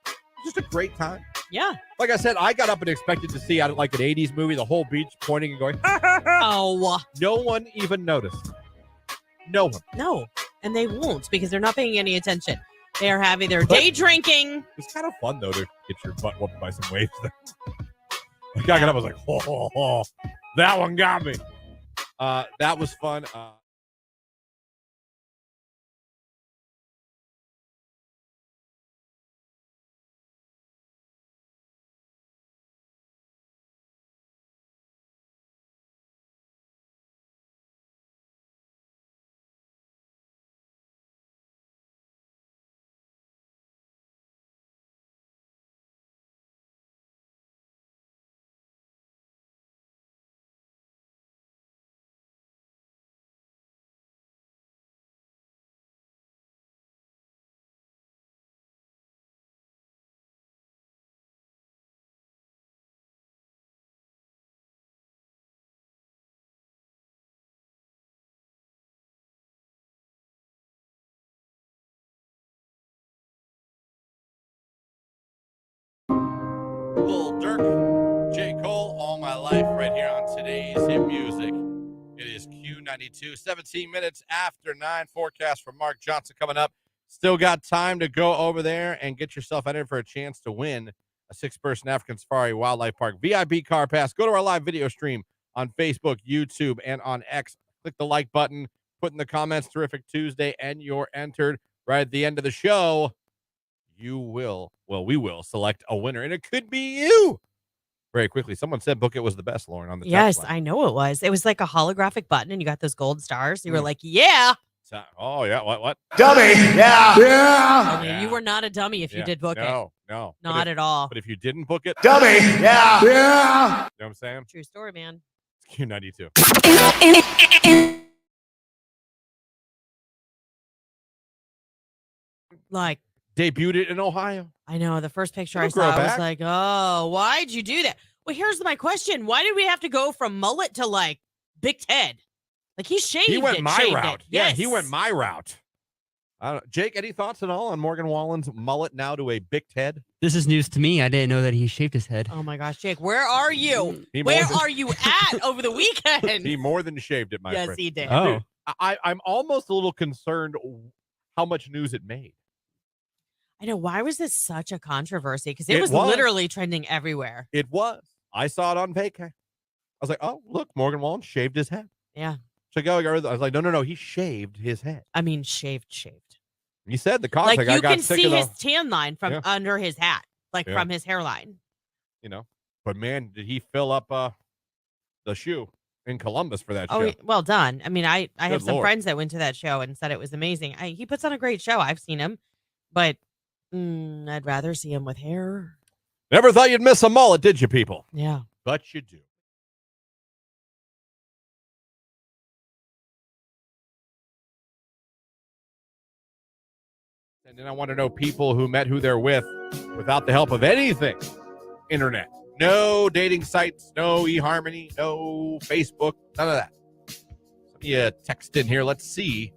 A: It's just a great time.
B: Yeah.
A: Like I said, I got up and expected to see out like an 80s movie, the whole beach pointing and going,
B: Oh.
A: No one even noticed. No one.
B: No. And they won't because they're not paying any attention. They are having their day drinking.
A: It's kind of fun, though, to get your butt whooped by some waves there. The guy got up and was like, oh, that one got me. That was fun. Little Dirk, J. Cole, All My Life, right here on today's hit music. It is Q92, 17 minutes after 9. Forecast from Mark Johnson coming up. Still got time to go over there and get yourself entered for a chance to win a 6-person African Safari Wildlife Park VIP car pass. Go to our live video stream on Facebook, YouTube, and on X. Click the like button, put in the comments, Terrific Tuesday, and you're entered. Right at the end of the show, we will select a winner, and it could be you. Very quickly, someone said Book It was the best, Lauren, on the text
B: Yes,
A: line.
B: I know it was. It was like a holographic button, and you got those gold stars. You were like, yeah.
A: Oh, yeah, what?
F: Dummy, yeah.
B: I mean, you were not a dummy if you did book it.
A: No.
B: Not at all.
A: But if you didn't book it,
F: Dummy, yeah.
A: You know what I'm saying?
B: True story, man.
A: It's Q92.
B: Like,
A: debuted it in Ohio.
B: I know. The first picture I
A: It'll
B: saw,
A: grow
B: I was
A: back.
B: like, oh, why'd you do that? Well, here's my question. Why did we have to go from mullet to, like, Big Ted? Like, he shaved it.
A: He went my
B: shaved
A: route.
B: It.
A: Yeah,
B: Yes.
A: he went my route. Jake, any thoughts at all on Morgan Wallen's mullet now to a Big Ted?
C: This is news to me. I didn't know that he shaved his head.
B: Oh, my gosh, Jake, where are you?
A: He
B: Where
A: more than-
B: are you at over the weekend?
A: He more than shaved it, my
B: Yes,
A: friend.
B: he did.
C: Oh.
A: Dude, I'm almost a little concerned how much news it made.
B: I know. Why was this such a controversy? Because it
A: It
B: was
A: was.
B: literally trending everywhere.
A: It was. I saw it on vacay. I was like, oh, look, Morgan Wallen shaved his head.
B: Yeah.
A: So I was like, no, he shaved his head.
B: I mean, shaved.
A: He said the
B: Like,
A: conflict. I
B: you
A: got
B: can
A: sick
B: see
A: of
B: his tan line from
A: Yeah.
B: under his hat, like
A: Yeah.
B: from his hairline.
A: But man, did he fill up the shoe in Columbus for that
B: Oh,
A: show?
B: well done. I mean, I have
A: Good
B: some
A: Lord.
B: friends that went to that show and said it was amazing. He puts on a great show. I've seen him, but I'd rather see him with hair.
A: Never thought you'd miss a mullet, did you, people?
B: Yeah.
A: But you do. And then I want to know people who met who they're with without the help of anything internet. No dating sites, no eHarmony, no Facebook, none of that. Some of you text in here. Let's see.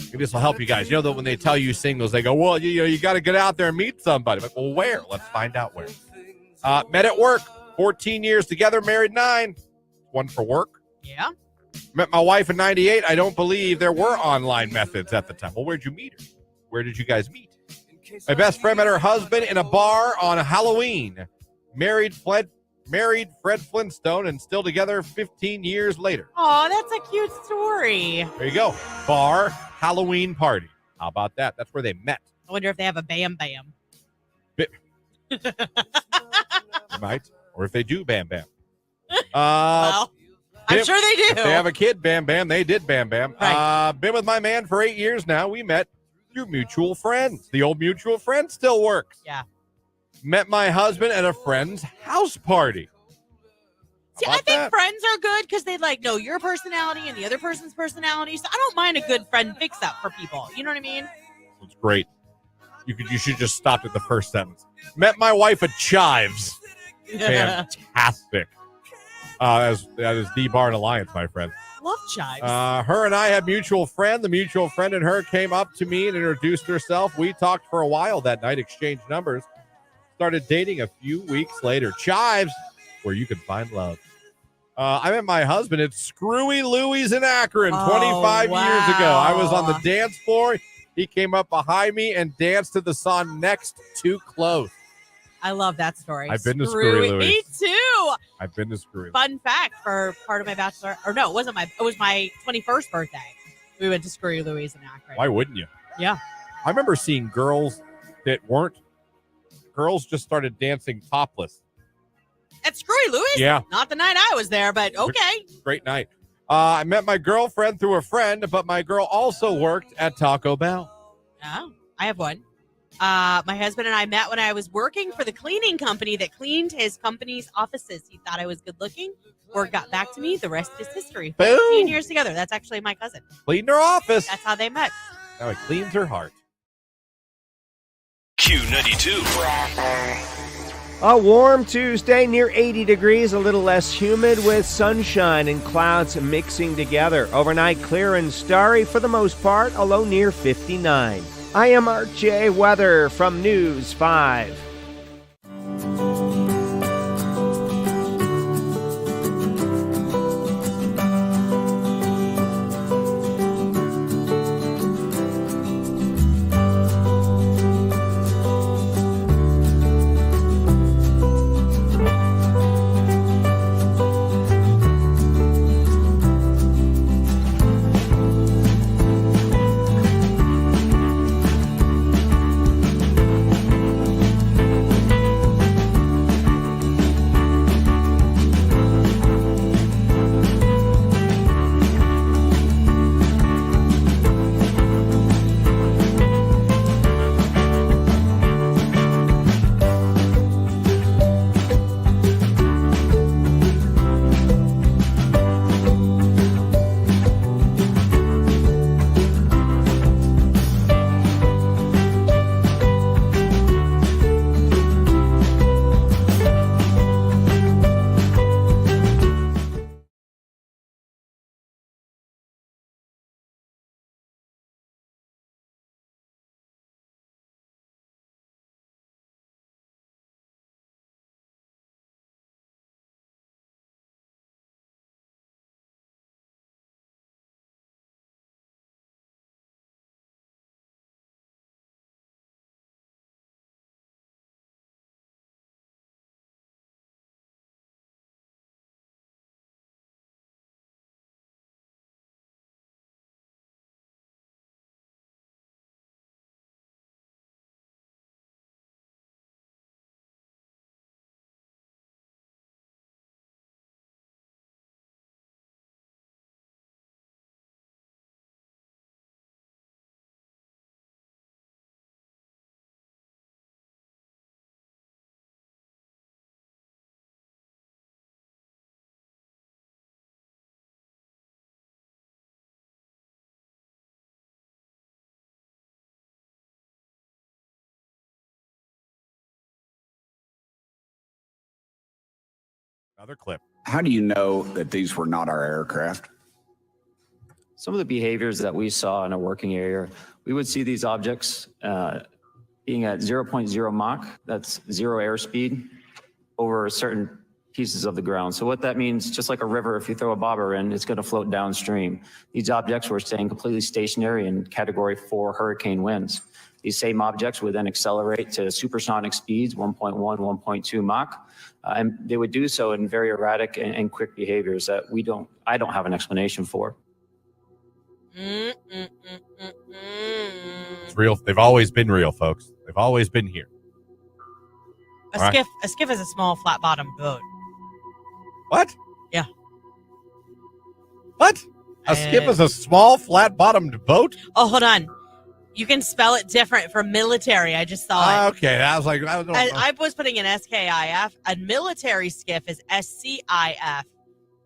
A: Maybe this will help you guys. You know that when they tell you singles, they go, well, you got to get out there and meet somebody. But, well, where? Let's find out where. Met at work, 14 years together, married 9. One for work.
B: Yeah.
A: Met my wife in 98. I don't believe there were online methods at the time. Well, where'd you meet her? Where did you guys meet? My best friend met her husband in a bar on Halloween. Married Fred Flintstone and still together 15 years later.
B: Oh, that's a cute story.
A: There you go. Bar, Halloween party. How about that? That's where they met.
B: I wonder if they have a Bam Bam.
A: They might. Or if they do, Bam Bam.
B: Well, I'm sure they do.
A: If they have a kid, Bam Bam. They did Bam Bam.
B: Right.
A: Been with my man for 8 years now. We met through mutual friends. The old mutual friend still works.
B: Yeah.
A: Met my husband at a friend's house party.
B: See, I think friends are good because they know your personality and the other person's personality. So I don't mind a good friend fix-up for people. You know what I mean?
A: It's great. You should just stop at the first sentence. Met my wife at Chives. Fantastic. That is the Barn Alliance, my friend.
B: Love Chives.
A: Her and I had mutual friend. The mutual friend and her came up to me and introduced herself. We talked for a while that night, exchanged numbers, started dating a few weeks later. Chives, where you can find love. I met my husband at Screwy Louie's in Akron 25 years ago. I was on the dance floor. He came up behind me and danced to the song Next Too Close.
B: I love that story.
A: I've been to Screwy Louie's.
B: Me too.
A: I've been to Screwy.
B: Fun fact for part of my bachelor, or no, it was my 21st birthday. We went to Screwy Louie's in Akron.
A: Why wouldn't you?
B: Yeah.
A: I remember seeing girls that weren't. Girls just started dancing topless.
B: At Screwy Louie's?
A: Yeah.
B: Not the night I was there, but okay.
A: Great night. I met my girlfriend through a friend, but my girl also worked at Taco Bell.
B: Oh, I have one. My husband and I met when I was working for the cleaning company that cleaned his company's offices. He thought I was good looking. Word got back to me. The rest is history. 15 years together. That's actually my cousin.
A: Cleaned her office.
B: That's how they met.
A: Now it cleans her heart.
E: Q92.
F: A warm Tuesday, near 80 degrees, a little less humid with sunshine and clouds mixing together. Overnight, clear and starry for the most part, a low near 59. I am RJ Weather from News 5.
A: Another clip.
L: How do you know that these were not our aircraft?
M: Some of the behaviors that we saw in a working area, we would see these objects being at 0.0 Mach, that's zero airspeed, over certain pieces of the ground. So what that means, just like a river, if you throw a bobber in, it's going to float downstream. These objects were staying completely stationary in Category 4 hurricane winds. These same objects would then accelerate to supersonic speeds, 1.1, 1.2 Mach, and they would do so in very erratic and quick behaviors that I don't have an explanation for.
A: It's real. They've always been real, folks. They've always been here.
B: A skiff is a small flat bottom boat.
A: What?
B: Yeah.
A: What? A skiff is a small flat bottomed boat?
B: Oh, hold on. You can spell it different for military. I just saw it.
A: Okay, I was like, I don't know.
B: I was putting an SKIF. A military skiff is SCIF.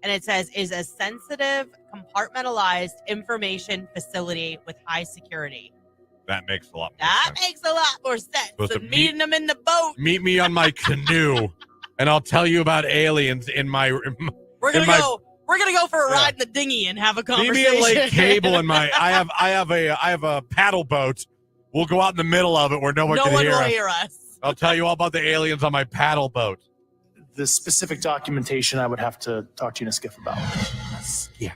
B: And it says, is a sensitive, compartmentalized information facility with high security.
A: That makes a lot more
B: That
A: sense.
B: makes a lot more sense
A: Supposed to
B: than meeting them in the boat.
A: Meet me on my canoe, and I'll tell you about aliens in my.
B: We're gonna go for a ride in the dinghy and have a
A: Meet
B: conversation.
A: me at Lake Cable in my. I have a paddle boat. We'll go out in the middle of it where no one can
B: will
A: hear us.
B: hear us.
A: I'll tell you all about the aliens on my paddle boat.
J: The specific documentation I would have to talk to you in a skiff about.
A: Yeah.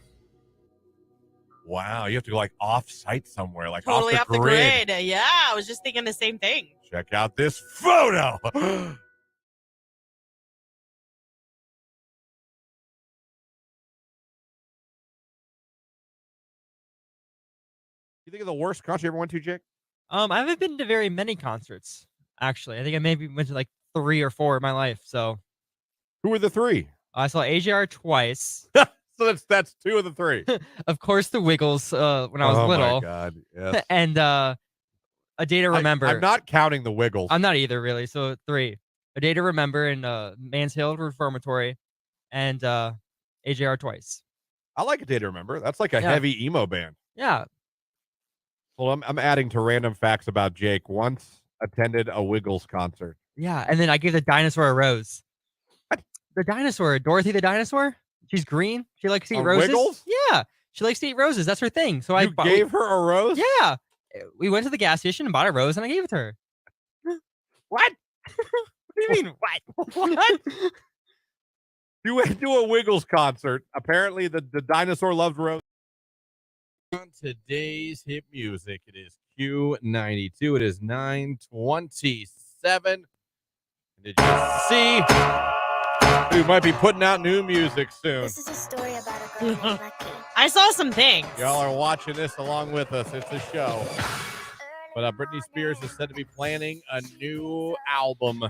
A: Wow, you have to go like off-site somewhere, like
B: Totally
A: off the grid.
B: Yeah, I was just thinking the same thing.
A: Check out this photo. You think of the worst concert you ever went to, Jake?
C: I haven't been to very many concerts, actually. I think I maybe went to like 3 or 4 in my life. So,
A: who were the 3?
C: I saw AJR twice.
A: So that's 2 of the 3.
C: Of course, the Wiggles when I was little.
A: Oh my God! Yes.
C: And A Day to Remember.
A: I'm not counting the Wiggles.
C: I'm not either, really. So 3. A Day to Remember in Mansfield Reformatory, and AJR twice.
A: I like A Day to Remember. That's like a heavy emo band.
C: Yeah.
A: Well, I'm adding to random facts about Jake. Once attended a Wiggles concert.
C: Yeah, and then I gave the dinosaur a rose.
A: What?
C: The dinosaur, Dorothy the dinosaur. She's green. She likes to eat
A: On
C: roses.
A: Wiggles?
C: Yeah, she likes to eat roses. That's her thing. So
A: You gave her a rose?
C: Yeah, we went to the gas station and bought a rose, and I gave it to her.
A: What?
C: What do you mean?
A: What? You went to a Wiggles concert. Apparently, the dinosaur loves rose. On today's hit music, it is Q92. It is 9:27. Did you see who might be putting out new music soon?
N: This is a story about a girl named Lucky.
B: I saw some things.
A: Y'all are watching this along with us. It's a show. But Britney Spears is said to be planning a new album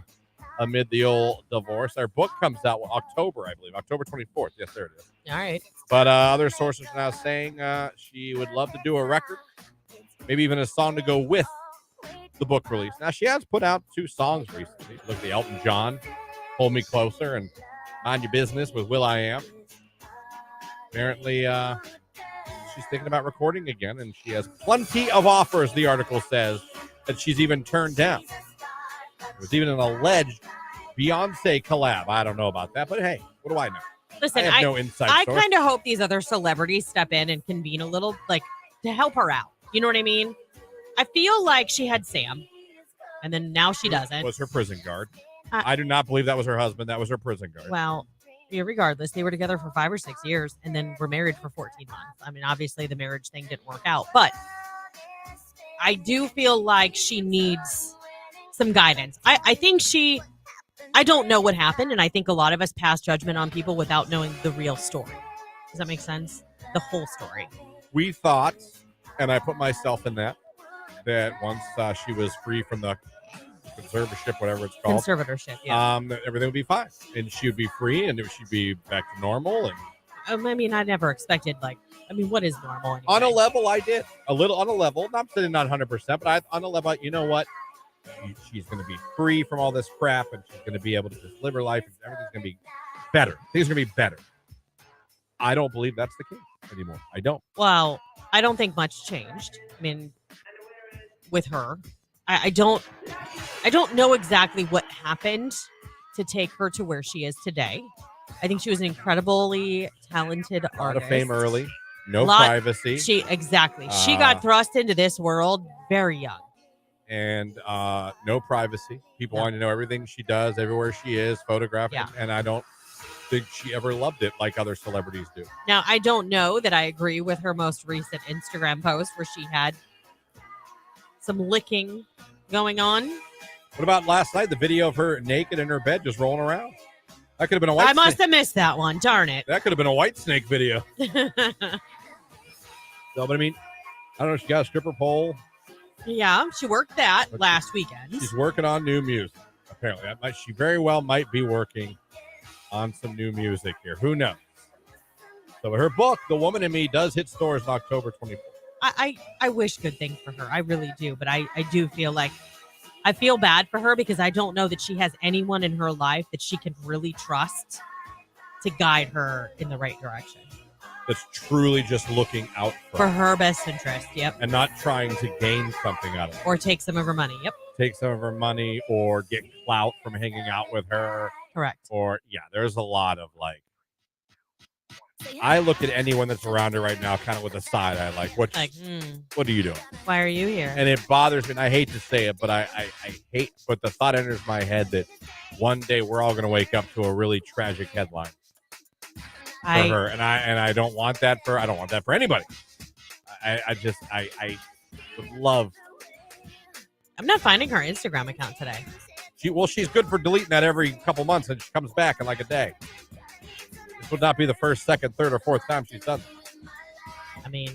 A: amid the old divorce. Her book comes out October, I believe. October 24th. Yes, there it is.
B: All right.
A: But other sources are now saying she would love to do a record, maybe even a song to go with the book release. Now, she has put out 2 songs recently. Look, the Elton John, Hold Me Closer, and Mind Your Business with Will.i.am. Apparently, she's thinking about recording again, and she has plenty of offers, the article says, that she's even turned down. There's even an alleged Beyonce collab. I don't know about that, but hey, what do I know?
B: Listen,
A: I have no inside
B: I
A: source.
B: kind of hope these other celebrities step in and convene a little, like, to help her out. You know what I mean? I feel like she had Sam, and then now she doesn't.
A: Was her prison guard. I do not believe that was her husband. That was her prison guard.
B: Well, yeah, regardless, they were together for 5 or 6 years and then were married for 14 months. I mean, obviously the marriage thing didn't work out, but I do feel like she needs some guidance. I think I don't know what happened, and I think a lot of us pass judgment on people without knowing the real story. Does that make sense? The whole story.
A: We thought, and I put myself in that once she was free from the conservatorship, whatever it's called.
B: Conservatorship, yeah.
A: That everything would be fine. And she would be free, and she'd be back to normal. And
B: I mean, I never expected, what is normal anyway?
A: on a level, I did. A little on a level. Not saying not 100%, but on a level, you know what? She's going to be free from all this crap, and she's going to be able to just live her life, and everything's going to be better. Things are going to be better. I don't believe that's the case anymore. I don't.
B: Well, I don't think much changed. I mean, with her, I don't know exactly what happened to take her to where she is today. I think she was an incredibly talented artist.
A: A lot of fame early. No privacy.
B: She got thrust into this world very young.
A: And no privacy. People want to know everything she does, everywhere she is, photographing.
B: Yeah.
A: And I don't think she ever loved it like other celebrities do.
B: Now, I don't know that I agree with her most recent Instagram post where she had some licking going on.
A: What about last night, the video of her naked in her bed just rolling around? That could have been a white
B: I must
A: snake.
B: have missed that one. Darn it.
A: That could have been a white snake video. So, but I mean, I don't know. She got a stripper pole.
B: Yeah, she worked that last weekend.
A: She's working on new music. Apparently, she very well might be working on some new music here. Who knows? So her book, The Woman in Me, does hit stores on October 24th.
B: I wish good things for her. I really do. But I do feel like I feel bad for her because I don't know that she has anyone in her life that she can really trust to guide her in the right direction.
A: That's truly just looking out
B: For her best interest. Yep.
A: and not trying to gain something out of it.
B: Or take some of her money. Yep.
A: Take some of her money or get clout from hanging out with her.
B: Correct.
A: Or, yeah, there's a lot of like, I look at anyone that's around her right now kind of with a side eye, like, what are you doing?
B: Why are you here?
A: And it bothers me, and I hate to say it, but I hate, but the thought enters my head that one day we're all going to wake up to a really tragic headline for her, and I don't want that for anybody. I would love.
B: I'm not finding her Instagram account today.
A: She's good for deleting that every couple months, and she comes back in like a day. This would not be the first, second, third, or fourth time she's done it.
B: I mean,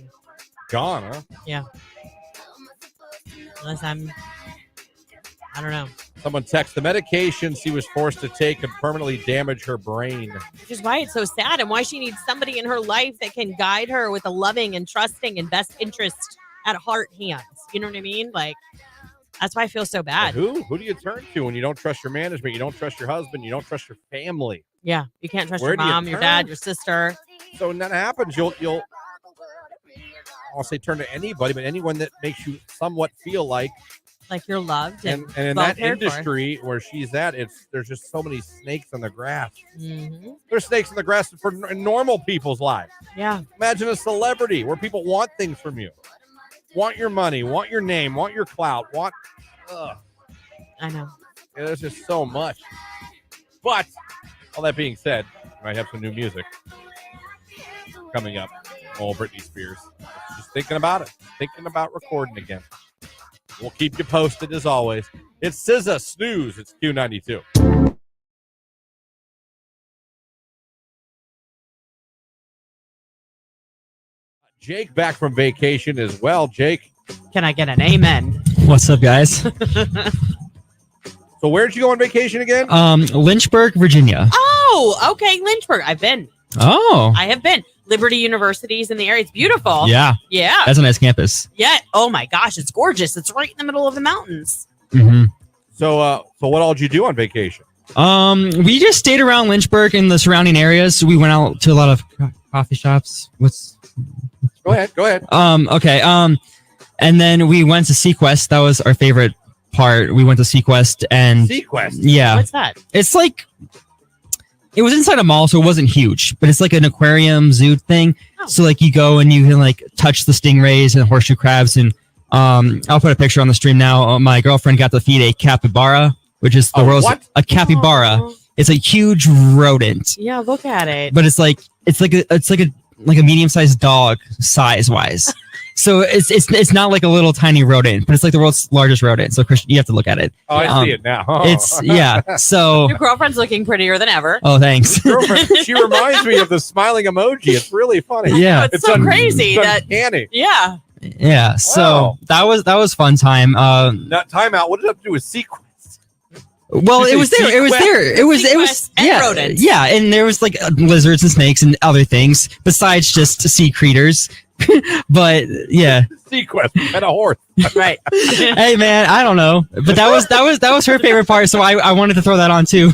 A: gone, huh?
B: Yeah. Unless I don't know.
A: Someone texted, the medication she was forced to take could permanently damage her brain.
B: Which is why it's so sad and why she needs somebody in her life that can guide her with a loving and trusting and best interest at heart hands. You know what I mean? Like, that's why I feel so bad.
A: Who do you turn to when you don't trust your management? You don't trust your husband. You don't trust your family.
B: Yeah, you can't trust
A: Where
B: your
A: do you
B: mom, your
A: turn?
B: dad, your sister.
A: So when that happens, you'll I'll say turn to anybody, but anyone that makes you somewhat feel like
B: you're loved
A: and in
B: well
A: that
B: cared for.
A: industry where she's at, there's just so many snakes in the grass.
B: Mm-hmm.
A: There's snakes in the grass for normal people's lives.
B: Yeah.
A: Imagine a celebrity where people want things from you, want your money, want your name, want your clout, want.
B: I know.
A: Yeah, there's just so much. But all that being said, we might have some new music coming up. Oh, Britney Spears. Just thinking about it. Thinking about recording again. We'll keep you posted as always. It's SZA Snooze. It's Q92. Jake back from vacation as well. Jake.
B: Can I get an amen?
C: What's up, guys?
A: So where'd you go on vacation again?
C: Lynchburg, Virginia.
B: Oh, okay. Lynchburg. I've been.
C: Oh.
B: I have been. Liberty University's in the area. It's beautiful.
C: Yeah.
B: Yeah.
C: That's a nice campus.
B: Yeah. Oh my gosh, it's gorgeous. It's right in the middle of the mountains.
C: Mm-hmm.
A: So what all did you do on vacation?
C: We just stayed around Lynchburg and the surrounding areas. We went out to a lot of coffee shops.
A: Go ahead.
C: Okay. And then we went to Sequest. That was our favorite part. We went to Sequest and
A: Sequest.
C: Yeah.
B: What's that?
C: It's like it was inside a mall, so it wasn't huge, but it's like an aquarium zoo thing.
B: Oh.
C: So like you go and you can like touch the stingrays and horseshoe crabs, and I'll put a picture on the stream now. My girlfriend got to feed a capybara, which is the world's a capybara.
B: Oh.
C: It's a huge rodent.
B: Yeah, look at it.
C: But it's like a medium-sized dog size-wise. So it's not like a little tiny rodent, but it's like the world's largest rodent. So Christian, you have to look at it.
A: Oh, I see it now. Oh.
C: It's So
B: your girlfriend's looking prettier than ever.
C: Oh, thanks.
A: She reminds me of the smiling emoji. It's really funny.
C: Yeah,
B: it's so crazy that
A: uncanny.
B: Yeah.
C: Yeah. So that was fun time.
A: Not timeout. What did it have to do with Sequest?
C: Well, it was there. It was there. It was
B: and rodents.
C: Yeah, and there was like lizards and snakes and other things besides just sea creatures. But yeah,
A: Sequest and a horse.
B: Right.
C: Hey man, I don't know, but that was her favorite part, so I wanted to throw that on too.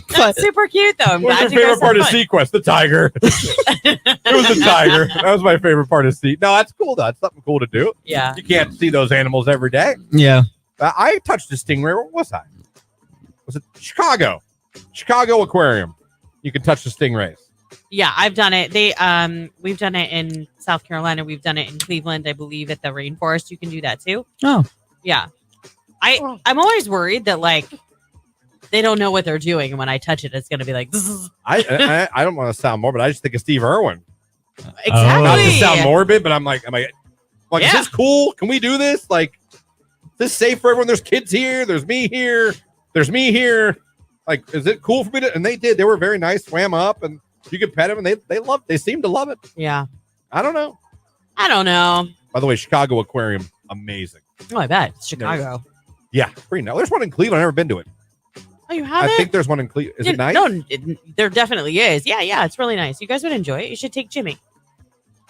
B: That's super cute though. I'm
A: What's
B: glad
A: your
B: you
A: favorite
B: guys had
A: part of
B: fun.
A: Sequest? The tiger. It was the tiger. That was my favorite part of Sequest. No, that's cool though. That's something cool to do.
B: Yeah.
A: You can't see those animals every day.
C: Yeah.
A: I touched a stingray. Where was I? Was it Chicago Aquarium? You can touch the stingrays.
B: Yeah, I've done it. We've done it in South Carolina. We've done it in Cleveland, I believe, at the rainforest. You can do that too.
C: Oh.
B: Yeah. I'm always worried that like they don't know what they're doing, and when I touch it, it's gonna be like this is
A: I don't want to sound morbid. I just think of Steve Irwin.
B: Exactly.
A: Not to sound morbid, but I'm like,
B: Yeah.
A: is this cool? Can we do this? Like, is this safe for everyone? There's kids here. There's me here. There's me here. Like, is it cool for me to? And they did. They were very nice. Swam up, and you could pet them, and they seemed to love it.
B: Yeah.
A: I don't know. By the way, Chicago Aquarium, amazing.
B: Oh, I bet. It's Chicago.
A: Yeah, pretty nice. There's one in Cleveland. I've never been to it.
B: Oh, you haven't?
A: I think there's one in Cleveland. Is it nice?
B: No, there definitely is. Yeah, it's really nice. You guys would enjoy it. You should take Jimmy.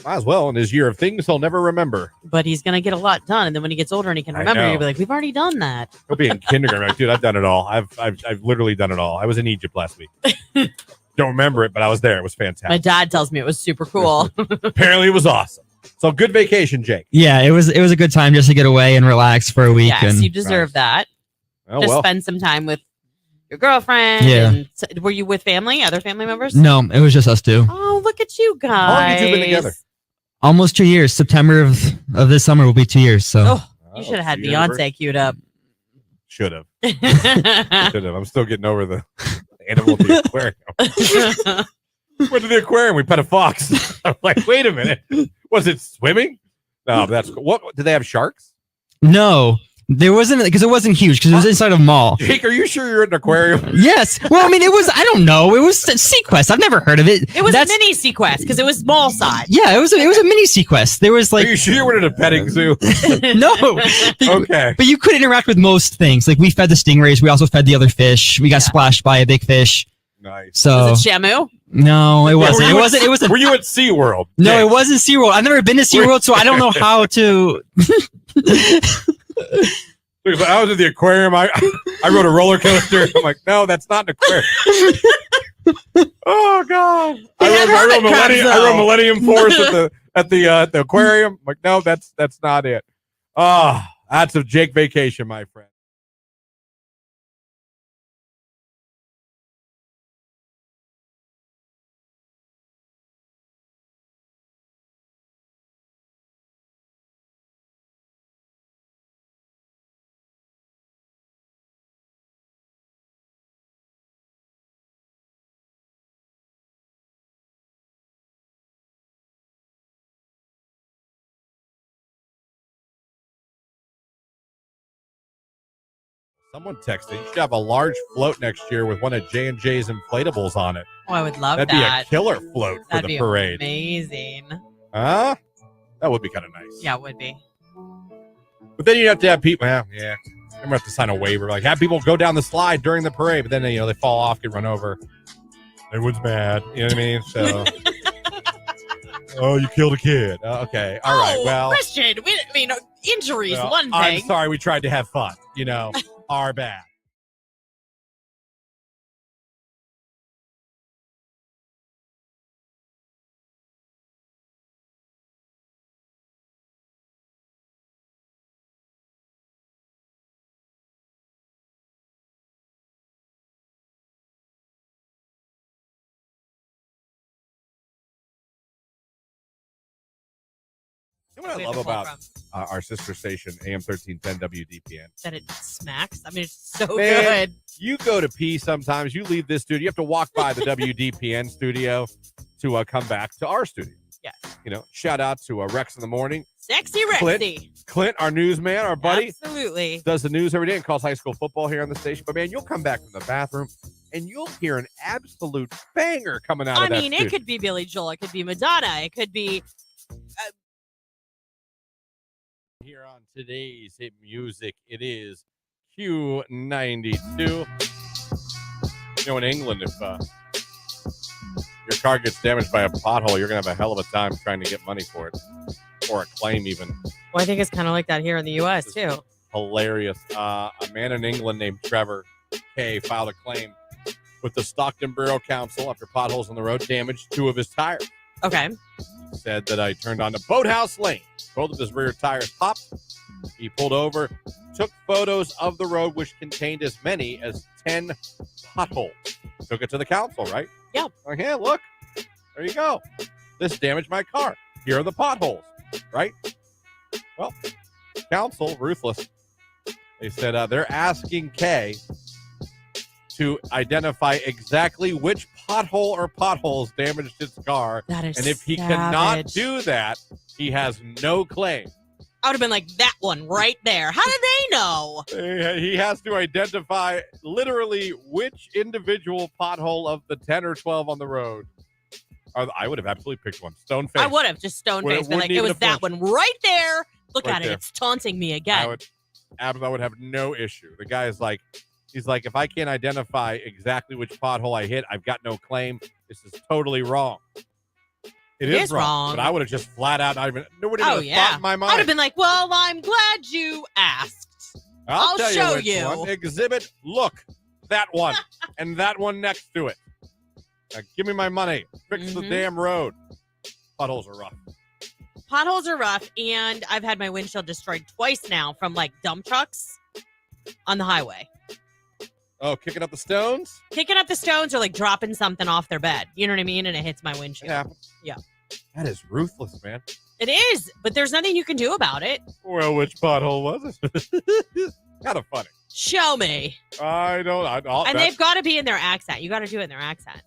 A: Might as well. In his year of things he'll never remember.
B: But he's going to get a lot done. And then when he gets older and he can remember,
A: know.
B: he'll be like, we've already done that.
A: He'll be in kindergarten. Like, dude, I've done it all. I've literally done it all. I was in Egypt last week. Don't remember it, but I was there. It was fantastic.
B: My dad tells me it was super cool.
A: Apparently it was awesome. So good vacation, Jake.
C: Yeah, it was a good time just to get away and relax for a week.
B: Yes,
C: and
B: you deserve that.
A: Oh,
B: Just
A: well.
B: spend some time with your girlfriend.
C: Yeah.
B: And were you with family, other family members?
C: No, it was just us two.
B: Oh, look at you guys.
A: How long have you two been together?
C: Almost 2 years. September of this summer will be 2 years. So
B: Oh, you should have had Beyonce queued up.
A: Should have. Should have. I'm still getting over the animal at the aquarium. Went to the aquarium. We pet a fox. I'm like, wait a minute. Was it swimming? No, that's cool. What? Did they have sharks?
C: no, there wasn't because it wasn't huge because it was inside a mall.
A: Jake, are you sure you're in an aquarium?
C: Yes. Well, I mean, it was. I don't know. It was Sequest. I've never heard of it.
B: It was a mini Sequest because it was small size.
C: Yeah, it was a mini Sequest. There was like.
A: Are you sure you were in a petting zoo?
C: No.
A: Okay.
C: But you could interact with most things. Like we fed the stingrays. We also fed the other fish. We got splashed by a big fish.
A: Nice.
C: So.
B: Was it Shamu?
C: No, it wasn't. It wasn't.
A: Were you at SeaWorld?
C: No,
A: Jake?
C: it wasn't SeaWorld. I've never been to SeaWorld, so I don't know how to.
A: Because I was at the aquarium. I rode a roller coaster. I'm like, no, that's not an aquarium. Oh God! I rode Millennium Force at the aquarium. I'm like, no, that's not it. Oh, that's a Jake vacation, my friend. Someone texted, you should have a large float next year with one of J&J's inflatables on it.
B: Oh, I would love
A: That'd
B: that.
A: be a killer float for
B: That'd
A: the
B: be
A: parade.
B: amazing.
A: Huh? That would be kind of nice.
B: Yeah, it would be.
A: But then you'd have to have people, well, yeah. I'm going to have to sign a waiver. Like, have people go down the slide during the parade, but then, they fall off, get run over. Everyone's mad. You know what I mean? So, oh, you killed a kid. Okay. All right. Well.
B: Christian, injuries,
A: well,
B: one thing.
A: I'm sorry. We tried to have fun. Our bad. You know what I love about our sister station, AM 1310 WDPN?
B: That it smacks. I mean, it's so
A: Man,
B: good.
A: You go to pee sometimes. You leave this studio. You have to walk by the WDPN studio to come back to our studio.
B: Yes.
A: Shout out to Rex in the morning.
B: Sexy Rexy.
A: Clint, our newsman, our buddy.
B: Absolutely.
A: Does the news every day and calls high school football here on the station. But, man, you'll come back from the bathroom and you'll hear an absolute banger coming out of that studio.
B: It could be Billy Joel. It could be Madonna. It could be...
A: Here on today's hit music, it is Q92. In England, if your car gets damaged by a pothole, you're going to have a hell of a time trying to get money for it, or a claim even.
B: Well, I think it's kind of like that here in the U.S., too.
A: Hilarious. A man in England named Trevor K. filed a claim with the Stockton Borough Council after potholes on the road damaged 2 of his tires.
B: Okay.
A: He said that I turned onto Boathouse Lane. Both of his rear tires popped. He pulled over, took photos of the road, which contained as many as 10 potholes. Took it to the council, right?
B: Yeah.
A: Like, yeah, look, there you go. This damaged my car. Here are the potholes, right? Well, council, ruthless. They said they're asking Kay to identify exactly which pothole or potholes damaged his car.
B: That is
A: and if he
B: savage.
A: cannot do that, he has no claim.
B: I would have been like, that one right there. How did they know?
A: He has to identify literally which individual pothole of the 10 or 12 on the road. I would have absolutely picked one. Stone face.
B: I would have just stone faced. Been like, it was that one right there. Look
A: Right
B: at
A: there.
B: it. It's taunting me again.
A: I would have no issue. The guy is like, he's like, if I can't identify exactly which pothole I hit, I've got no claim. This is totally wrong. It is wrong. But I would have just flat out not even. Nobody would have thought in my mind.
B: I'd have been like, well, I'm glad you asked. I'll
A: tell
B: show
A: which
B: you.
A: One. Exhibit, look, that one, and that one next to it. Now, give me my money. Fix the damn road. Potholes are rough.
B: Potholes are rough, and I've had my windshield destroyed twice now from like dump trucks on the highway.
A: Oh, kicking up the stones?
B: Kicking up the stones or like dropping something off their bed. You know what I mean? And it hits my windshield. Yeah.
A: That is ruthless, man.
B: It is, but there's nothing you can do about it.
A: Well, which pothole was it? Kind of funny.
B: Show me.
A: I don't.
B: And they've got to be in their accent. You got to do it in their accent.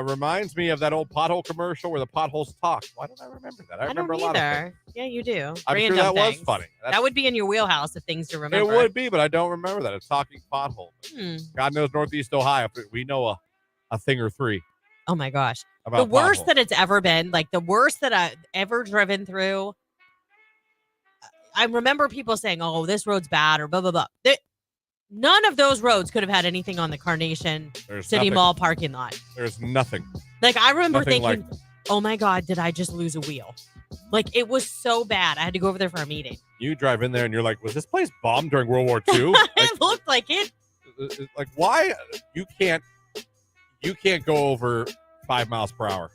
A: Reminds me of that old pothole commercial where the potholes talk. Why don't I remember that? I remember a lot of things.
B: Yeah, you do.
A: I'm sure that was funny.
B: That would be in your wheelhouse of things to remember.
A: It would be, but I don't remember that. A talking pothole. God knows Northeast Ohio. We know a thing or three.
B: Oh, my gosh.
A: About
B: the worst
A: potholes.
B: that it's ever been, like the worst that I've ever driven through. I remember people saying, oh, this road's bad or blah, blah, blah. None of those roads could have had anything on the Carnation City Mall parking lot.
A: There's nothing.
B: Like, I remember
A: Nothing
B: thinking, oh, my God, did I just lose a wheel? Like, it was so bad. I had to go over there for a meeting.
A: You drive in there and you're like, was this place bombed during World War II?
B: It looked like it.
A: Like, why? You can't go over 5 miles per hour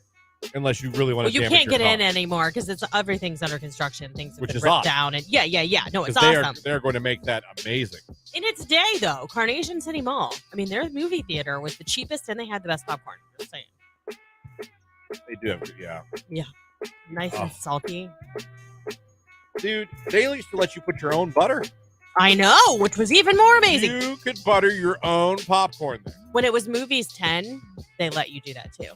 A: unless you really want to
B: you
A: damage
B: can't
A: your
B: get
A: car.
B: in anymore because everything's under construction. Things have
A: Which
B: been
A: is
B: ripped
A: awesome.
B: down. And yeah. No, it's
A: 'Cause
B: awesome.
A: They're going to make that amazing.
B: In its day, though, Carnation City Mall, I mean, their movie theater was the cheapest and they had the best popcorn. Just saying.
A: They do have, yeah.
B: Yeah. Nice and salty.
A: Dude, they used to let you put your own butter.
B: I know, which was even more amazing.
A: You could butter your own popcorn there.
B: When it was Movies 10, they let you do that too.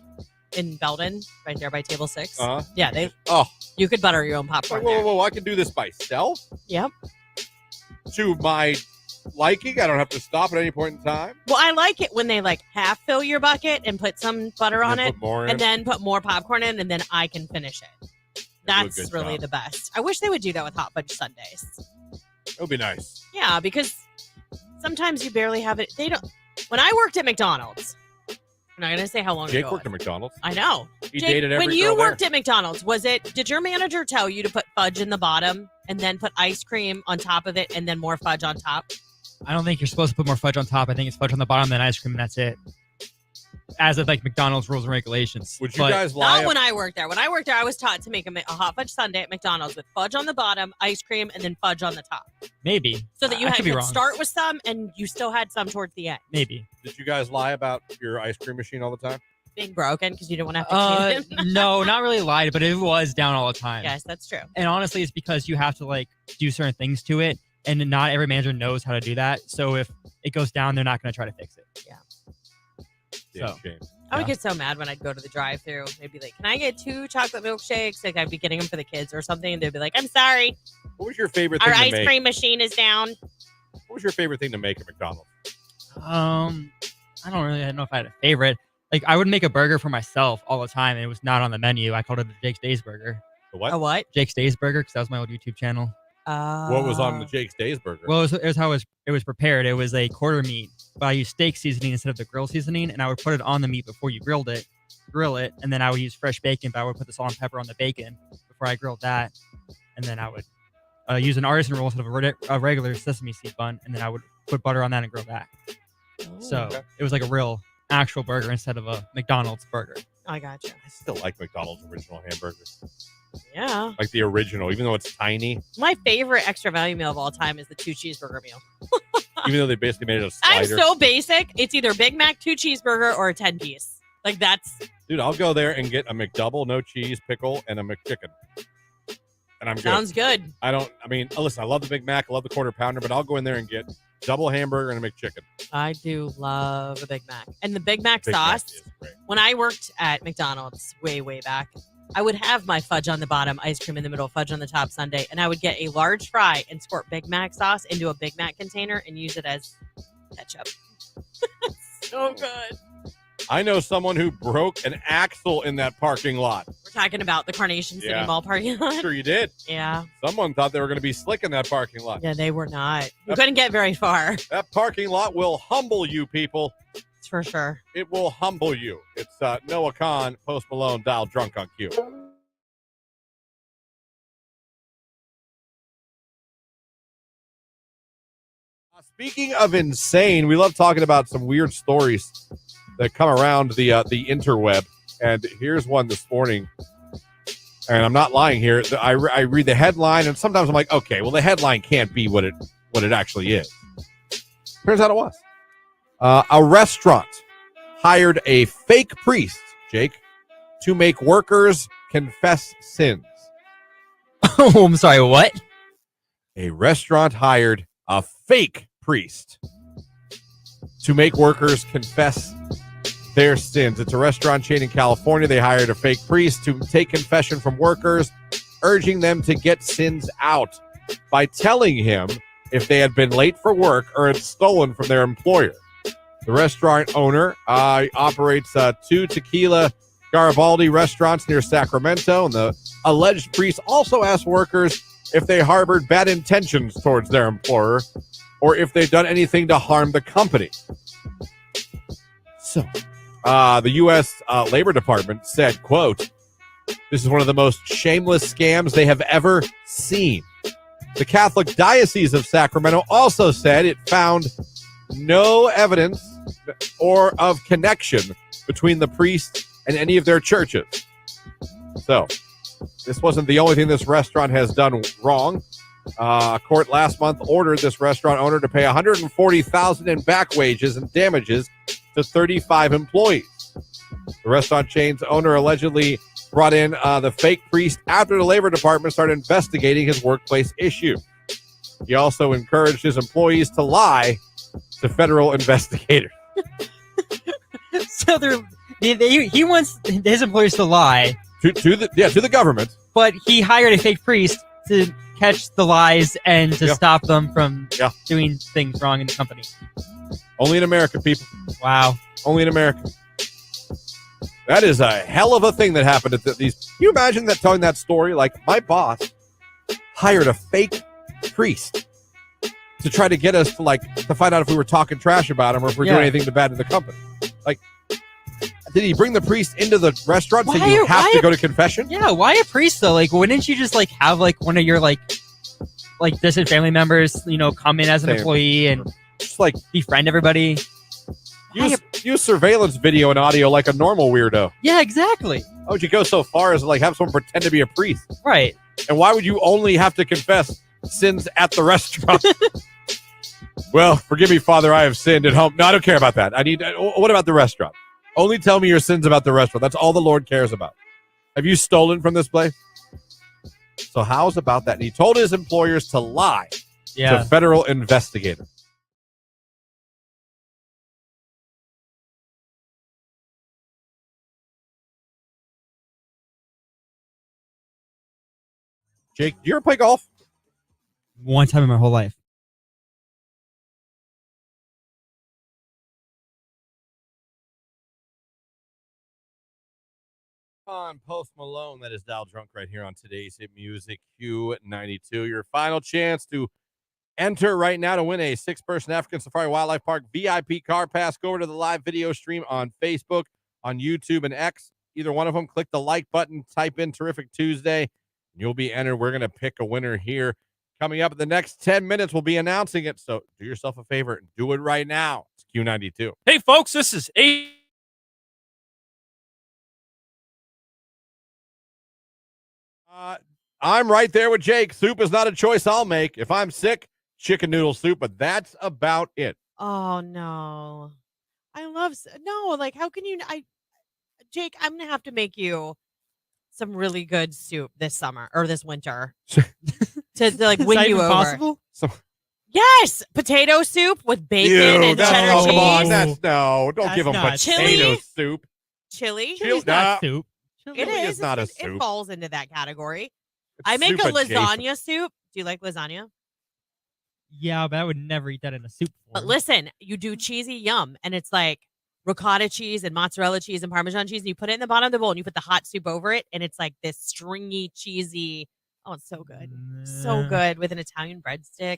B: In Belden, right there by Table 6. Yeah, you could butter your own popcorn.
A: Whoa, I can do this myself?
B: Yep.
A: To my liking? I don't have to stop at any point in time?
B: Well, I like it when they like half fill your bucket and put some butter on it
A: put more in.
B: and then put more popcorn in and then I can finish it. That's really the best. I wish they would do that with hot fudge sundaes.
A: It would be nice.
B: Yeah, because sometimes you barely have it. They don't. When I worked at McDonald's, I'm not going to say how long
A: Jake
B: ago.
A: worked at McDonald's.
B: I know.
A: He
B: Jake,
A: dated every
B: when you
A: girl
B: worked
A: there.
B: at McDonald's, did your manager tell you to put fudge in the bottom and then put ice cream on top of it and then more fudge on top?
C: I don't think you're supposed to put more fudge on top. I think it's fudge on the bottom, then ice cream, and that's it. As of like McDonald's rules and regulations.
A: Would you guys lie?
B: Not when I worked there. When I worked there, I was taught to make a hot fudge sundae at McDonald's with fudge on the bottom, ice cream, and then fudge on the top.
C: Maybe.
B: So that you
C: I
B: had
C: could be
B: to
C: wrong.
B: start with some and you still had some towards the end.
C: Maybe.
A: Did you guys lie about your ice cream machine all the time?
B: Being broken because you didn't want to have to clean it.
C: No, not really lied, but it was down all the time.
B: Yes, that's true.
C: And honestly, it's because you have to like do certain things to it, and not every manager knows how to do that. So if it goes down, they're not going to try to fix it.
B: Yeah.
C: So,
B: I would get so mad when I'd go to the drive-thru. They'd be like, "Can I get 2 chocolate milkshakes?" Like I'd be getting them for the kids or something, and they'd be like, "I'm sorry,
A: What was your favorite
B: our
A: thing to
B: ice
A: make?
B: cream machine is down."
A: What was your favorite thing to make at McDonald's?
C: I don't really know if I had a favorite. Like I would make a burger for myself all the time, and it was not on the menu. I called it the Jake's Days Burger.
A: The what?
B: A what?
C: Jake's Days Burger, because that was my old YouTube channel.
A: What was on the Jake's Days Burger?
C: Well, it was how it was prepared. It was a quarter meat, but I used steak seasoning instead of the grill seasoning, and I would put it on the meat before you grill it, and then I would use fresh bacon, but I would put the salt and pepper on the bacon before I grilled that, and then I would use an artisan roll instead of a regular sesame seed bun, and then I would put butter on that and grill that. So it was like a real actual burger instead of a McDonald's burger.
B: I gotcha.
A: I still like McDonald's original hamburgers.
B: Yeah.
A: Like the original, even though it's tiny.
B: My favorite extra value meal of all time is the 2 cheeseburger meal.
A: Even though they basically made it a
B: I'm
A: slider.
B: so basic. It's either Big Mac, 2 cheeseburger, or a 10-piece. Like that's.
A: Dude, I'll go there and get a McDouble, no cheese, pickle, and a McChicken. And I'm good.
B: Sounds good.
A: Listen, I love the Big Mac, I love the quarter pounder, but I'll go in there and get double hamburger and a McChicken.
B: I do love a Big Mac. And the Big Mac
A: Big Mac
B: sauce,
A: is great.
B: when I worked at McDonald's way, way back, I would have my fudge on the bottom, ice cream in the middle, fudge on the top sundae, and I would get a large fry and squirt Big Mac sauce into a Big Mac container and use it as ketchup. So good.
A: I know someone who broke an axle in that parking lot.
B: We're talking about the Carnation City
A: Yeah.
B: Mall parking lot.
A: Sure you did.
B: Yeah.
A: Someone thought they were going to be slick in that parking lot.
B: Yeah, they were not. You couldn't get very far.
A: That parking lot will humble you, people.
B: It's for sure.
A: It will humble you. It's Noah Khan, Post Malone, Dial Drunk on Q. Speaking of insane, we love talking about some weird stories that come around the interweb. And here's one this morning. And I'm not lying here. I read the headline, and sometimes I'm like, okay, well, the headline can't be what it actually is. Turns out it was. A restaurant hired a fake priest, Jake, to make workers confess sins.
C: Oh, I'm sorry, what?
A: A restaurant hired a fake priest to make workers confess their sins. It's a restaurant chain in California. They hired a fake priest to take confession from workers, urging them to get sins out by telling him if they had been late for work or had stolen from their employer. The restaurant owner operates 2 Tequila Garibaldi restaurants near Sacramento, and the alleged priest also asked workers if they harbored bad intentions towards their employer or if they'd done anything to harm the company. So, the U.S. Labor Department said, quote, "This is one of the most shameless scams they have ever seen." The Catholic Diocese of Sacramento also said it found no evidence or of connection between the priest and any of their churches. So, this wasn't the only thing this restaurant has done wrong. A court last month ordered this restaurant owner to pay $140,000 in back wages and damages to 35 employees. The restaurant chain's owner allegedly brought in the fake priest after the Labor Department started investigating his workplace issue. He also encouraged his employees to lie to federal investigators.
C: So he wants his employers to lie
A: to the government,
C: but he hired a fake priest to catch the lies and to stop them from doing things wrong in the company.
A: Only in America, people.
C: Wow.
A: Only in America. That is a hell of a thing that happened at these. Can you imagine that, telling that story? Like, my boss hired a fake priest to try to get us to find out if we were talking trash about him or if we're doing anything bad to the company. Like, did he bring the priest into the restaurant so you have to go to confession?
C: Yeah, why a priest though? Like, wouldn't you just have one of your distant family members, come in as an employee and
A: just
C: befriend everybody?
A: Use surveillance video and audio like a normal weirdo.
C: Yeah, exactly.
A: Why would you go so far as to have someone pretend to be a priest?
C: Right.
A: And why would you only have to confess sins at the restaurant? Well, forgive me, Father, I have sinned at home. No, I don't care about that. What about the restaurant? Only tell me your sins about the restaurant. That's all the Lord cares about. Have you stolen from this place? So how's about that? And he told his employers to lie to federal investigators. Jake, do you ever play golf?
C: One time in my whole life.
A: On Post Malone, that is Dial Drunk right here on today's Hit Music Q92. Your final chance to enter right now to win a 6-person African Safari Wildlife Park VIP car pass. Go over to the live video stream on Facebook, on YouTube, and X. Either one of them, click the like button, type in Terrific Tuesday, and you'll be entered. We're going to pick a winner here. Coming up in the next 10 minutes, we'll be announcing it. So do yourself a favor and do it right now. It's Q92.
E: Hey, folks, this is
A: I'm right there with Jake. Soup is not a choice I'll make. If I'm sick, chicken noodle soup, but that's about it.
B: Oh, no. I love... No, how can you... Jake, I'm going to have to make you some really good soup this summer or this winter to win you over.
C: Possible?
B: Yes, potato soup with bacon and cheddar cheese.
A: Come on, don't give them potato soup.
B: Chili.
C: Chili's not soup.
B: It is
A: not a
B: soup.
A: soup.
B: It falls into that category.
A: It's
B: I make a
A: soup
B: lasagna soup. Do you like lasagna?
C: Yeah, but I would never eat that in a soup form.
B: But listen, you do cheesy yum, and it's ricotta cheese and mozzarella cheese and Parmesan cheese, and you put it in the bottom of the bowl, and you put the hot soup over it, and it's this stringy, cheesy. Oh, it's so good. So good with an Italian breadstick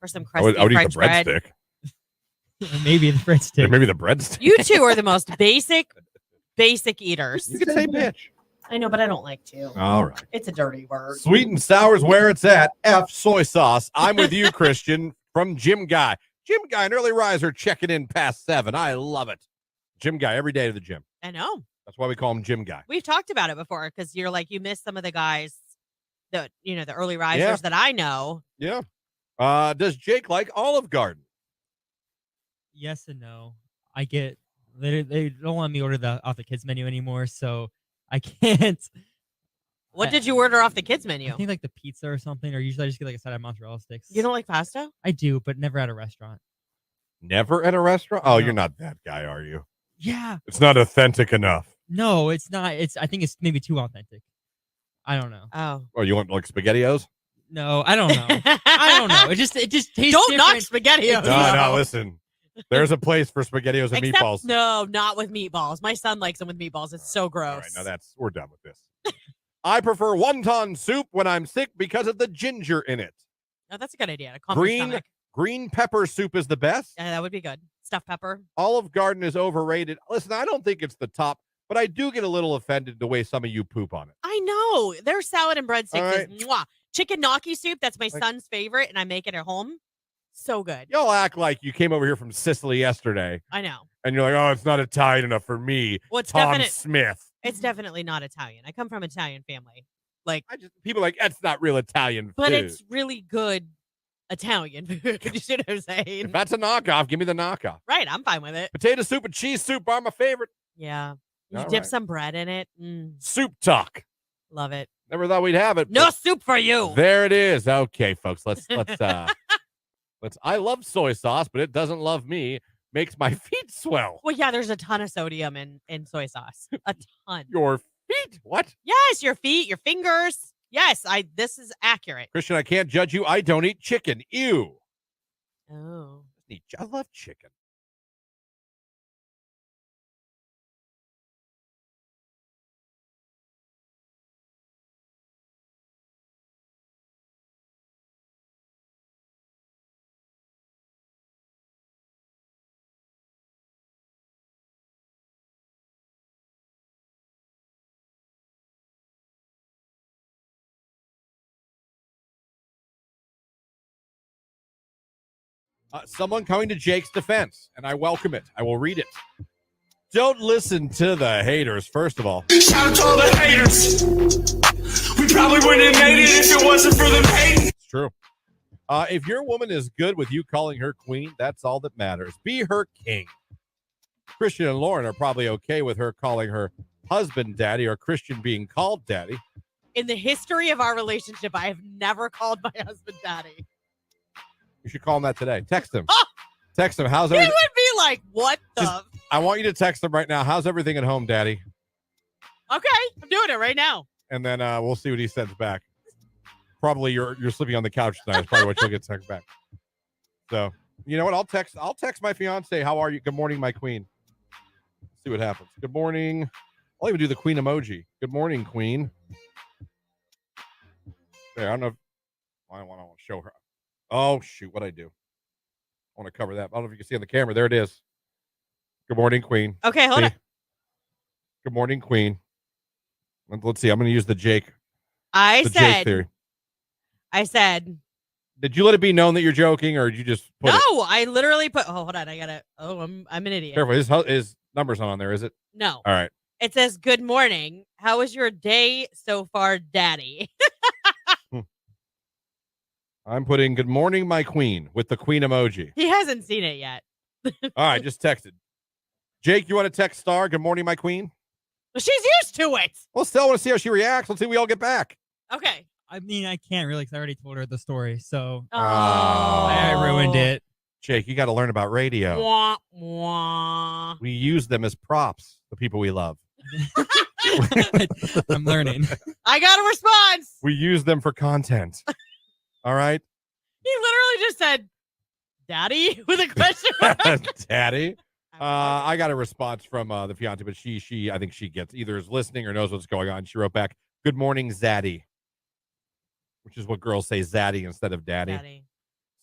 B: or some crusty
A: I would
B: French
A: eat the
B: bread.
A: breadstick.
C: Maybe the breadstick.
A: Maybe the breadstick.
B: You two are the most basic eaters.
A: You can say bitch.
B: I know, but I don't like to.
A: All right.
B: It's a dirty word.
A: Sweet and sour is where it's at. F soy sauce. I'm with you, Christian. from Jim Guy. Jim Guy, an early riser, checking in past 7. I love it. Jim Guy, every day to the gym.
B: I know.
A: That's why we call him Jim Guy.
B: We've talked about it before because you're like, you miss some of the guys that, the early risers that I know.
A: Yeah. Does Jake like Olive Garden?
C: Yes and no. I get they don't let me order off the kids menu anymore, so I can't.
B: What did you order off the kids menu?
C: I think like the pizza or something, or usually I just get like a side of mozzarella sticks.
B: You don't like pasta?
C: I do, but never at a restaurant.
A: Never at a restaurant? Oh,
C: No.
A: you're not that guy, are you?
C: Yeah.
A: It's not authentic enough.
C: No, it's not. I think it's maybe too authentic. I don't know.
B: Oh,
A: you want like SpaghettiOs?
C: No, I don't know. I don't know. It just tastes
B: don't knock
C: different.
B: SpaghettiOs.
A: No, listen. There's a place for SpaghettiOs and
B: Except,
A: meatballs.
B: no, not with meatballs. My son likes them with meatballs. It's so gross.
A: All right, now we're done with this. I prefer wonton soup when I'm sick because of the ginger in it.
B: Oh, that's a good idea. To calm your stomach.
A: Green pepper soup is the best.
B: Yeah, that would be good. Stuffed pepper.
A: Olive Garden is overrated. Listen, I don't think it's the top, but I do get a little offended the way some of you poop on it.
B: I know. Their salad and breadsticks
A: Right.
B: is mwah. Chicken gnocchi soup. That's my son's favorite, and I make it at home. So good.
A: Y'all act like you came over here from Sicily yesterday.
B: I know.
A: And you're like, oh, it's not Italian enough for me.
B: Well, it's
A: Tom
B: definite-
A: Smith.
B: It's definitely not Italian. I come from an Italian family. Like,
A: People are like, that's not real Italian food.
B: but it's really good Italian food. You see what I'm saying?
A: If that's a knockoff, give me the knockoff.
B: Right. I'm fine with it.
A: Potato soup and cheese soup are my favorite.
B: Yeah. You
A: All
B: dip
A: right.
B: some bread in it.
A: Soup talk.
B: Love it.
A: Never thought we'd have it.
B: No
A: but
B: soup for you.
A: There it is. Okay, folks. Let's I love soy sauce, but it doesn't love me. Makes my feet swell.
B: Well, yeah, there's a ton of sodium in soy sauce. A ton.
A: Your feet? What?
B: Yes, your feet, your fingers. Yes, this is accurate.
A: Christian, I can't judge you. I don't eat chicken. Ew.
B: Oh.
A: I love chicken. Someone coming to Jake's defense, and I welcome it. I will read it. Don't listen to the haters, first of all.
D: Shout out to all the haters. We probably wouldn't have made it if it wasn't for them hating.
A: It's true. If your woman is good with you calling her queen, that's all that matters. Be her king. Christian and Lauren are probably okay with her calling her husband daddy or Christian being called daddy.
B: In the history of our relationship, I have never called my husband daddy.
A: You should call him that today. Text him. Text him. How's
B: He
A: everything?
B: would be like, what the?
A: I want you to text him right now. How's everything at home, daddy?
B: Okay, I'm doing it right now.
A: And then we'll see what he sends back. Probably you're sleeping on the couch tonight. Is probably what you'll get text back. So you know what? I'll text my fiance. How are you? Good morning, my queen. See what happens. Good morning. I'll even do the queen emoji. Good morning, queen. There. I don't know if I want to show her. Oh shoot! What'd I do? I want to cover that. I don't know if you can see on the camera. There it is. Good morning, queen.
B: Okay, hold
A: See?
B: on.
A: Good morning, queen. Let's see. I'm going to use the Jake.
B: I
A: Jake theory.
B: said.
A: Did you let it be known that you're joking, or did you just put it?
B: No, I literally put. Oh, hold on. I gotta. Oh, I'm an idiot.
A: Careful. His number's not on there, is it?
B: No.
A: All right.
B: It says, "Good morning. How was your day so far, Daddy?"
A: I'm putting good morning, my queen, with the queen emoji.
B: He hasn't seen it yet.
A: All right, just texted. Jake, you want to text Star, good morning, my queen?
B: Well, she's used to it.
A: Well, still want to see how she reacts. Let's see if we all get back.
B: Okay.
C: I mean, I can't really because I already told her the story, so
B: Oh.
C: I ruined it.
A: Jake, you got to learn about radio.
B: Wah, wah.
A: We use them as props, the people we love.
C: I'm learning.
B: I got a response.
A: We use them for content. All right?
B: He literally just said, "Daddy," with a question mark.
A: Daddy. I got a response from the fiance, but she I think she gets either is listening or knows what's going on. She wrote back, "Good morning, Zaddy," which is what girls say, Zaddy instead of daddy.
B: Daddy.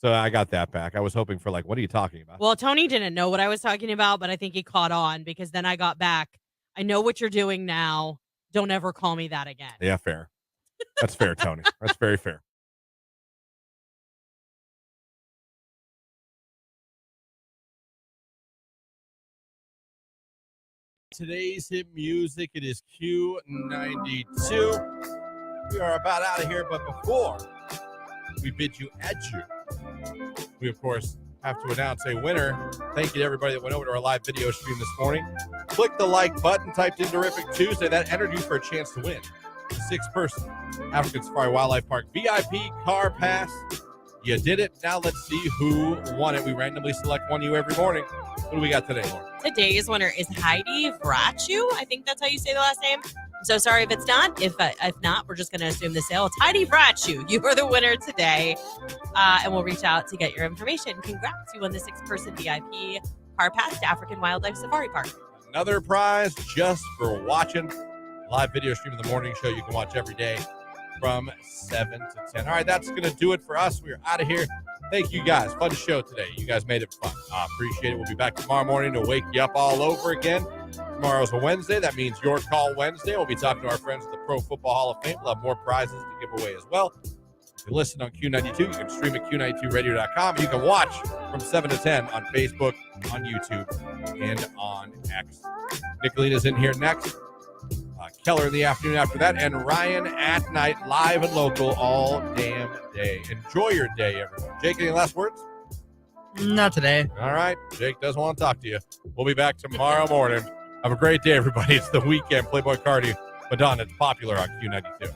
A: So I got that back. I was hoping for like, what are you talking about?
B: Well, Tony didn't know what I was talking about, but I think he caught on because then I got back. I know what you're doing now. Don't ever call me that again.
A: Yeah, fair. That's fair, Tony. That's very fair. today's hit music. It is Q92. We are about out of here, but before we bid you adieu, we, of course, have to announce a winner. Thank you to everybody that went over to our live video stream this morning. Click the like button, typed in Terrific Tuesday. That entered you for a chance to win a 6-person African Safari Wildlife Park VIP car pass. You did it. Now let's see who won it. We randomly select one of you every morning. What do we got today, Lauren?
B: Today's winner is Heidi Vrachu. I think that's how you say the last name. I'm so sorry if it's not. If not, we're just going to assume the sale. It's Heidi Vrachu. You are the winner today. And we'll reach out to get your information. Congrats. You won the 6-person VIP car pass to African Wildlife Safari Park.
A: Another prize just for watching. Live video stream of the morning show you can watch every day from 7 to 10. All right, that's going to do it for us. We're out of here. Thank you guys. Fun show today. You guys made it fun. Appreciate it. We'll be back tomorrow morning to wake you up all over again. Tomorrow's a Wednesday. That means Your Call Wednesday. We'll be talking to our friends at the Pro Football Hall of Fame. We'll have more prizes to give away as well. If you listen on Q92, you can stream at Q92radio.com. You can watch from 7 to 10 on Facebook, on YouTube, and on X. Nicolina's in here next. Keller in the afternoon after that, and Ryan at night, live and local all damn day. Enjoy your day, everyone. Jake, any last words?
C: Not today.
A: All right. Jake doesn't want to talk to you. We'll be back tomorrow morning. Have a great day, everybody. It's the weekend. Playboy Cardi, Madonna. It's popular on Q92.